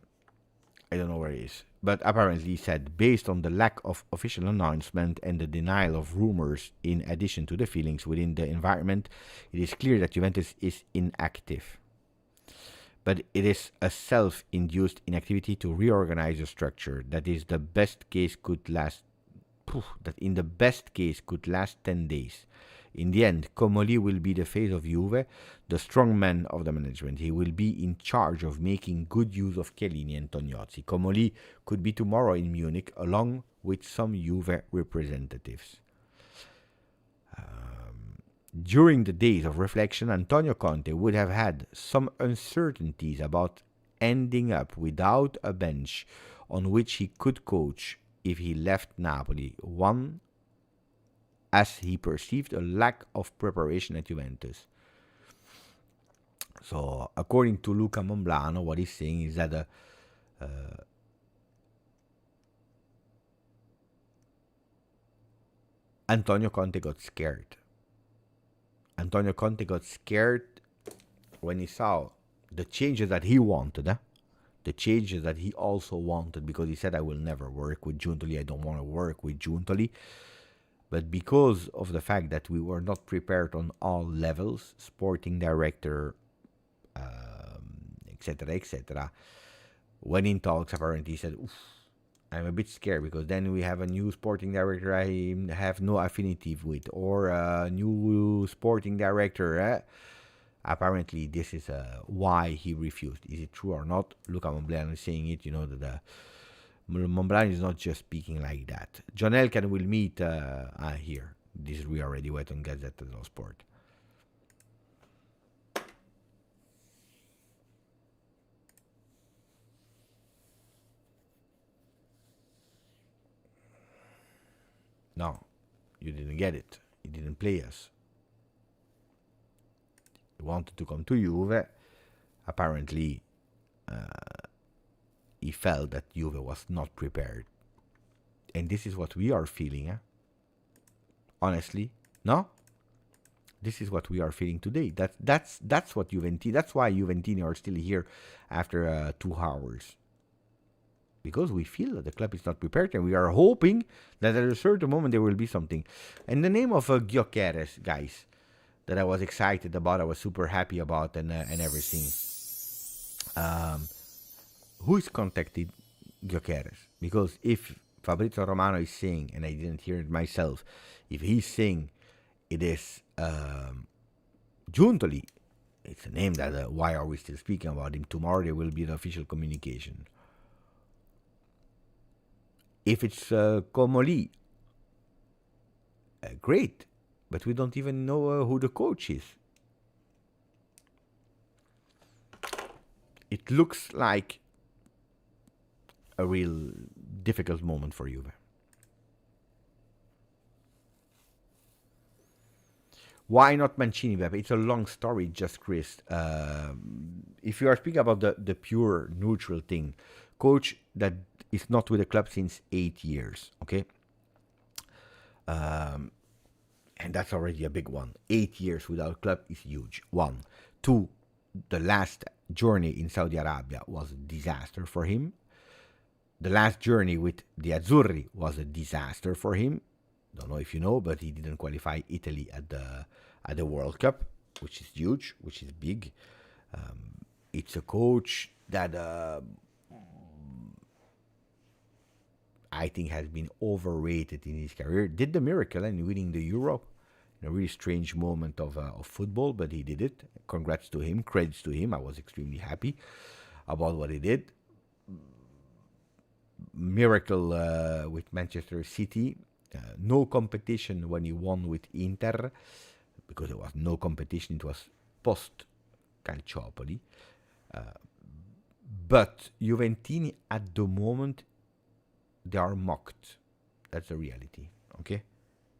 don't know where he is. But apparently he said, based on the lack of official announcement and the denial of rumors in addition to the feelings within the environment, it is clear that Juventus is inactive. But it is a self-induced inactivity to reorganize the structure that is the best case could last that in the best case could last 10 days. In the end, Comoli will be the face of Juve, the strong man of the management. He will be in charge of making good use of Chiellini and Tognozzi. Comoli could be tomorrow in Munich along with some Juve representatives. During the days of reflection, Antonio Conte would have had some uncertainties about ending up without a bench on which he could coach if he left Napoli. One, as he perceived a lack of preparation at Juventus. So, according to Luca Monblano, what he's saying is that Antonio Conte got scared. Antonio Conte got scared when he saw the changes that he wanted, the changes that he also wanted, because he said, I will never work with Giuntoli, I don't want to work with Giuntoli. But because of the fact that we were not prepared on all levels, sporting director, etc., etc., when in talks, apparently he said, I'm a bit scared because then we have a new sporting director I have no affinity with, or a new sporting director. Apparently, this is why he refused. Is it true or not? Luca Monblano is saying it. You know that Monblano is not just speaking like that. John Elkann will meet here. This we already went on Gazzetta dello Sport. No, you didn't get it. He didn't play us. He wanted to come to Juve. Apparently, he felt that Juve was not prepared. And this is what we are feeling, honestly. No? This is what we are feeling today. That's what Juventini. That's why Juventini are still here after 2 hours. Because we feel that the club is not prepared, and we are hoping that at a certain moment there will be something. And the name of Gyökeres, guys, that I was excited about, I was super happy about, and everything. Who is contacted Gyökeres? Because if Fabrizio Romano is saying, and I didn't hear it myself, if he's saying it is Giuntoli, it's a name that why are we still speaking about him? Tomorrow there will be an official communication. If it's Comoli, great, but we don't even know who the coach is. It looks like a real difficult moment for Juve. Why not Mancini, Beppe? It's a long story, just Chris. If you are speaking about the pure neutral thing, coach that is not with the club since 8 years, okay? And that's already a big one. 8 years without club is huge. 1. 2, the last journey in Saudi Arabia was a disaster for him. The last journey with the Azzurri was a disaster for him. Don't know if you know, but he didn't qualify Italy at the World Cup, which is huge, which is big. It's a coach that I think has been overrated in his career. Did the miracle in winning the Euro in a really strange moment of football, but he did it. Congrats to him, credits to him. I was extremely happy about what he did. Miracle with Manchester City. No competition when he won with Inter. because there was no competition. It was post Calciopoli. But Juventini at the moment, they are mocked. That's the reality. Okay,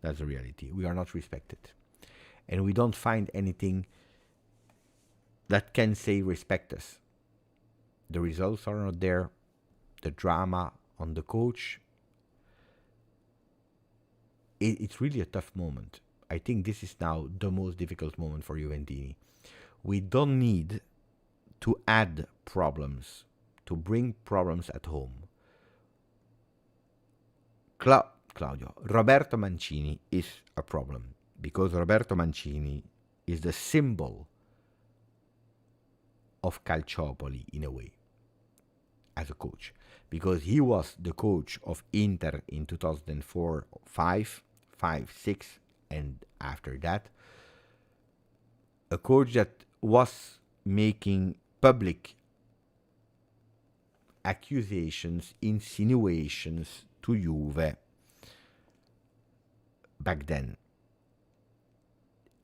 that's the reality. We are not respected, and we don't find anything that can say respect us. The results are not there. The drama on the coach. It's really a tough moment. I think this is now the most difficult moment for Juventini. We don't need to add problems, to bring problems at home. Claudio, Roberto Mancini is a problem because Roberto Mancini is the symbol of Calciopoli in a way as a coach, because he was the coach of Inter in 2004, 5, 6, and after that, a coach that was making public accusations, insinuations to Juve back then.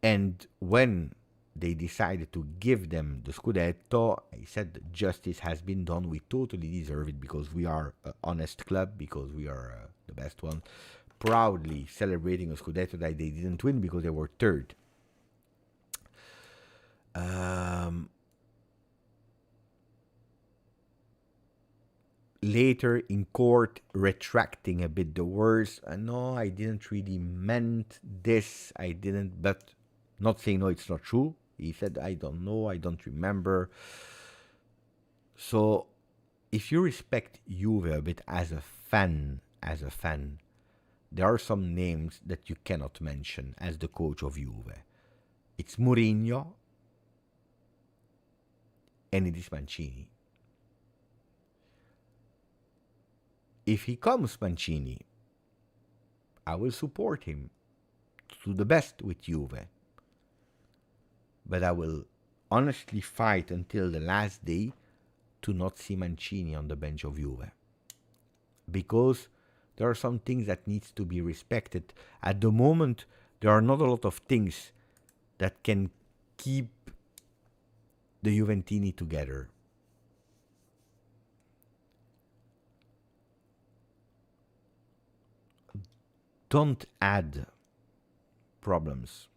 And when they decided to give them the Scudetto, I said justice has been done. We totally deserve it because we are an honest club, because we are the best one. Proudly celebrating a Scudetto that they didn't win because they were third. Later in court, retracting a bit the words. No, I didn't really meant this. I didn't, but not saying no, it's not true. He said, I don't know, I don't remember. So, if you respect Juve a bit as a fan, there are some names that you cannot mention as the coach of Juve. It's Mourinho and it is Mancini. If he comes, Mancini, I will support him to the best with Juve. But I will honestly fight until the last day to not see Mancini on the bench of Juve. Because there are some things that needs to be respected. At the moment, there are not a lot of things that can keep the Juventini together. Don't add problems.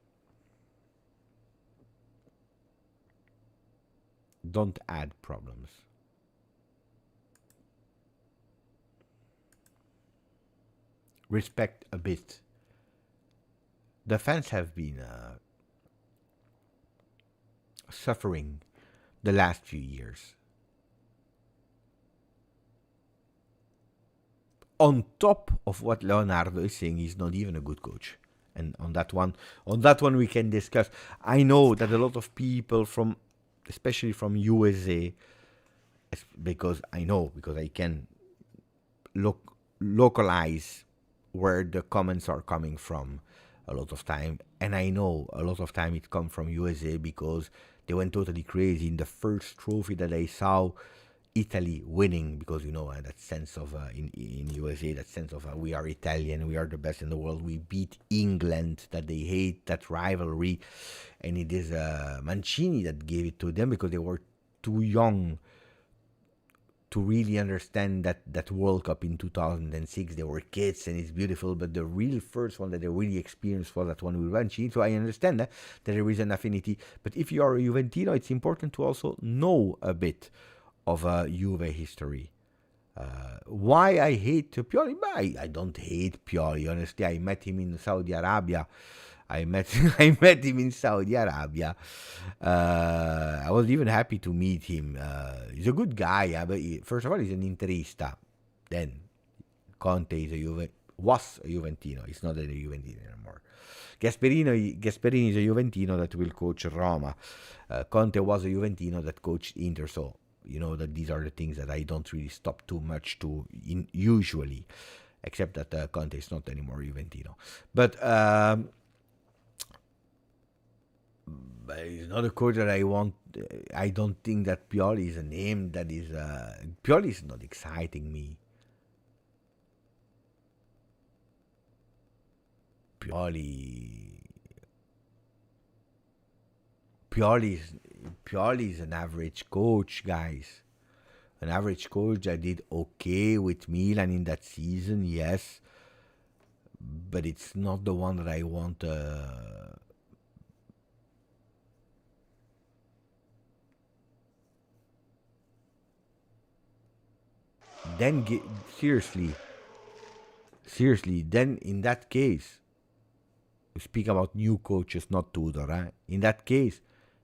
Don't add problems. Respect a bit. The fans have been suffering the last few years. On top of what Leonardo is saying, he's not even a good coach. And on that one we can discuss. I know that a lot of people especially from USA, because I can localize where the comments are coming from a lot of time. And I know a lot of time it comes from USA because they went totally crazy in the first trophy that I saw Italy winning, because that sense of in USA, that sense of we are Italian, we are the best in the world, we beat England, that they hate that rivalry, and it is Mancini that gave it to them because they were too young to really understand that World Cup in 2006. They were kids and it's beautiful, but the real first one that they really experienced was that one with Mancini. So I understand that there is an affinity, but if you are a Juventino, it's important to also know a bit of Juve history. Why I hate Pioli? I don't hate Pioli, honestly. I met him in Saudi Arabia. I met him in Saudi Arabia. I was even happy to meet him. He's a good guy. But first of all, he's an Interista. Then Conte was a Juventino. He's not a Juventino anymore. Gasperini is a Juventino that will coach Roma. Conte was a Juventino that coached Inter. So that these are the things that I don't really stop too much to usually, except that Conte is not anymore Juventino. But he's not a coach that I want. I don't think that Pioli is a name that is. Pioli is not exciting me. Pioli Pioli's an average coach, guys. An average coach that did okay with Milan in that season, yes. But it's not the one that I want. Then, seriously, then in that case, we speak about new coaches, not Tudor. Eh? In that case,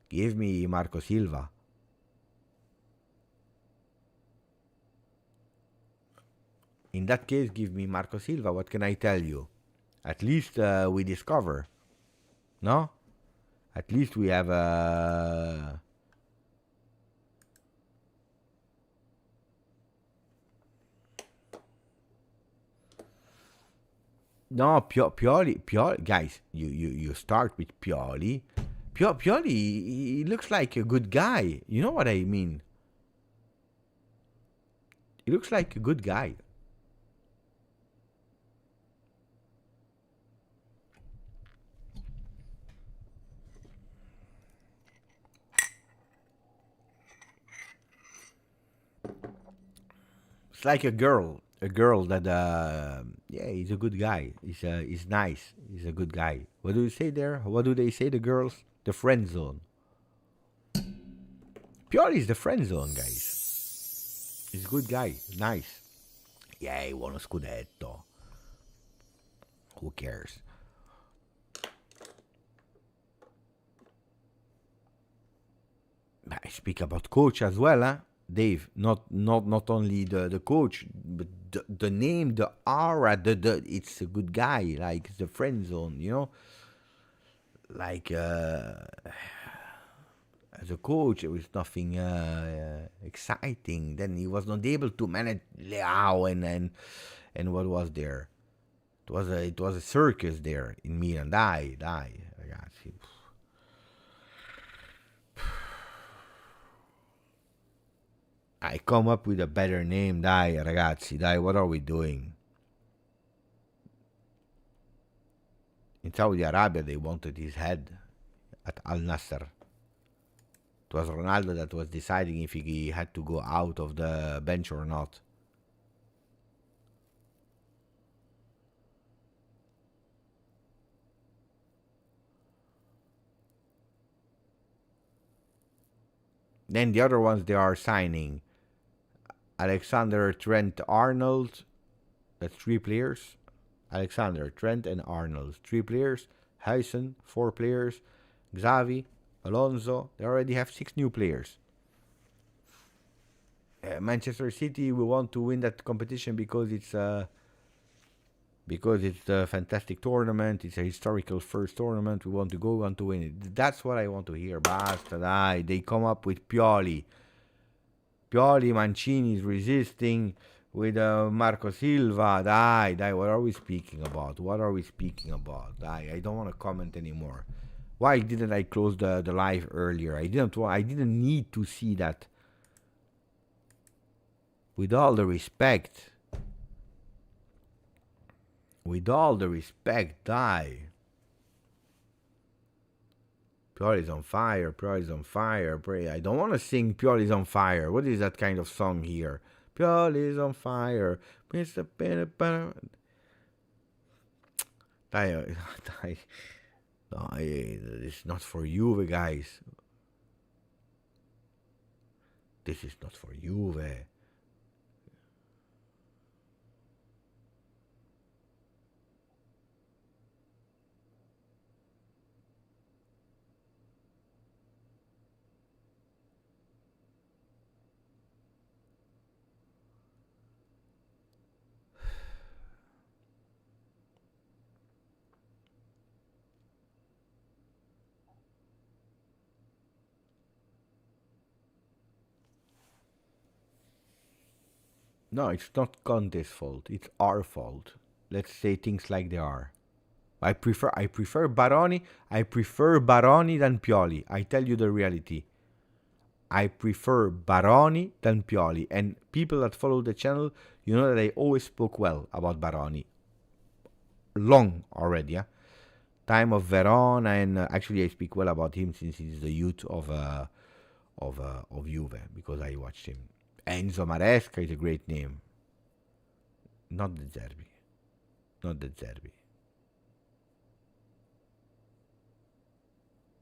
give me Marco Silva. In that case, give me Marco Silva. What can I tell you? At least we discover. No? At least we have a... No, Pioli, guys, you start with Pioli. Pioli, he looks like a good guy. You know what I mean? He looks like a good guy. It's like a girl that yeah, he's a good guy. He's nice. He's a good guy. What do you say there? What do they say, the girls? The friend zone. Pioli is the friend zone, guys. He's a good guy. Nice. Yeah, he won a scudetto. Who cares? I speak about coach as well, huh? Dave, not only the coach, but the name, the aura, it's a good guy, like the friend zone, you know. Like as a coach, it was nothing exciting. Then he was not able to manage Leao and what was there. It was a circus there in Milan. Dai, ragazzi. I come up with a better name, dai ragazzi, dai, what are we doing? In Saudi Arabia they wanted his head at Al Nasser. It was Ronaldo that was deciding if he had to go out of the bench or not. Then the other ones they are signing. Alexander, Trent, Arnold. That's 3 players. Alexander, Trent, and Arnold. 3 players. Huijsen, 4 players. Xavi, Alonso. They already have 6 new players. Manchester City, we want to win that competition because it's a fantastic tournament. It's a historical first tournament. We want to win it. That's what I want to hear. Basta, dai. They come up with Pioli. Mancini is resisting with Marco Silva. Dai. What are we speaking about? Dai. I don't want to comment anymore. Why didn't I close the live earlier? I didn't need to see that. With all the respect, dai. Pioli's on fire. I don't want to sing Pioli's on fire. What is that kind of song here? Pioli's on fire. No, it's not for Juve, guys. This is not for Juve. No, it's not Conte's fault. It's our fault. Let's say things like they are. I prefer Baroni. I prefer Baroni than Pioli. I tell you the reality. I prefer Baroni than Pioli. And people that follow the channel, you know that I always spoke well about Baroni. Long already, yeah? Time of Verona, and actually I speak well about him since he's the youth of Juve, because I watched him. Enzo Maresca is a great name. Not the Zerbi. Not the Zerbi.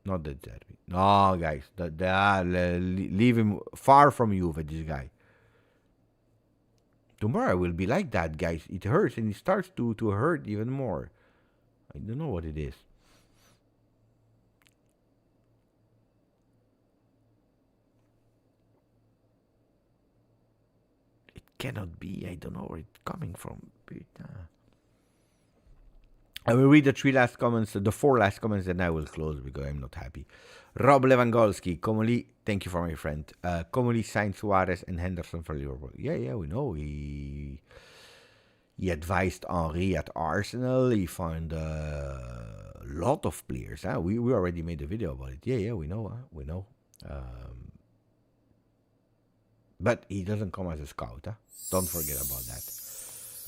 Not the Zerbi. No, guys. Leave him far from Juve, this guy. Tomorrow I will be like that, guys. It hurts, and it starts to hurt even more. I don't know what it is. It cannot be. I don't know where it's coming from. I will read the the 4 last comments, and I will close because I'm not happy. Rob Lewandowski, Comoli, thank you for my friend. Comoli signed Suarez and Henderson for Liverpool. Yeah, we know. He advised Henry at Arsenal. He found a lot of players. Huh? We already made a video about it. Yeah, we know. We know. But he doesn't come as a scout. Huh? Don't forget about that.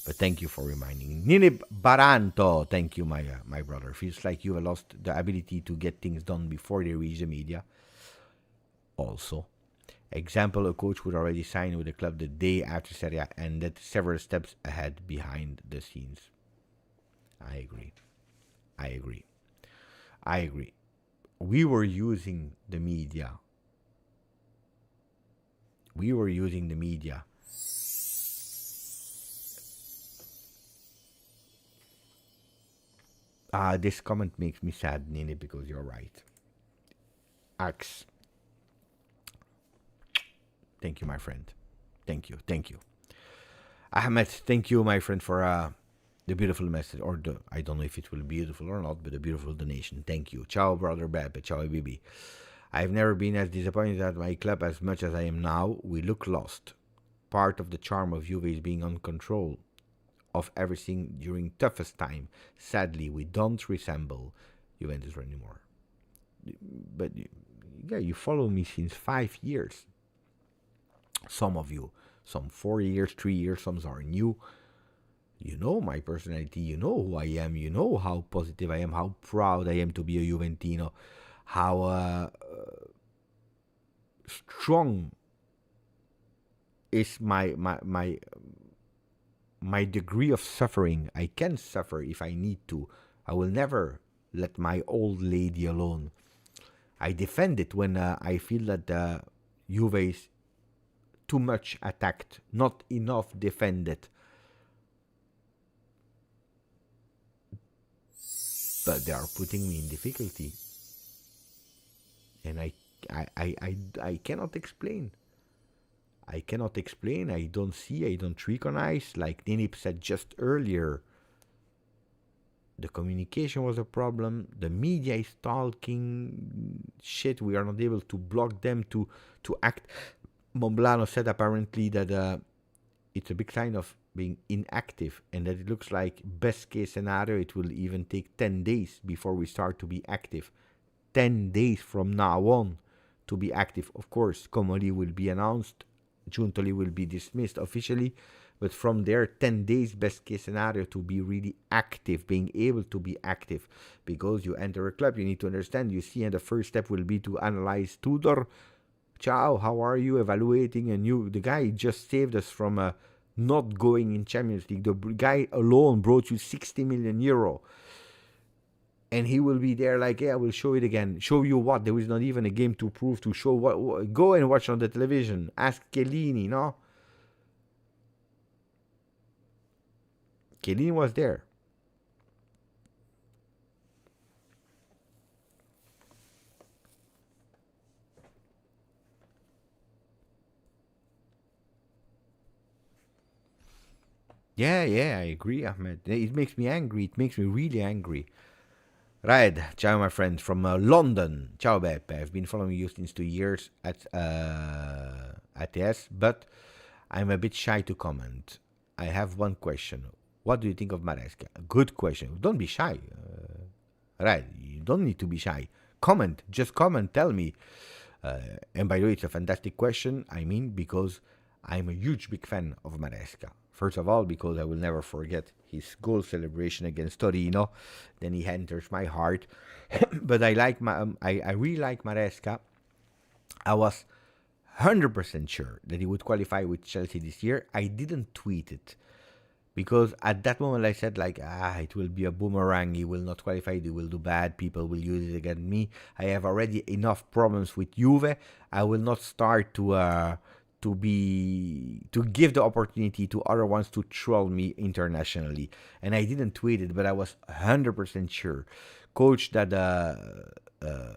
But thank you for reminding. Ninib Baranto, thank you, my brother. Feels like you have lost the ability to get things done before they reach the media. Also, example, a coach would already sign with the club the day after Serie A and that several steps ahead behind the scenes. I agree. We were using the media. This comment makes me sad, Nini, because you're right. Axe. Thank you, my friend. Thank you. Ahmed, thank you, my friend, for the beautiful message. I don't know if it will be beautiful or not, but a beautiful donation. Thank you. Ciao, brother Beppe. Ciao, Bibi. I've never been as disappointed at my club as much as I am now. We look lost. Part of the charm of Juve is being on control of everything during toughest time. Sadly, we don't resemble Juventus anymore. But yeah, you follow me since 5 years. Some of you, some 4 years, 3 years, some are new. You know my personality, you know who I am, you know how positive I am, how proud I am to be a Juventino, how strong is my degree of suffering. I can suffer if I need to. I will never let my old lady alone. I defend it when I feel that Juve is too much attacked, not enough defended. But they are putting me in difficulty. And I cannot explain. I don't see, I don't recognize. Like Ninip said just earlier, the communication was a problem. The media is talking shit. We are not able to block them to act. Momblano said apparently that it's a big sign of being inactive, and that it looks like best case scenario it will even take 10 days before we start to be active. 10 days from now on to be active. Of course, Comoli will be announced. Giuntoli will be dismissed officially, but from there, 10 days best case scenario to be really active, being able to be active, because you enter a club, you need to understand, you see, and the first step will be to analyze Tudor. Ciao, how are you? Evaluating the guy just saved us from not going in Champions League. The guy alone brought you 60 million euro. And he will be there like, yeah, I will show it again. Show you what? There is not even a game to prove, to show what. Go and watch on the television. Ask Chiellini, no? Chiellini was there. Yeah, I agree, Ahmed. It makes me angry. It makes me really angry. Right, ciao my friend from London. Ciao Beppe, I've been following you since 2 years at ATS, but I'm a bit shy to comment. I have one question. What do you think of Maresca? Good question. Don't be shy. Right, you don't need to be shy. Comment, just comment, tell me. And by the way, it's a fantastic question. I mean, because I'm a huge big fan of Maresca. First of all, because I will never forget his goal celebration against Torino. Then he enters my heart. But I really like Maresca. I was 100% sure that he would qualify with Chelsea this year. I didn't tweet it because at that moment I said like, it will be a boomerang. He will not qualify. He will do bad. People will use it against me. I have already enough problems with Juve. I will not start to give the opportunity to other ones to troll me internationally. And I didn't tweet it, but I was 100% sure. Coach that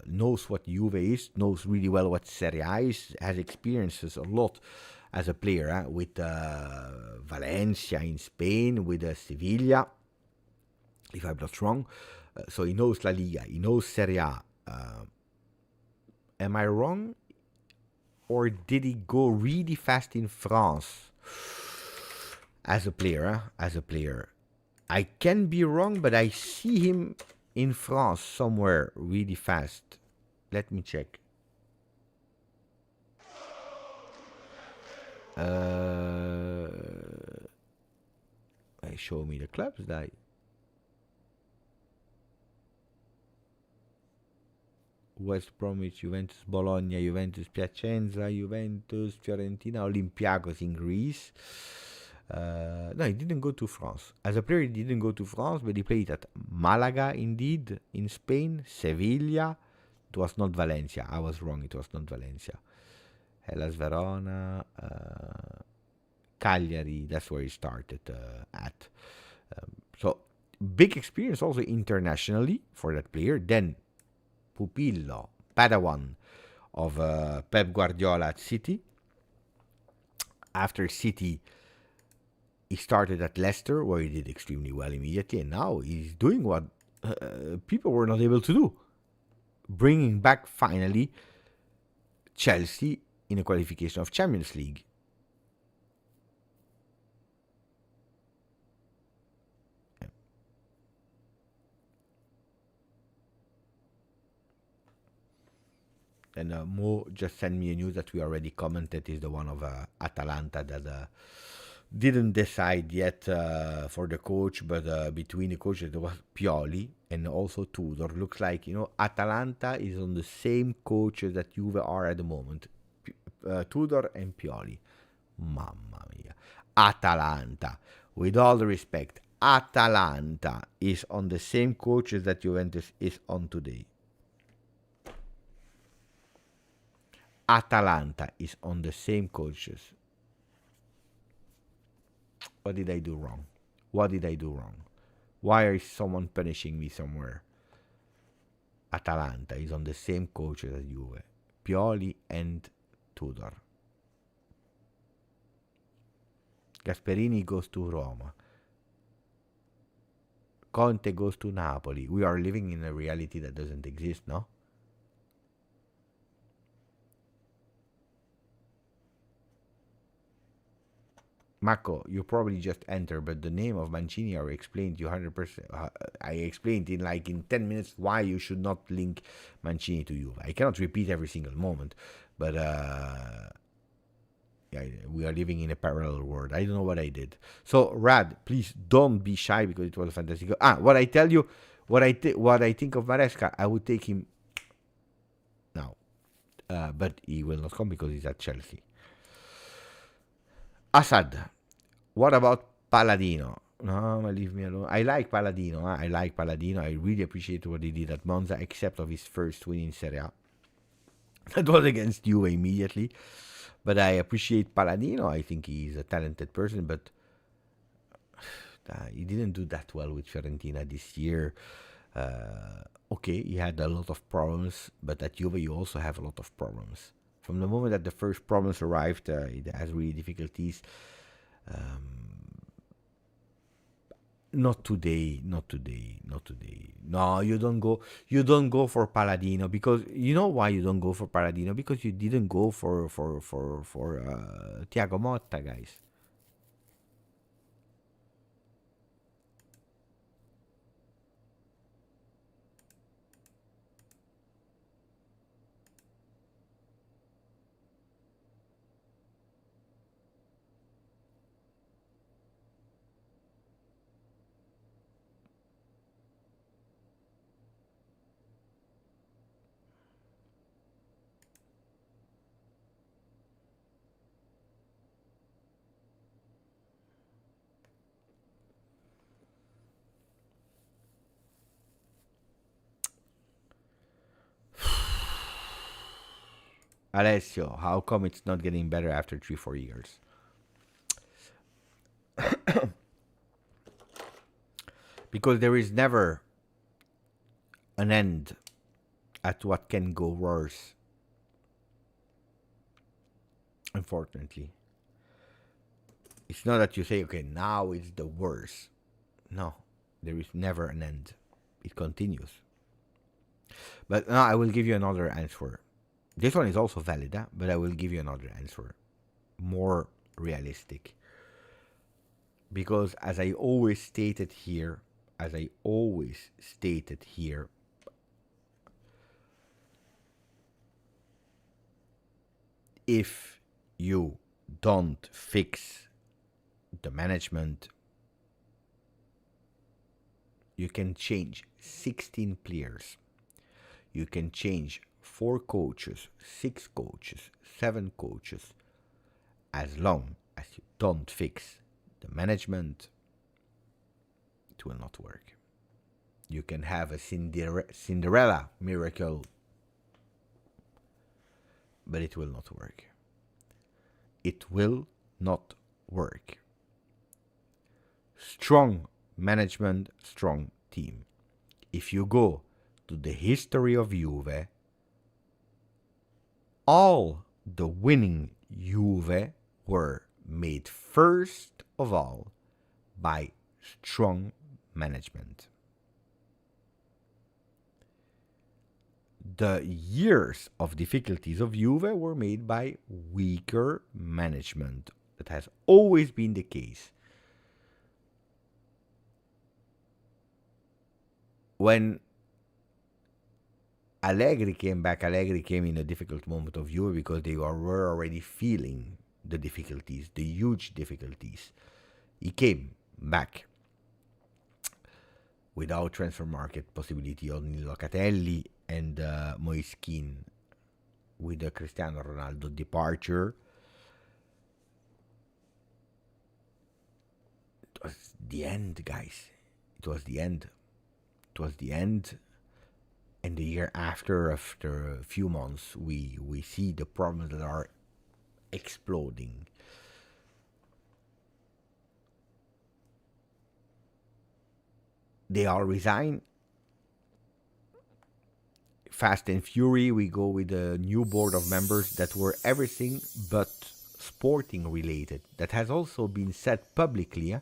knows what Juve is, knows really well what Serie A is, has experiences a lot as a player with Valencia in Spain, with Sevilla, if I'm not wrong. So he knows La Liga, he knows Serie A. Am I wrong? Or did he go really fast in France as a player? I can be wrong, but I see him in France somewhere really fast. Let me check. Show me the clubs that. West Bromwich, Juventus, Bologna, Juventus, Piacenza, Juventus, Fiorentina, Olympiacos in Greece. No, he didn't go to France. As a player, he didn't go to France, but he played at Malaga, indeed, in Spain, Sevilla. It was not Valencia. I was wrong. It was not Valencia. Hellas Verona, Cagliari. That's where he started at. So, big experience also internationally for that player. Then, Pupillo, Padawan of Pep Guardiola at City. After City, he started at Leicester, where he did extremely well immediately, and now he's doing what people were not able to do. Bringing back, finally, Chelsea in a qualification of Champions League. And Mo just sent me a news that we already commented, is the one of Atalanta that didn't decide yet for the coach, but between the coaches there was Pioli and also Tudor. Looks like, Atalanta is on the same coaches that Juve are at the moment. Tudor and Pioli. Mamma mia. Atalanta. With all the respect, Atalanta is on the same coaches that Juventus is on today. Atalanta is on the same coaches. What did I do wrong? Why is someone punishing me somewhere? Atalanta is on the same coaches as Juve. Pioli and Tudor. Gasperini goes to Roma. Conte goes to Napoli. We are living in a reality that doesn't exist, no? Marco, you probably just entered, but the name of Mancini I explained to you 100%. I explained in 10 minutes why you should not link Mancini to Juve. I cannot repeat every single moment, but we are living in a parallel world. I don't know what I did. So, Rad, please don't be shy because it was a fantastic. What I tell you, what I think of Maresca, I would take him now, but he will not come because he's at Chelsea. Assad, what about Palladino? No, leave me alone. I like Palladino. I really appreciate what he did at Monza, except of his first win in Serie A. That was against Juve immediately. But I appreciate Palladino. I think he's a talented person, but he didn't do that well with Fiorentina this year. Okay, he had a lot of problems, but at Juve you also have a lot of problems. From the moment that the first problems arrived, it has really difficulties. Not today. No, you don't go for Palladino, because you know why you don't go for Palladino? Because you didn't go for Thiago Motta, guys. Alessio, how come it's not getting better after 3-4 years? Because there is never an end at what can go worse. Unfortunately. It's not that you say, okay, now it's the worst. No, there is never an end. It continues. But now I will give you another answer. This one is also valid, but I will give you another answer. More realistic. Because as I always stated here, if you don't fix the management, you can change 16 players. You can change 4 coaches, 6 coaches, 7 coaches. As long as you don't fix the management, it will not work. You can have a Cinderella miracle, but it will not work. It will not work. Strong management, strong team. If you go to the history of Juve, all the winning Juve were made first of all by strong management. The years of difficulties of Juve were made by weaker management. That has always been the case. When Allegri came back, Allegri came in a difficult moment of Juve because they were already feeling the difficulties, the huge difficulties. He came back without transfer market possibility on Locatelli and Moiskin, with the Cristiano Ronaldo departure. It was the end, guys. It was the end. And the year after a few months, we see the problems that are exploding. They all resign. Fast and Fury, we go with a new board of members that were everything but sporting related. That has also been said publicly.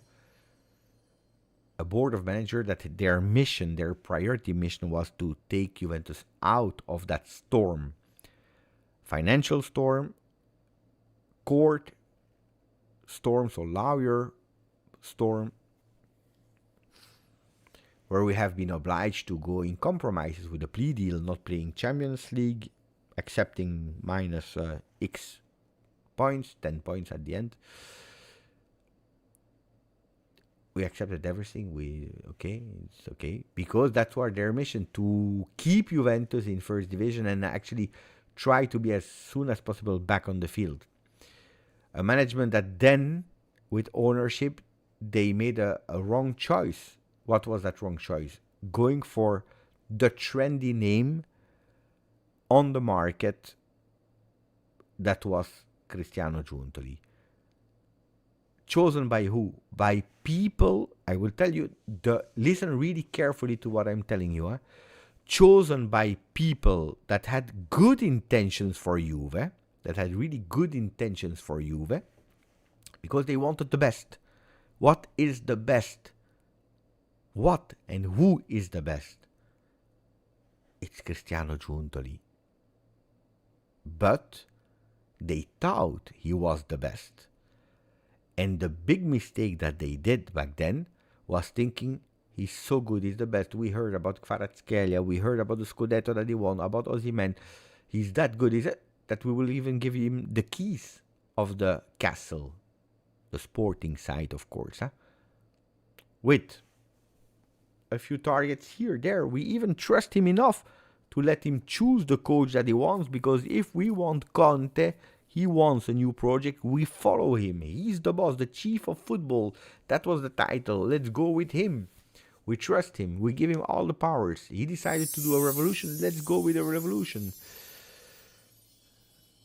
A board of managers that their mission, their priority mission was to take Juventus out of that storm. Financial storm, court storm, so lawyer storm, where we have been obliged to go in compromises with the plea deal, not playing Champions League, accepting minus X points, 10 points at the end. We accepted everything. It's okay. Because that's what their mission, to keep Juventus in first division and actually try to be as soon as possible back on the field. A management that then, with ownership, they made a wrong choice. What was that wrong choice? Going for the trendy name on the market that was Cristiano Juventini. Chosen by who? By people, I will tell you, listen really carefully to what I'm telling you. Chosen by people that had good intentions for Juve, because they wanted the best. What is the best? What and who is the best? It's Cristiano Juventini. But they thought he was the best. And the big mistake that they did back then was thinking he's so good, he's the best. We heard about Kvaratskhelia, we heard about the Scudetto that he won, about Osimhen. He's that good, is it? That we will even give him the keys of the castle, the sporting side, of course. With a few targets here, there. We even trust him enough to let him choose the coach that he wants, because if we want Conte, he wants a new project, we follow him. He's the boss, the chief of football. That was the title. Let's go with him. We trust him. We give him all the powers. He decided to do a revolution. Let's go with a revolution.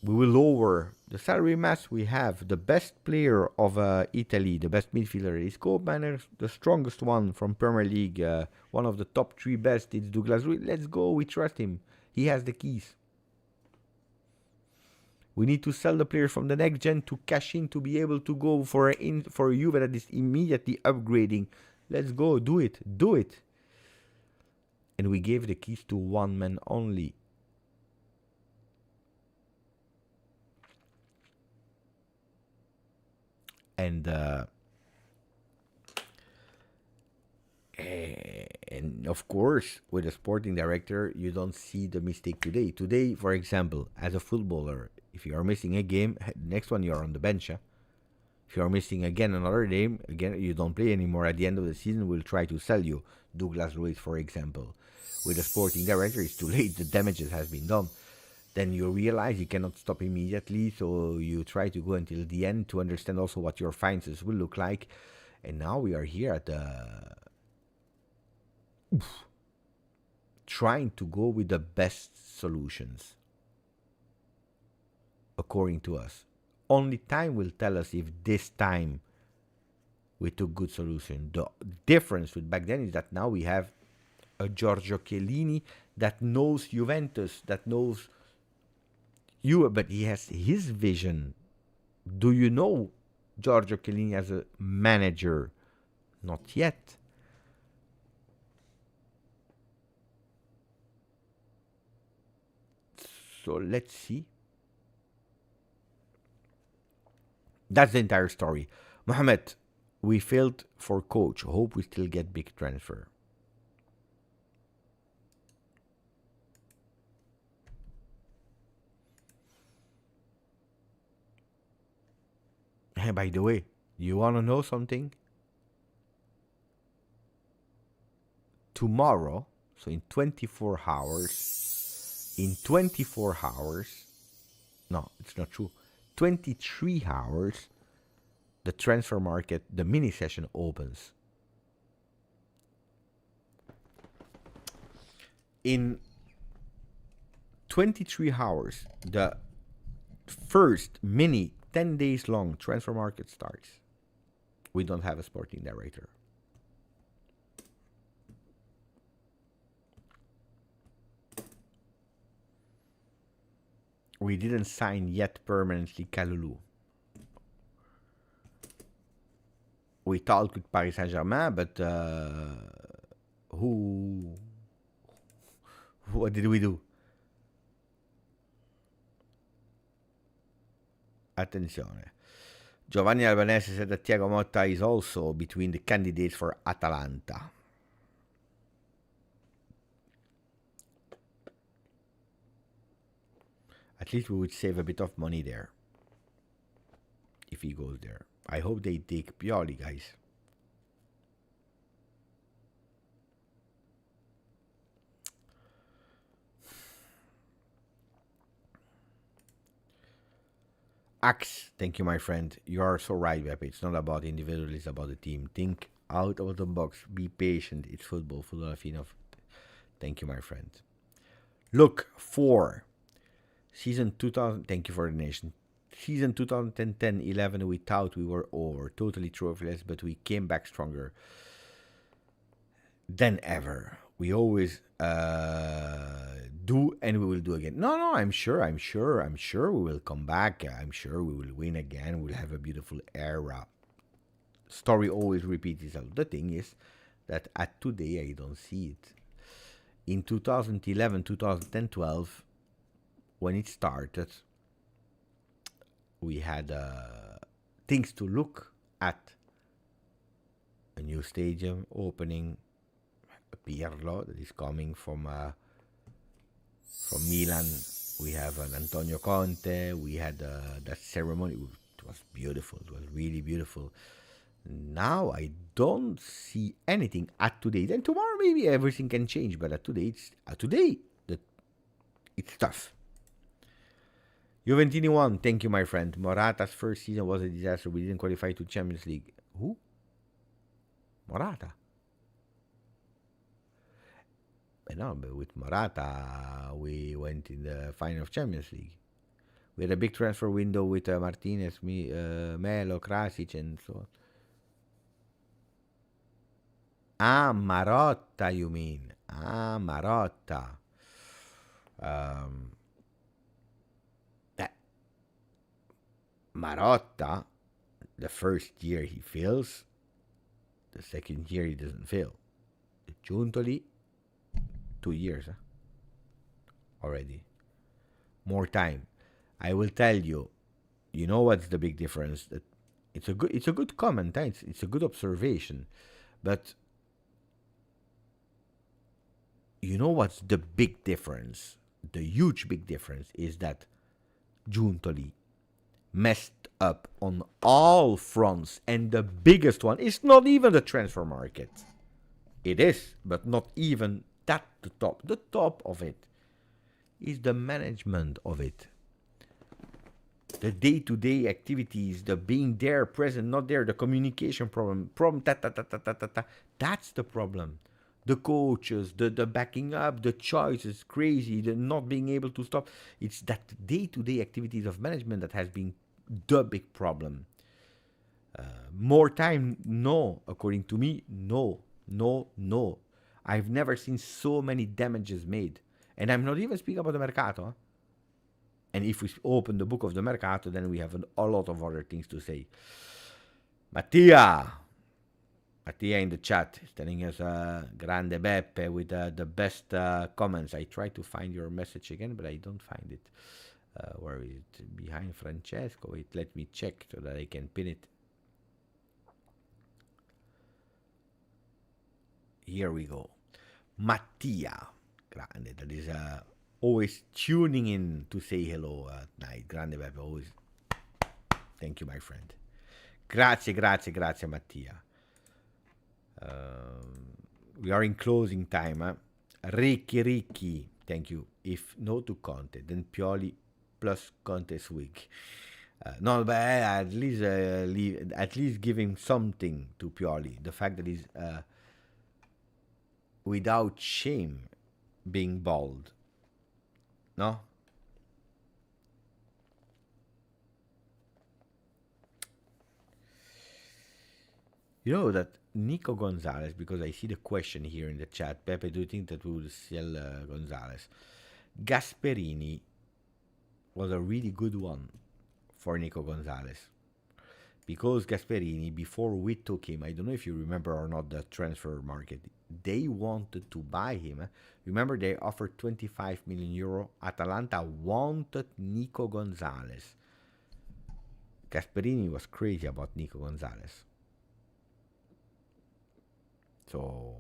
we will lower the salary mass we have. The best player of Italy, the best midfielder is Koopman, the strongest one from Premier League, one of the top 3 best. It's Douglas Luiz. Let's go. We trust him. He has the keys. We need to sell the players from the next gen to cash in to be able to go for a Juve that is immediately upgrading. Let's go. Do it. Do it. And we gave the keys to one man only. And of course, with a sporting director, you don't see the mistake today. Today, for example, as a footballer, if you are missing a game, next one you are on the bench. If you are missing again another game, again you don't play anymore. At the end of the season, we'll try to sell you. Douglas Luiz, for example. With a sporting director, it's too late. The damages has been done. Then you realize you cannot stop immediately, so you try to go until the end to understand also what your finances will look like. And now we are here at the trying to go with the best solutions according to us. Only time will tell us if this time we took good solution. The difference with back then is that now we have a Giorgio Chiellini that knows Juventus, that knows you, but he has his vision. Do you know Giorgio Chiellini as a manager? Not yet. So let's see. That's the entire story. Mohamed, we failed for coach. Hope we still get big transfer. Hey, by the way, you want to know something? Tomorrow, so in 24 hours, no, it's not true, 23 hours, the transfer market, the mini session opens. In 23 hours, the first mini 10 days long transfer market starts. We don't have a sporting director. We didn't sign yet permanently Kalulu. We talked with Paris Saint-Germain, but what did we do? Attenzione. Giovanni Albanese said that Thiago Motta is also between the candidates for Atalanta. At least we would save a bit of money there if he goes there. I hope they take Pioli, guys. Axe, thank you, my friend. You are so right, Pepe. It's not about individuals, it's about the team. Think out of the box. Be patient. It's football. Football enough. Thank you, my friend. Look, 4. Season 2000. Thank you for the nation. Season 2010-11, we thought we were over. Totally trophyless, but we came back stronger than ever. We always do, and we will do again. No, I'm sure we will come back. I'm sure we will win again. We'll have a beautiful era. Story always repeats itself. The thing is that at today, I don't see it. In 2011, 2010, 12, when it started, we had things to look at. A new stadium opening, Pirlo that is coming from Milan. We have an Antonio Conte. We had that ceremony. It was beautiful. It was really beautiful. Now I don't see anything at today. Then tomorrow maybe everything can change, but at today it's tough. Juventini won. Thank you, my friend. Morata's first season was a disaster. We didn't qualify to Champions League. Who? Morata. No, but with Morata, we went in the final of Champions League. We had a big transfer window with Martinez, Melo, Krasic, and so on. Ah, Marotta, you mean? Ah, Marotta. That Marotta, the first year he fails, the second year he doesn't fail. Giuntoli, 2 years already. More time. I will tell you. You know what's the big difference? That it's a good comment. It's a good observation, but you know what's the big difference? The huge big difference is that Giuntoli messed up on all fronts, and the biggest one is not even the transfer market. It is, but not even that the top. The top of it is the management of it. The day-to-day activities, the being there, present, not there, the communication problem, that's the problem. The coaches, the backing up, the choices, crazy, the not being able to stop. It's that day-to-day activities of management that has been the big problem. More time, no. According to me, no. I've never seen so many damages made. And I'm not even speaking about the Mercato. And if we open the book of the Mercato, then we have a lot of other things to say. Mattia in the chat is telling us Grande Beppe with the best comments. I try to find your message again, but I don't find it. Where is it? Behind Francesco. Wait, let me check so that I can pin it. Here we go. Mattia. Grande. That is always tuning in to say hello at night. Grande Beppe. Always. Thank you, my friend. Grazie, Mattia. We are in closing time. Ricky. Thank you. If no to Conte, then Pioli plus Conte's week. No, but at least give him something to Pioli. The fact that he's without shame being bald. No? You know that Nico Gonzalez, because I see the question here in the chat, Pepe, do you think that we will sell Gonzalez? Gasperini was a really good one for Nico Gonzalez. Because Gasperini, before we took him, I don't know if you remember or not the transfer market, they wanted to buy him. Remember, they offered 25 million euro. Atalanta wanted Nico Gonzalez. Gasperini was crazy about Nico Gonzalez. So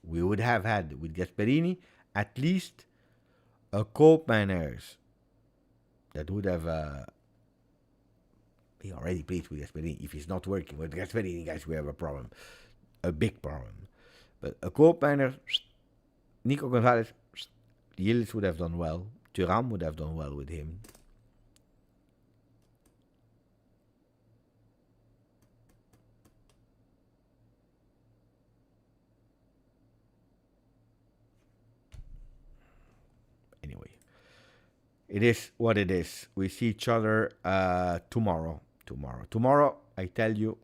we would have had with Gasperini at least a Koopmeiners that would have he already plays with Gasperini. If he's not working with Gasperini, guys, we have a problem, a big problem. But a Koopmeiner, Nico Gonzalez, Yildiz would have done well. Thuram would have done well with him. Anyway, it is what it is. We see each other tomorrow. Tomorrow, I tell you,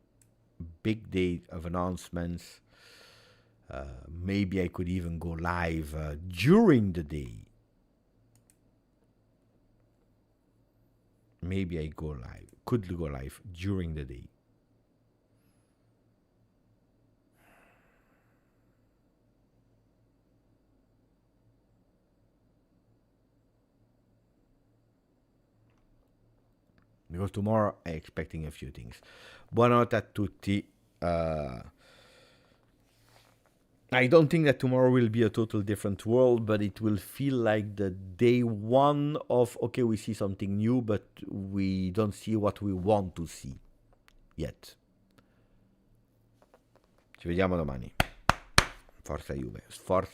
big day of announcements. Maybe I could even go live during the day. Maybe I could go live during the day. Because tomorrow I'm expecting a few things. Buonanotte a tutti. I don't think that tomorrow will be a total different world, but it will feel like the day one of, okay, we see something new, but we don't see what we want to see yet. Ci vediamo domani. Forza Juve. Forza